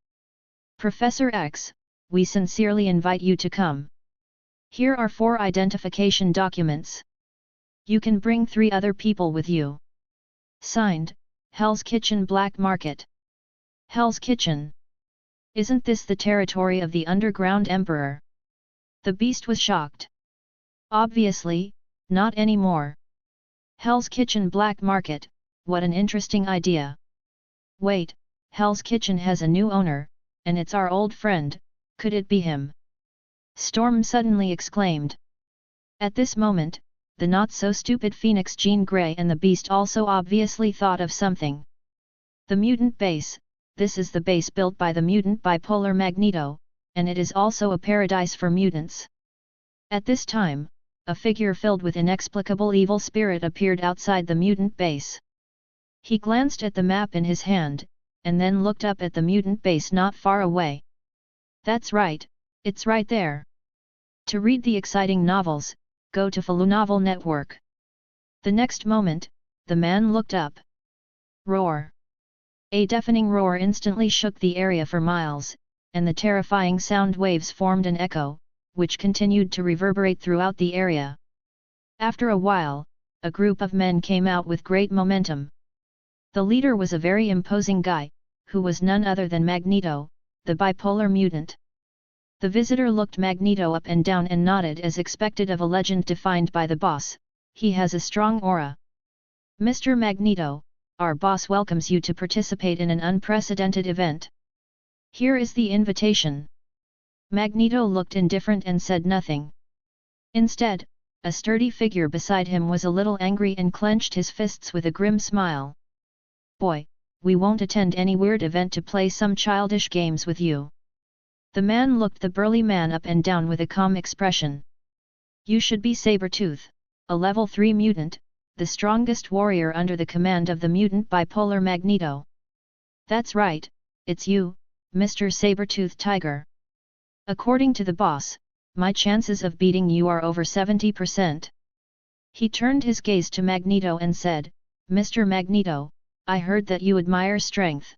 S1: "Professor X, we sincerely invite you to come. Here are 4 identification documents. You can bring 3 other people with you. Signed, Hell's Kitchen Black Market." Hell's Kitchen? Isn't this the territory of the Underground Emperor? The Beast was shocked. Obviously, not anymore. Hell's Kitchen Black Market, what an interesting idea. Wait, Hell's Kitchen has a new owner, and it's our old friend, could it be him? Storm suddenly exclaimed. At this moment, the not-so-stupid Phoenix Jean Grey and the Beast also obviously thought of something. The mutant base, this is the base built by the mutant bipolar Magneto, and it is also a paradise for mutants. At this time, a figure filled with inexplicable evil spirit appeared outside the mutant base. He glanced at the map in his hand, and then looked up at the mutant base not far away. That's right, it's right there. To read the exciting novels, go to Novel Network. The next moment, the man looked up. Roar! A deafening roar instantly shook the area for miles, and the terrifying sound waves formed an echo, which continued to reverberate throughout the area. After a while, a group of men came out with great momentum. The leader was a very imposing guy, who was none other than Magneto, the bipolar mutant. The visitor looked Magneto up and down and nodded as expected of a legend defined by the boss. He has a strong aura. Mr. Magneto, our boss welcomes you to participate in an unprecedented event. Here is the invitation. Magneto looked indifferent and said nothing. Instead, a sturdy figure beside him was a little angry and clenched his fists with a grim smile. Boy, we won't attend any weird event to play some childish games with you. The man looked the burly man up and down with a calm expression. You should be Sabretooth, a level 3 mutant, the strongest warrior under the command of the mutant bipolar Magneto. That's right, it's you, Mr. Sabretooth Tiger. According to the boss, my chances of beating you are over 70%. He turned his gaze to Magneto and said, Mr. Magneto, I heard that you admire strength.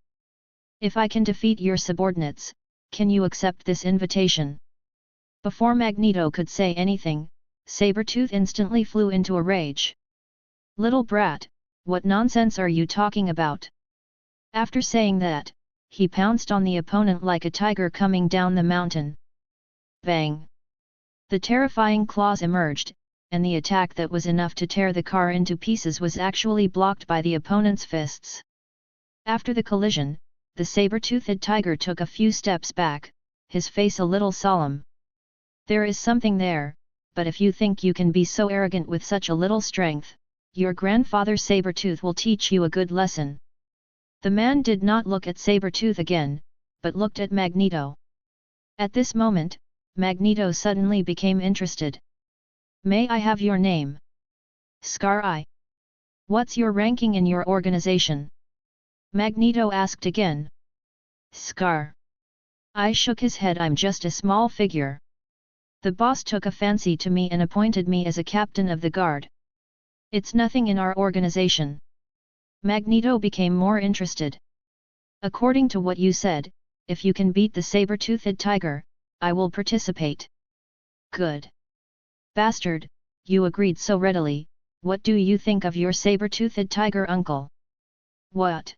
S1: If I can defeat your subordinates, can you accept this invitation? Before Magneto could say anything, Sabretooth instantly flew into a rage. Little brat, what nonsense are you talking about? After saying that, he pounced on the opponent like a tiger coming down the mountain. Bang! The terrifying claws emerged, and the attack that was enough to tear the car into pieces was actually blocked by the opponent's fists. After the collision, the saber-toothed tiger took a few steps back, his face a little solemn. There is something there, but if you think you can be so arrogant with such a little strength, your grandfather Sabretooth will teach you a good lesson. The man did not look at Sabretooth again, but looked at Magneto. At this moment, Magneto suddenly became interested. May I have your name? Scar-Eye. What's your ranking in your organization? Magneto asked again. Scar. I shook his head. I'm just a small figure. The boss took a fancy to me and appointed me as a captain of the guard. It's nothing in our organization. Magneto became more interested. According to what you said, if you can beat the saber-toothed tiger, I will participate. Good. Bastard, you agreed so readily. What do you think of your saber-toothed tiger uncle? What?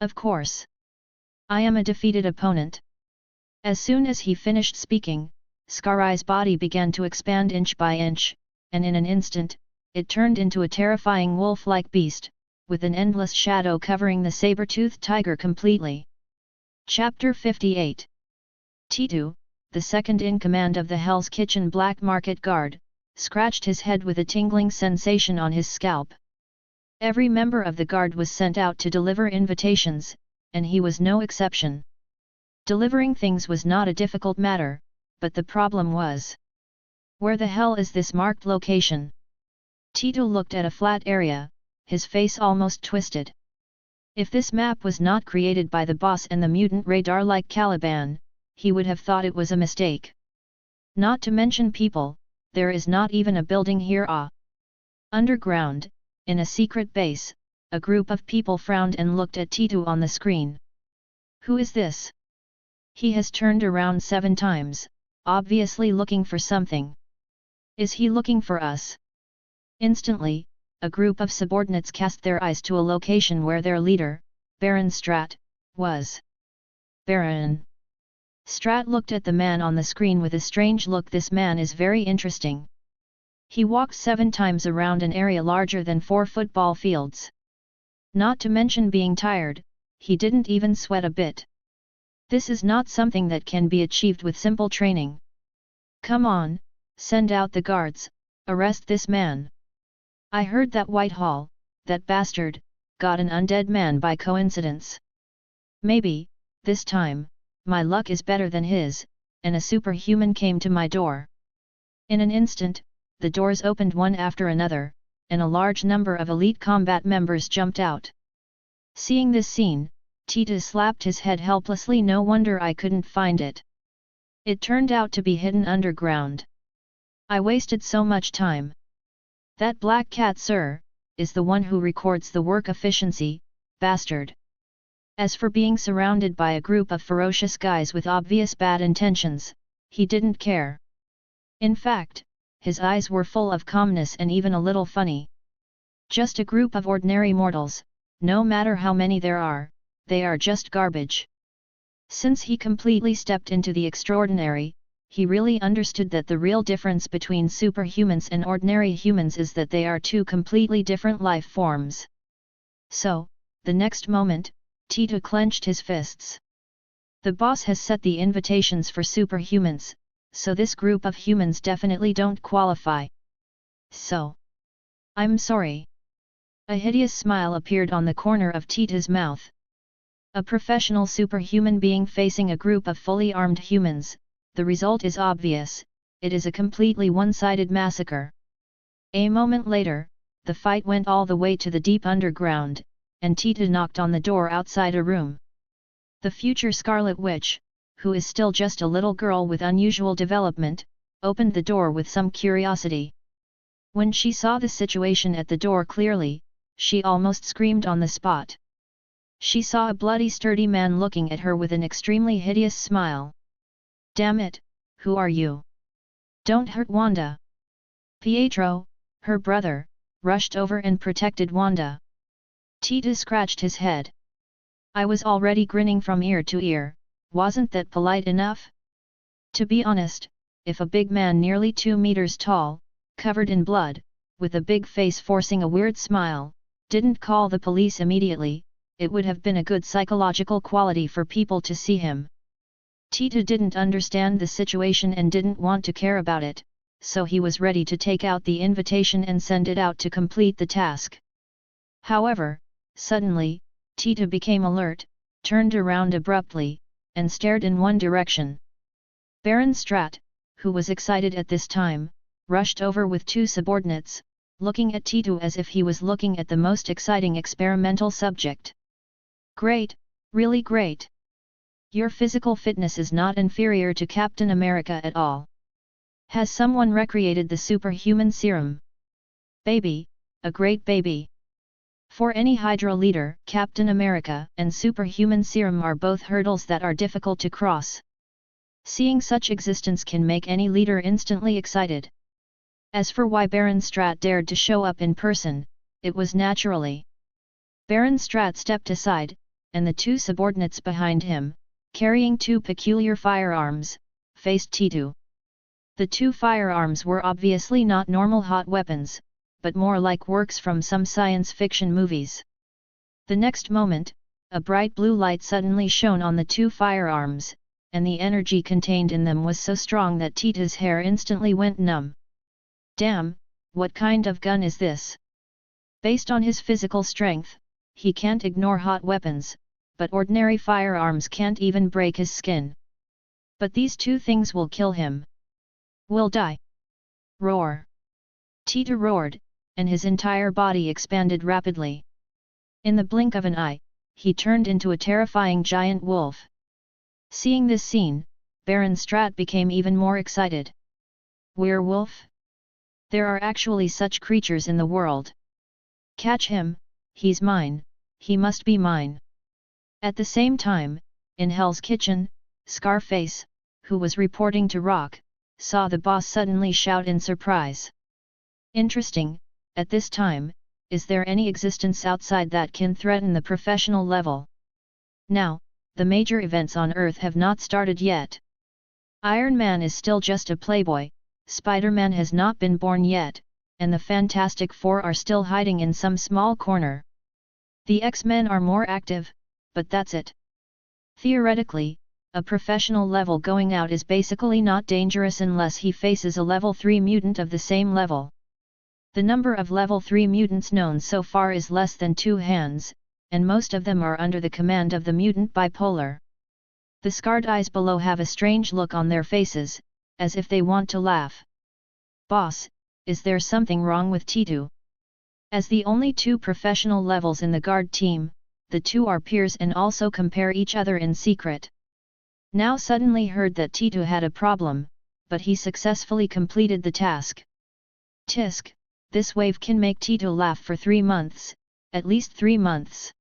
S1: Of course. I am a defeated opponent. As soon as he finished speaking, Scar-Eye's body began to expand inch by inch, and in an instant, it turned into a terrifying wolf-like beast, with an endless shadow covering the saber-toothed tiger completely. Chapter 58. Titu, the second in command of the Hell's Kitchen Black Market Guard, scratched his head with a tingling sensation on his scalp. Every member of the guard was sent out to deliver invitations, and he was no exception. Delivering things was not a difficult matter, but the problem was, where the hell is this marked location? Tito looked at a flat area, his face almost twisted. If this map was not created by the boss and the mutant radar like Caliban, he would have thought it was a mistake. Not to mention people, there is not even a building here. Underground, in a secret base, a group of people frowned and looked at Tito on the screen. Who is this? He has turned around 7 times, obviously looking for something. Is he looking for us? Instantly, a group of subordinates cast their eyes to a location where their leader, Baron Strat, was. Baron. Strat looked at the man on the screen with a strange look. This man is very interesting. He walked 7 times around an area larger than 4 football fields. Not to mention being tired, he didn't even sweat a bit. This is not something that can be achieved with simple training. Come on, send out the guards, arrest this man. I heard that Whitehall, that bastard, got an undead man by coincidence. Maybe, this time, my luck is better than his, and a superhuman came to my door. In an instant, the doors opened one after another, and a large number of elite combat members jumped out. Seeing this scene, Tita slapped his head helplessly. No wonder I couldn't find it. It turned out to be hidden underground. I wasted so much time. That black cat, sir, is the one who records the work efficiency, bastard. As for being surrounded by a group of ferocious guys with obvious bad intentions, he didn't care. In fact, his eyes were full of calmness and even a little funny. Just a group of ordinary mortals, no matter how many there are, they are just garbage. Since he completely stepped into the extraordinary, he really understood that the real difference between superhumans and ordinary humans is that they are two completely different life forms. So, the next moment, Tita clenched his fists. The boss has set the invitations for superhumans, so this group of humans definitely don't qualify. So, I'm sorry. A hideous smile appeared on the corner of Tita's mouth. A professional superhuman being facing a group of fully armed humans, the result is obvious, it is a completely one-sided massacre. A moment later, the fight went all the way to the deep underground, and Tita knocked on the door outside a room. The future Scarlet Witch, who is still just a little girl with unusual development, opened the door with some curiosity. When she saw the situation at the door clearly, she almost screamed on the spot. She saw a bloody sturdy man looking at her with an extremely hideous smile. Damn it, who are you? Don't hurt Wanda. Pietro, her brother, rushed over and protected Wanda. Tita scratched his head. I was already grinning from ear to ear, wasn't that polite enough? To be honest, if a big man nearly 2 meters tall, covered in blood, with a big face forcing a weird smile, didn't call the police immediately, it would have been a good psychological quality for people to see him. Tita didn't understand the situation and didn't want to care about it, so he was ready to take out the invitation and send it out to complete the task. However, suddenly, Tita became alert, turned around abruptly, and stared in one direction. Baron Strat, who was excited at this time, rushed over with 2 subordinates, looking at Tita as if he was looking at the most exciting experimental subject. Great, really great. Your physical fitness is not inferior to Captain America at all. Has someone recreated the superhuman serum? Baby, a great baby. For any Hydra leader, Captain America and superhuman serum are both hurdles that are difficult to cross. Seeing such existence can make any leader instantly excited. As for why Baron Strat dared to show up in person, it was naturally. Baron Strat stepped aside, and the 2 subordinates behind him, carrying 2 peculiar firearms, faced Tita. The 2 firearms were obviously not normal hot weapons, but more like works from some science fiction movies. The next moment, a bright blue light suddenly shone on the 2 firearms, and the energy contained in them was so strong that Tita's hair instantly went numb. Damn, what kind of gun is this? Based on his physical strength, he can't ignore hot weapons, but ordinary firearms can't even break his skin. But these 2 things will kill him. Will die. Roar. Tita roared, and his entire body expanded rapidly. In the blink of an eye, he turned into a terrifying giant wolf. Seeing this scene, Baron Strat became even more excited. Werewolf? There are actually such creatures in the world. Catch him, he's mine, he must be mine. At the same time, in Hell's Kitchen, Scarface, who was reporting to Rock, saw the boss suddenly shout in surprise. Interesting, at this time, is there any existence outside that can threaten the professional level? Now, the major events on Earth have not started yet. Iron Man is still just a playboy, Spider-Man has not been born yet, and the Fantastic Four are still hiding in some small corner. The X-Men are more active, but that's it. Theoretically, a professional level going out is basically not dangerous unless he faces a level 3 mutant of the same level. The number of level 3 mutants known so far is less than 2 hands, and most of them are under the command of the mutant bipolar. The scarred eyes below have a strange look on their faces, as if they want to laugh. Boss, is there something wrong with T2? As the only 2 professional levels in the guard team, the 2 are peers and also compare each other in secret. Now suddenly heard that T2 had a problem, but he successfully completed the task. Tisk, this wave can make T2 laugh for 3 months, at least 3 months.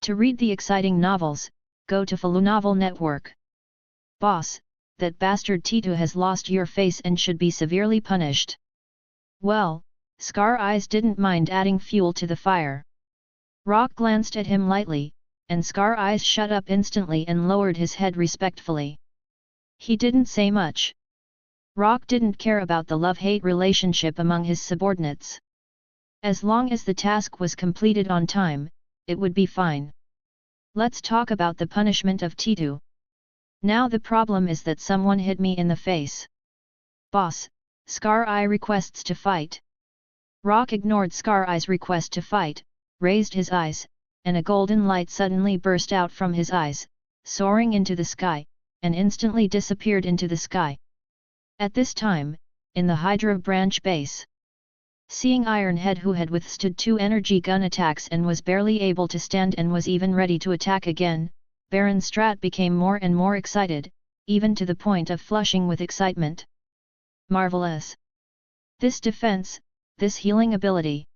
S1: To read the exciting novels, go to Novel Network. Boss, that bastard T2 has lost your face and should be severely punished. Well, Scar Eyes didn't mind adding fuel to the fire. Rock glanced at him lightly, and Scar Eyes shut up instantly and lowered his head respectfully. He didn't say much. Rock didn't care about the love-hate relationship among his subordinates. As long as the task was completed on time, it would be fine. Let's talk about the punishment of T2. Now the problem is that someone hit me in the face. Boss, Scar Eye requests to fight. Rock ignored Scar Eye's request to fight, raised his eyes, and a golden light suddenly burst out from his eyes, soaring into the sky, and instantly disappeared into the sky. At this time, in the Hydra branch base, seeing Ironhead, who had withstood 2 energy gun attacks and was barely able to stand and was even ready to attack again, Baron Strat became more and more excited, even to the point of flushing with excitement. Marvelous! This defense, this healing ability.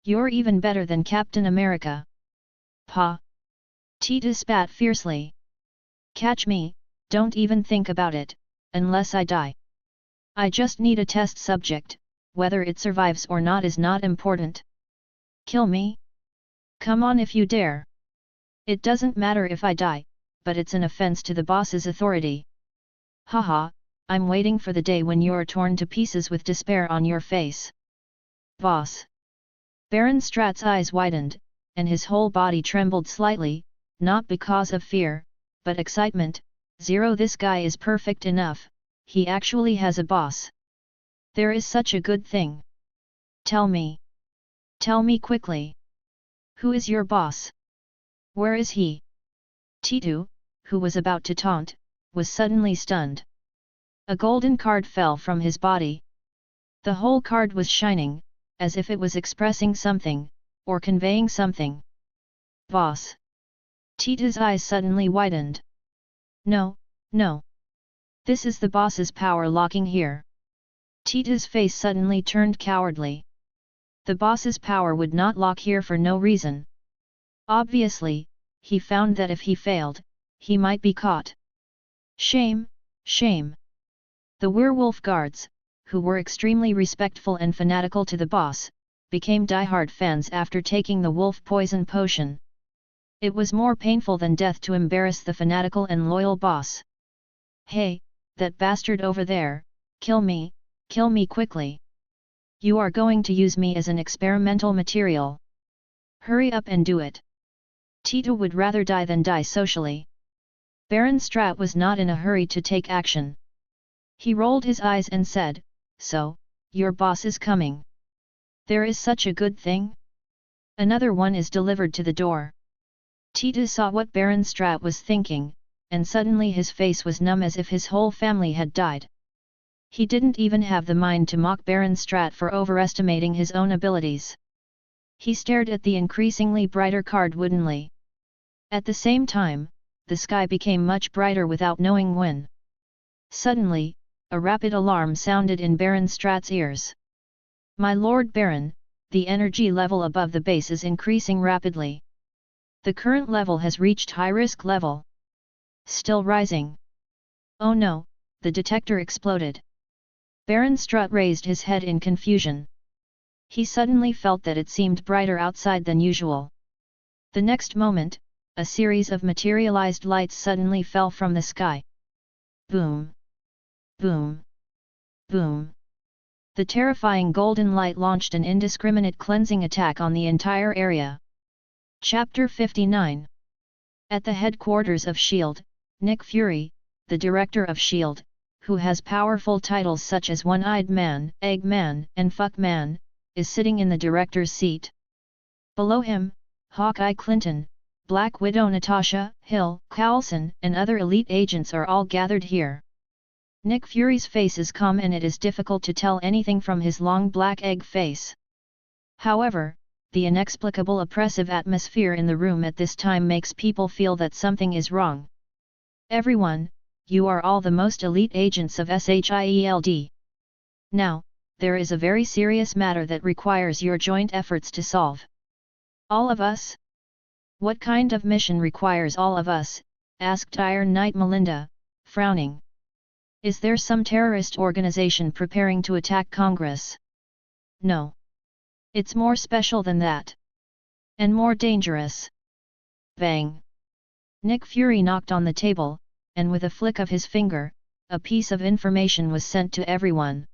S1: You're even better than Captain America. Pa! T2 spat fiercely. Catch me, don't even think about it, unless I die. I just need a test subject, whether it survives or not is not important. Kill me? Come on if you dare. It doesn't matter if I die, but it's an offense to the boss's authority. Haha, I'm waiting for the day when you're torn to pieces with despair on your face. Boss. Baron Strat's eyes widened, and his whole body trembled slightly, not because of fear, but excitement. This guy is perfect enough, he actually has a boss. There is such a good thing. Tell me. Tell me quickly. Who is your boss? Where is he? T2, who was about to taunt, was suddenly stunned. A golden card fell from his body. The whole card was shining, as if it was expressing something, or conveying something. Boss. T2's eyes suddenly widened. No, no. This is the boss's power locking here. T2's face suddenly turned cowardly. The boss's power would not lock here for no reason. Obviously, he found that if he failed, he might be caught. Shame, shame. The werewolf guards, who were extremely respectful and fanatical to the boss, became die-hard fans after taking the wolf poison potion. It was more painful than death to embarrass the fanatical and loyal boss. Hey, that bastard over there, kill me quickly. You are going to use me as an experimental material. Hurry up and do it. T2 would rather die than die socially. Baron Strat was not in a hurry to take action. He rolled his eyes and said, So, your boss is coming. There is such a good thing? Another one is delivered to the door. T2 saw what Baron Strat was thinking, and suddenly his face was numb as if his whole family had died. He didn't even have the mind to mock Baron Strat for overestimating his own abilities. He stared at the increasingly brighter card woodenly. At the same time, the sky became much brighter without knowing when. Suddenly, a rapid alarm sounded in Baron Strat's ears. My Lord Baron, the energy level above the base is increasing rapidly. The current level has reached high-risk level. Still rising. Oh no, the detector exploded. Baron Strat raised his head in confusion. He suddenly felt that it seemed brighter outside than usual. The next moment, a series of materialized lights suddenly fell from the sky. Boom! Boom! Boom! The terrifying golden light launched an indiscriminate cleansing attack on the entire area. Chapter 59. At the headquarters of S.H.I.E.L.D., Nick Fury, the director of S.H.I.E.L.D., who has powerful titles such as One-Eyed Man, Eggman, and Fuckman, is sitting in the director's seat. Below him, Hawkeye Clinton, Black Widow Natasha, Hill, Coulson, and other elite agents are all gathered here. Nick Fury's face is calm and it is difficult to tell anything from his long black egg face. However, the inexplicable oppressive atmosphere in the room at this time makes people feel that something is wrong. Everyone, you are all the most elite agents of S.H.I.E.L.D. Now, there is a very serious matter that requires your joint efforts to solve. All of us? What kind of mission requires all of us? Asked Iron Knight Melinda, frowning. Is there some terrorist organization preparing to attack Congress? No. It's more special than that. And more dangerous. Bang! Nick Fury knocked on the table, and with a flick of his finger, a piece of information was sent to everyone.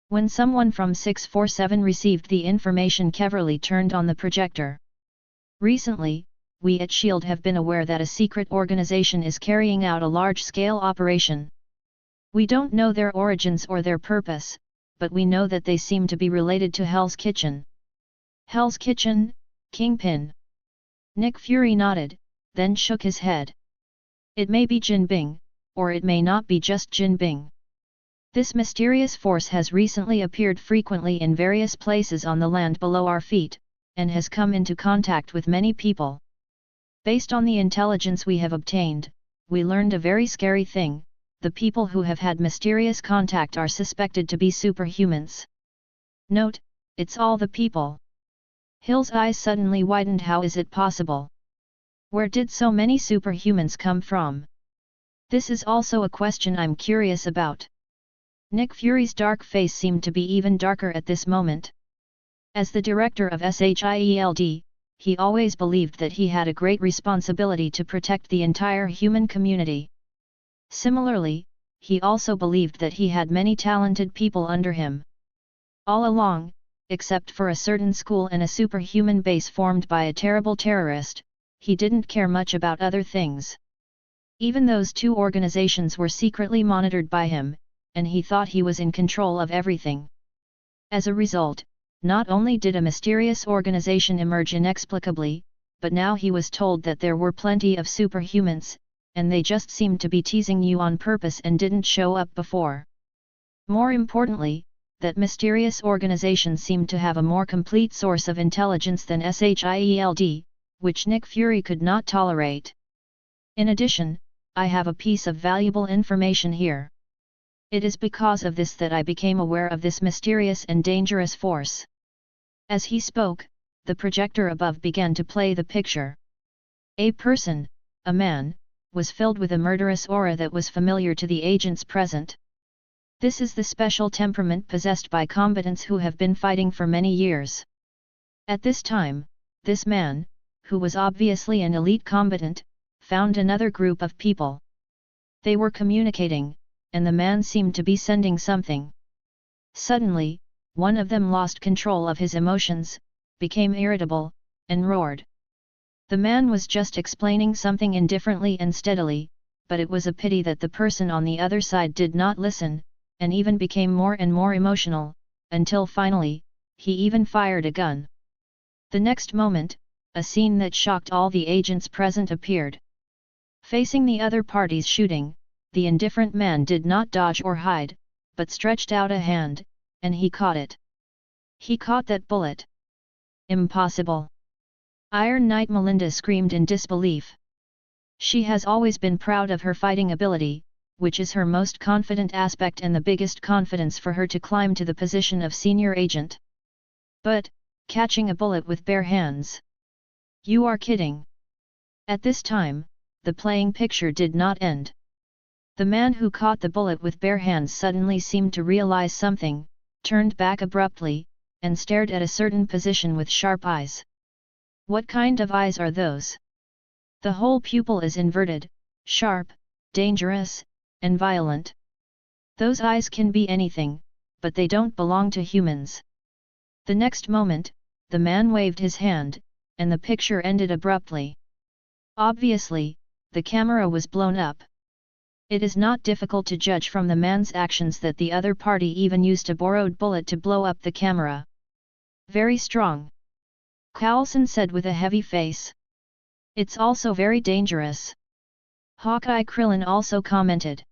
S1: When someone from 647 received the information, Keverly turned on the projector. Recently, we at S.H.I.E.L.D. have been aware that a secret organization is carrying out a large-scale operation. We don't know their origins or their purpose, but we know that they seem to be related to Hell's Kitchen. Hell's Kitchen, Kingpin. Nick Fury nodded, then shook his head. It may be Jin Bing, or it may not be just Jin Bing. This mysterious force has recently appeared frequently in various places on the land below our feet, and has come into contact with many people. Based on the intelligence we have obtained, we learned a very scary thing: the people who have had mysterious contact are suspected to be superhumans. Note, it's all the people. Hill's eyes suddenly widened. How is it possible? Where did so many superhumans come from? This is also a question I'm curious about. Nick Fury's dark face seemed to be even darker at this moment. As the director of S.H.I.E.L.D., he always believed that he had a great responsibility to protect the entire human community. Similarly, he also believed that he had many talented people under him. All along, except for a certain school and a superhuman base formed by a terrible terrorist, he didn't care much about other things. Even those two organizations were secretly monitored by him, and he thought he was in control of everything. As a result, not only did a mysterious organization emerge inexplicably, but now he was told that there were plenty of superhumans, and they just seemed to be teasing you on purpose and didn't show up before. More importantly, that mysterious organization seemed to have a more complete source of intelligence than S.H.I.E.L.D., which Nick Fury could not tolerate. In addition, I have a piece of valuable information here. It is because of this that I became aware of this mysterious and dangerous force. As he spoke, the projector above began to play the picture. A person, a man, was filled with a murderous aura that was familiar to the agents present. This is the special temperament possessed by combatants who have been fighting for many years. At this time, this man, who was obviously an elite combatant, found another group of people. They were communicating, and the man seemed to be sending something. Suddenly, one of them lost control of his emotions, became irritable, and roared. The man was just explaining something indifferently and steadily, but it was a pity that the person on the other side did not listen, and even became more and more emotional, until finally, he even fired a gun. The next moment, a scene that shocked all the agents present appeared. Facing the other party's shooting, the indifferent man did not dodge or hide, but stretched out a hand, and he caught it. He caught that bullet. Impossible! Iron Knight Melinda screamed in disbelief. She has always been proud of her fighting ability, which is her most confident aspect and the biggest confidence for her to climb to the position of senior agent. But, catching a bullet with bare hands? You are kidding! At this time, the playing picture did not end. The man who caught the bullet with bare hands suddenly seemed to realize something, turned back abruptly, and stared at a certain position with sharp eyes. What kind of eyes are those? The whole pupil is inverted, sharp, dangerous, and violent. Those eyes can be anything, but they don't belong to humans. The next moment, the man waved his hand, and the picture ended abruptly. Obviously, the camera was blown up. It is not difficult to judge from the man's actions that the other party even used a borrowed bullet to blow up the camera. Very strong, Coulson said with a heavy face. It's also very dangerous, Hawkeye Krillin also commented.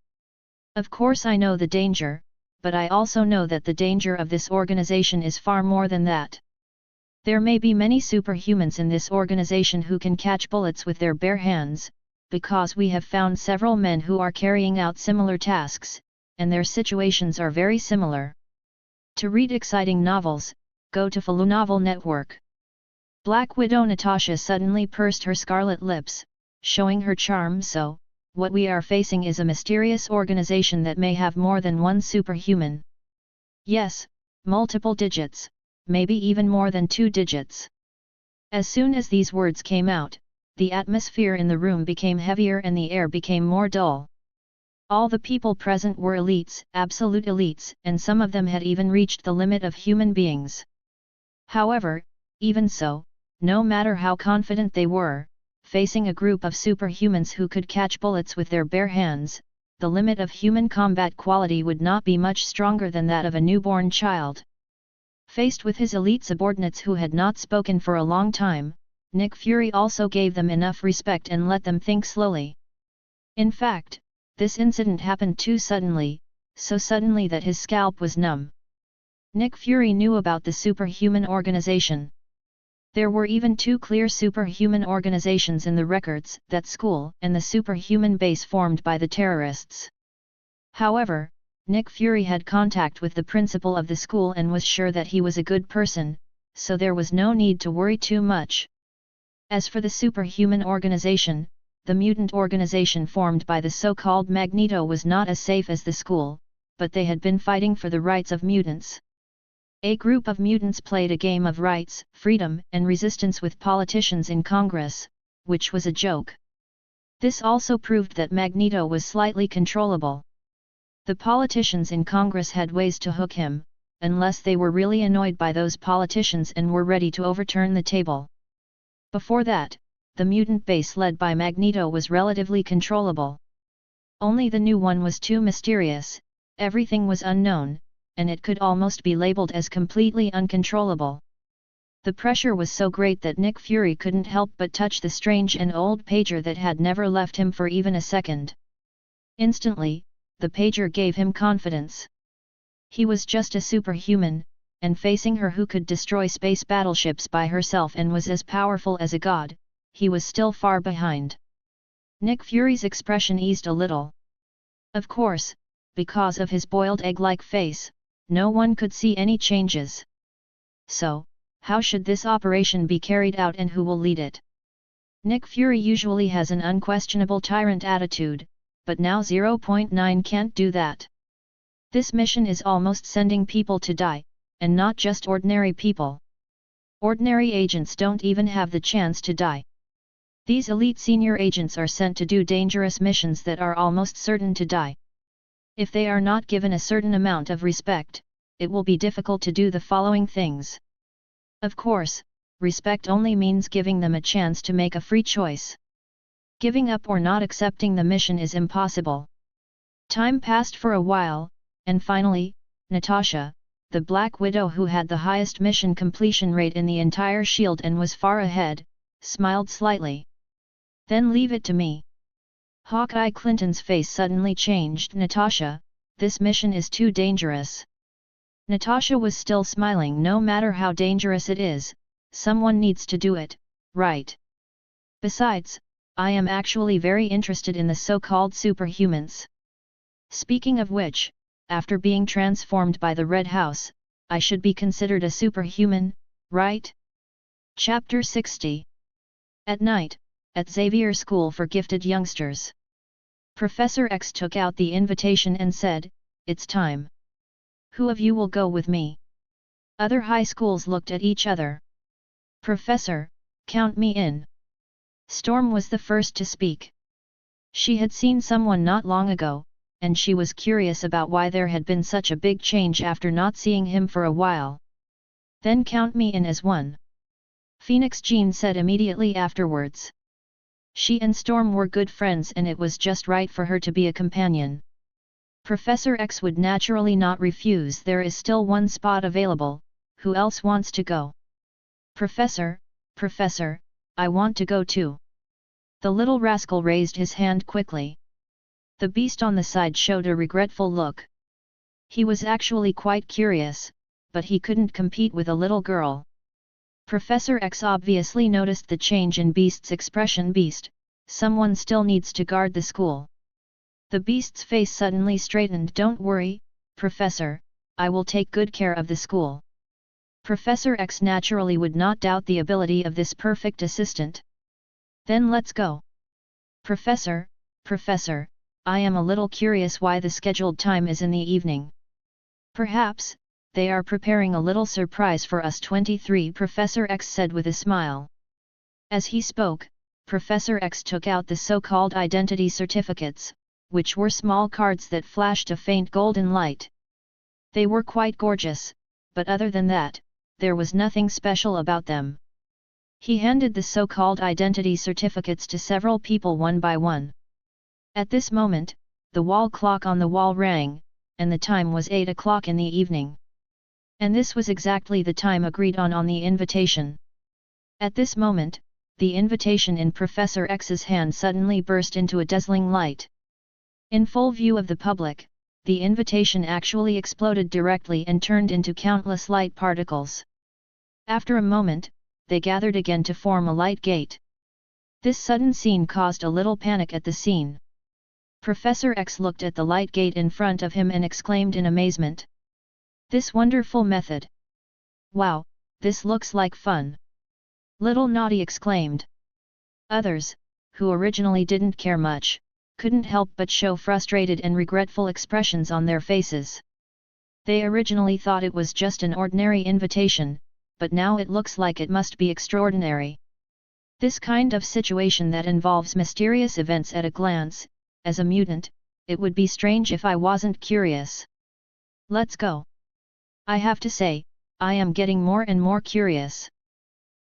S1: Of course I know the danger, but I also know that the danger of this organization is far more than that. There may be many superhumans in this organization who can catch bullets with their bare hands, because we have found several men who are carrying out similar tasks, and their situations are very similar. To read exciting novels, go to FanFiction Network. Black Widow Natasha suddenly pursed her scarlet lips, showing her charm. So, what we are facing is a mysterious organization that may have more than one superhuman. Yes, multiple digits, maybe even more than 2 digits. As soon as these words came out, the atmosphere in the room became heavier and the air became more dull. All the people present were elites, absolute elites, and some of them had even reached the limit of human beings. However, even so, no matter how confident they were, facing a group of superhumans who could catch bullets with their bare hands, the limit of human combat quality would not be much stronger than that of a newborn child. Faced with his elite subordinates who had not spoken for a long time, Nick Fury also gave them enough respect and let them think slowly. In fact, this incident happened too suddenly, so suddenly that his scalp was numb. Nick Fury knew about the superhuman organization. There were even 2 clear superhuman organizations in the records, that school and the superhuman base formed by the terrorists. However, Nick Fury had contact with the principal of the school and was sure that he was a good person, so there was no need to worry too much. As for the superhuman organization, the mutant organization formed by the so-called Magneto was not as safe as the school, but they had been fighting for the rights of mutants. A group of mutants played a game of rights, freedom, and resistance with politicians in Congress, which was a joke. This also proved that Magneto was slightly controllable. The politicians in Congress had ways to hook him, unless they were really annoyed by those politicians and were ready to overturn the table. Before that, the mutant base led by Magneto was relatively controllable. Only the new one was too mysterious, everything was unknown, and it could almost be labeled as completely uncontrollable. The pressure was so great that Nick Fury couldn't help but touch the strange and old pager that had never left him for even a second. Instantly, the pager gave him confidence. He was just a superhuman, and facing her who could destroy space battleships by herself and was as powerful as a god, he was still far behind. Nick Fury's expression eased a little. Of course, because of his boiled egg-like face, no one could see any changes. So, how should this operation be carried out and who will lead it? Nick Fury usually has an unquestionable tyrant attitude, but now 0.9 can't do that. This mission is almost sending people to die, and not just ordinary people. Ordinary agents don't even have the chance to die. These elite senior agents are sent to do dangerous missions that are almost certain to die. If they are not given a certain amount of respect, it will be difficult to do the following things. Of course, respect only means giving them a chance to make a free choice. Giving up or not accepting the mission is impossible. Time passed for a while, and finally, Natasha, the Black Widow who had the highest mission completion rate in the entire SHIELD and was far ahead, smiled slightly. Then leave it to me. Hawkeye Clinton's face suddenly changed. Natasha, this mission is too dangerous. Natasha was still smiling. No matter how dangerous it is, someone needs to do it, right? Besides, I am actually very interested in the so-called superhumans. Speaking of which, after being transformed by the Red House, I should be considered a superhuman, right? Chapter 60. At night, at Xavier School for Gifted Youngsters. Professor X took out the invitation and said, "It's time. Who of you will go with me?" Other high schools looked at each other. "Professor, count me in." Storm was the first to speak. She had seen someone not long ago, and she was curious about why there had been such a big change after not seeing him for a while. "Then count me in as one," Phoenix Jean said immediately afterwards. She and Storm were good friends and it was just right for her to be a companion. Professor X would naturally not refuse. "There is still one spot available, who else wants to go?" Professor, I want to go too." The little rascal raised his hand quickly. The beast on the side showed a regretful look. He was actually quite curious, but he couldn't compete with a little girl. Professor X obviously noticed the change in Beast's expression. "Beast, someone still needs to guard the school." The Beast's face suddenly straightened. "Don't worry, Professor, I will take good care of the school." Professor X naturally would not doubt the ability of this perfect assistant. "Then let's go." Professor, I am a little curious why the scheduled time is in the evening." "Perhaps, they are preparing a little surprise for us." 23 Professor X said with a smile. As he spoke, Professor X took out the so-called identity certificates, which were small cards that flashed a faint golden light. They were quite gorgeous, but other than that, there was nothing special about them. He handed the so-called identity certificates to several people one by one. At this moment, the wall clock on the wall rang, and the time was 8 o'clock in the evening. And this was exactly the time agreed on the invitation. At this moment, the invitation in Professor X's hand suddenly burst into a dazzling light. In full view of the public, the invitation actually exploded directly and turned into countless light particles. After a moment, they gathered again to form a light gate. This sudden scene caused a little panic at the scene. Professor X looked at the light gate in front of him and exclaimed in amazement. "This wonderful method! Wow, this looks like fun!" Little Naughty exclaimed. Others, who originally didn't care much, couldn't help but show frustrated and regretful expressions on their faces. They originally thought it was just an ordinary invitation, but now it looks like it must be extraordinary. This kind of situation that involves mysterious events at a glance, as a mutant, it would be strange if I wasn't curious. Let's go. I have to say, I am getting more and more curious.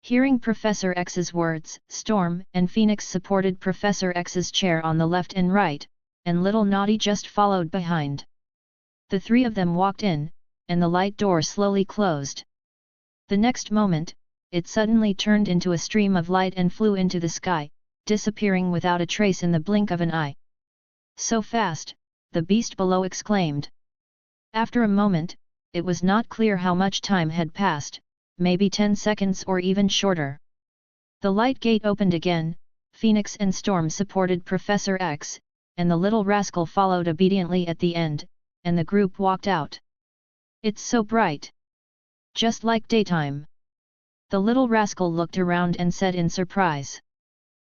S1: Hearing Professor X's words, Storm and Phoenix supported Professor X's chair on the left and right, and Little Naughty just followed behind. The three of them walked in, and the light door slowly closed. The next moment, it suddenly turned into a stream of light and flew into the sky, disappearing without a trace in the blink of an eye. "So fast," the beast below exclaimed. After a moment, it was not clear how much time had passed, maybe 10 seconds or even shorter. The light gate opened again, Phoenix and Storm supported Professor X, and the little rascal followed obediently at the end, and the group walked out. "It's so bright. Just like daytime." The little rascal looked around and said in surprise.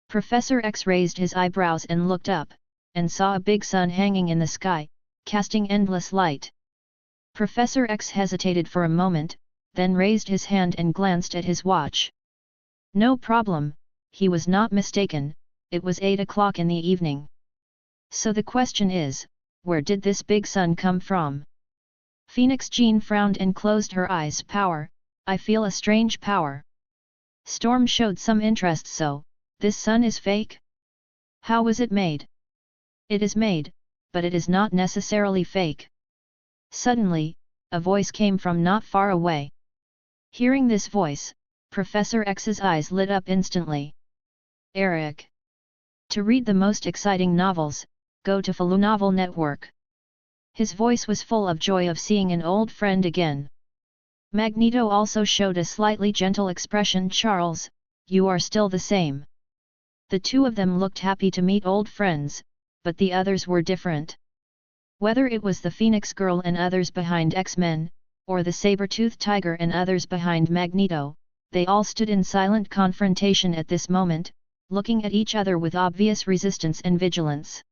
S1: Professor X raised his eyebrows and looked up, and saw a big sun hanging in the sky, casting endless light. Professor X hesitated for a moment, then raised his hand and glanced at his watch. No problem, he was not mistaken, it was 8 o'clock in the evening. So the question is, where did this big sun come from? Phoenix Jean frowned and closed her eyes. "Power, I feel a strange power." Storm showed some interest. "So, this sun is fake? How was it made?" "It is made, but it is not necessarily fake." Suddenly, a voice came from not far away. Hearing this voice, Professor X's eyes lit up instantly. "Eric! To read the most exciting novels, go to Novel Network." His voice was full of joy of seeing an old friend again. Magneto also showed a slightly gentle expression. "Charles, you are still the same." The two of them looked happy to meet old friends, but the others were different. Whether it was the Phoenix Girl and others behind X-Men, or the Saber-Tooth Tiger and others behind Magneto, they all stood in silent confrontation at this moment, looking at each other with obvious resistance and vigilance.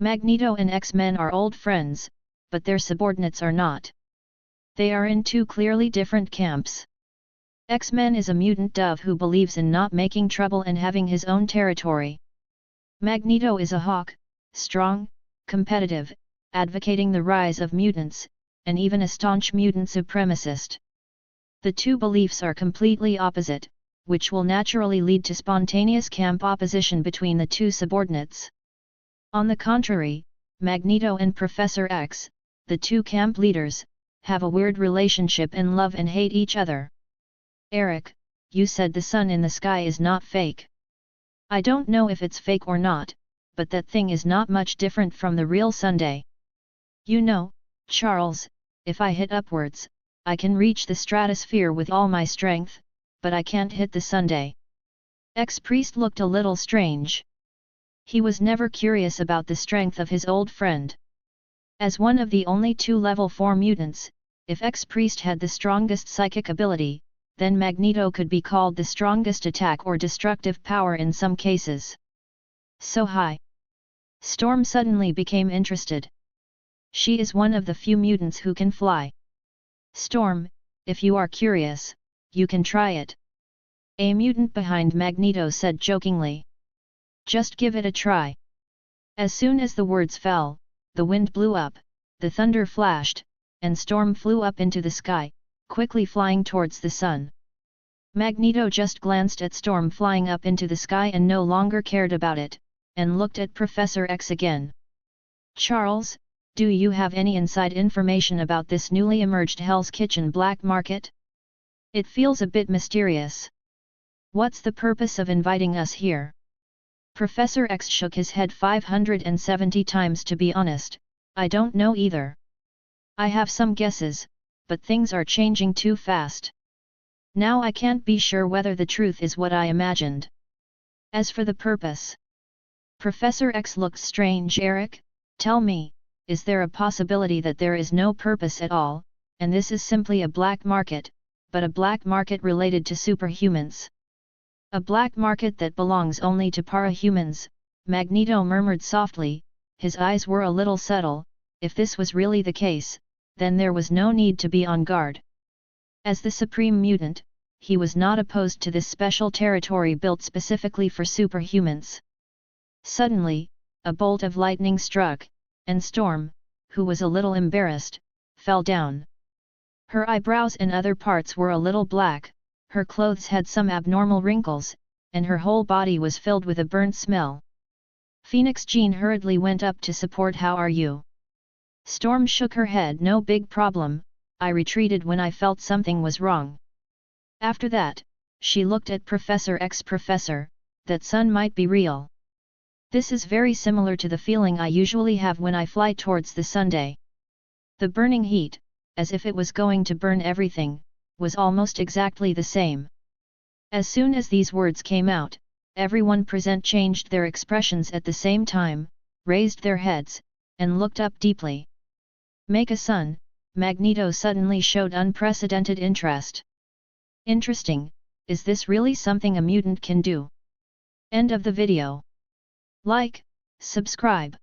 S1: Magneto and X-Men are old friends, but their subordinates are not. They are in two clearly different camps. X-Men is a mutant dove who believes in not making trouble and having his own territory. Magneto is a hawk, strong, competitive, advocating the rise of mutants, and even a staunch mutant supremacist. The two beliefs are completely opposite, which will naturally lead to spontaneous camp opposition between the two subordinates. On the contrary, Magneto and Professor X, the two camp leaders, have a weird relationship and love and hate each other. Eric, you said the sun in the sky is not fake. I don't know if it's fake or not, but that thing is not much different from the real Sunday. You know, Charles, if I hit upwards, I can reach the stratosphere with all my strength, but I can't hit the Sunday. Ex-priest looked a little strange. He was never curious about the strength of his old friend. As one of the only two level 4 mutants, if ex-priest had the strongest psychic ability, then Magneto could be called the strongest attack or destructive power in some cases. So high. Storm suddenly became interested. She is one of the few mutants who can fly. Storm, if you are curious, you can try it. A mutant behind Magneto said jokingly. Just give it a try. As soon as the words fell, the wind blew up, the thunder flashed, and Storm flew up into the sky, quickly flying towards the sun. Magneto just glanced at Storm flying up into the sky and no longer cared about it, and looked at Professor X again. Charles, do you have any inside information about this newly emerged Hell's Kitchen black market? It feels a bit mysterious. What's the purpose of inviting us here? Professor X shook his head 570 times. To be honest, I don't know either. I have some guesses, but things are changing too fast. Now I can't be sure whether the truth is what I imagined. As for the purpose, Professor X looked strange. Eric, tell me, is there a possibility that there is no purpose at all, and this is simply a black market, but a black market related to superhumans? A black market that belongs only to parahumans, Magneto murmured softly, his eyes were a little subtle. If this was really the case, then there was no need to be on guard. As the Supreme Mutant, he was not opposed to this special territory built specifically for superhumans. Suddenly, a bolt of lightning struck, and Storm, who was a little embarrassed, fell down. Her eyebrows and other parts were a little black, her clothes had some abnormal wrinkles, and her whole body was filled with a burnt smell. Phoenix Jean hurriedly went up to support. How are you? Storm shook her head. No big problem, I retreated when I felt something was wrong. After that, she looked at Professor X. Professor, that sun might be real. This is very similar to the feeling I usually have when I fly towards the Sunday. The burning heat, as if it was going to burn everything, was almost exactly the same. As soon as these words came out, everyone present changed their expressions at the same time, raised their heads, and looked up deeply. Make a sun, Magneto suddenly showed unprecedented interest. Interesting, is this really something a mutant can do? End of the video. Like, subscribe.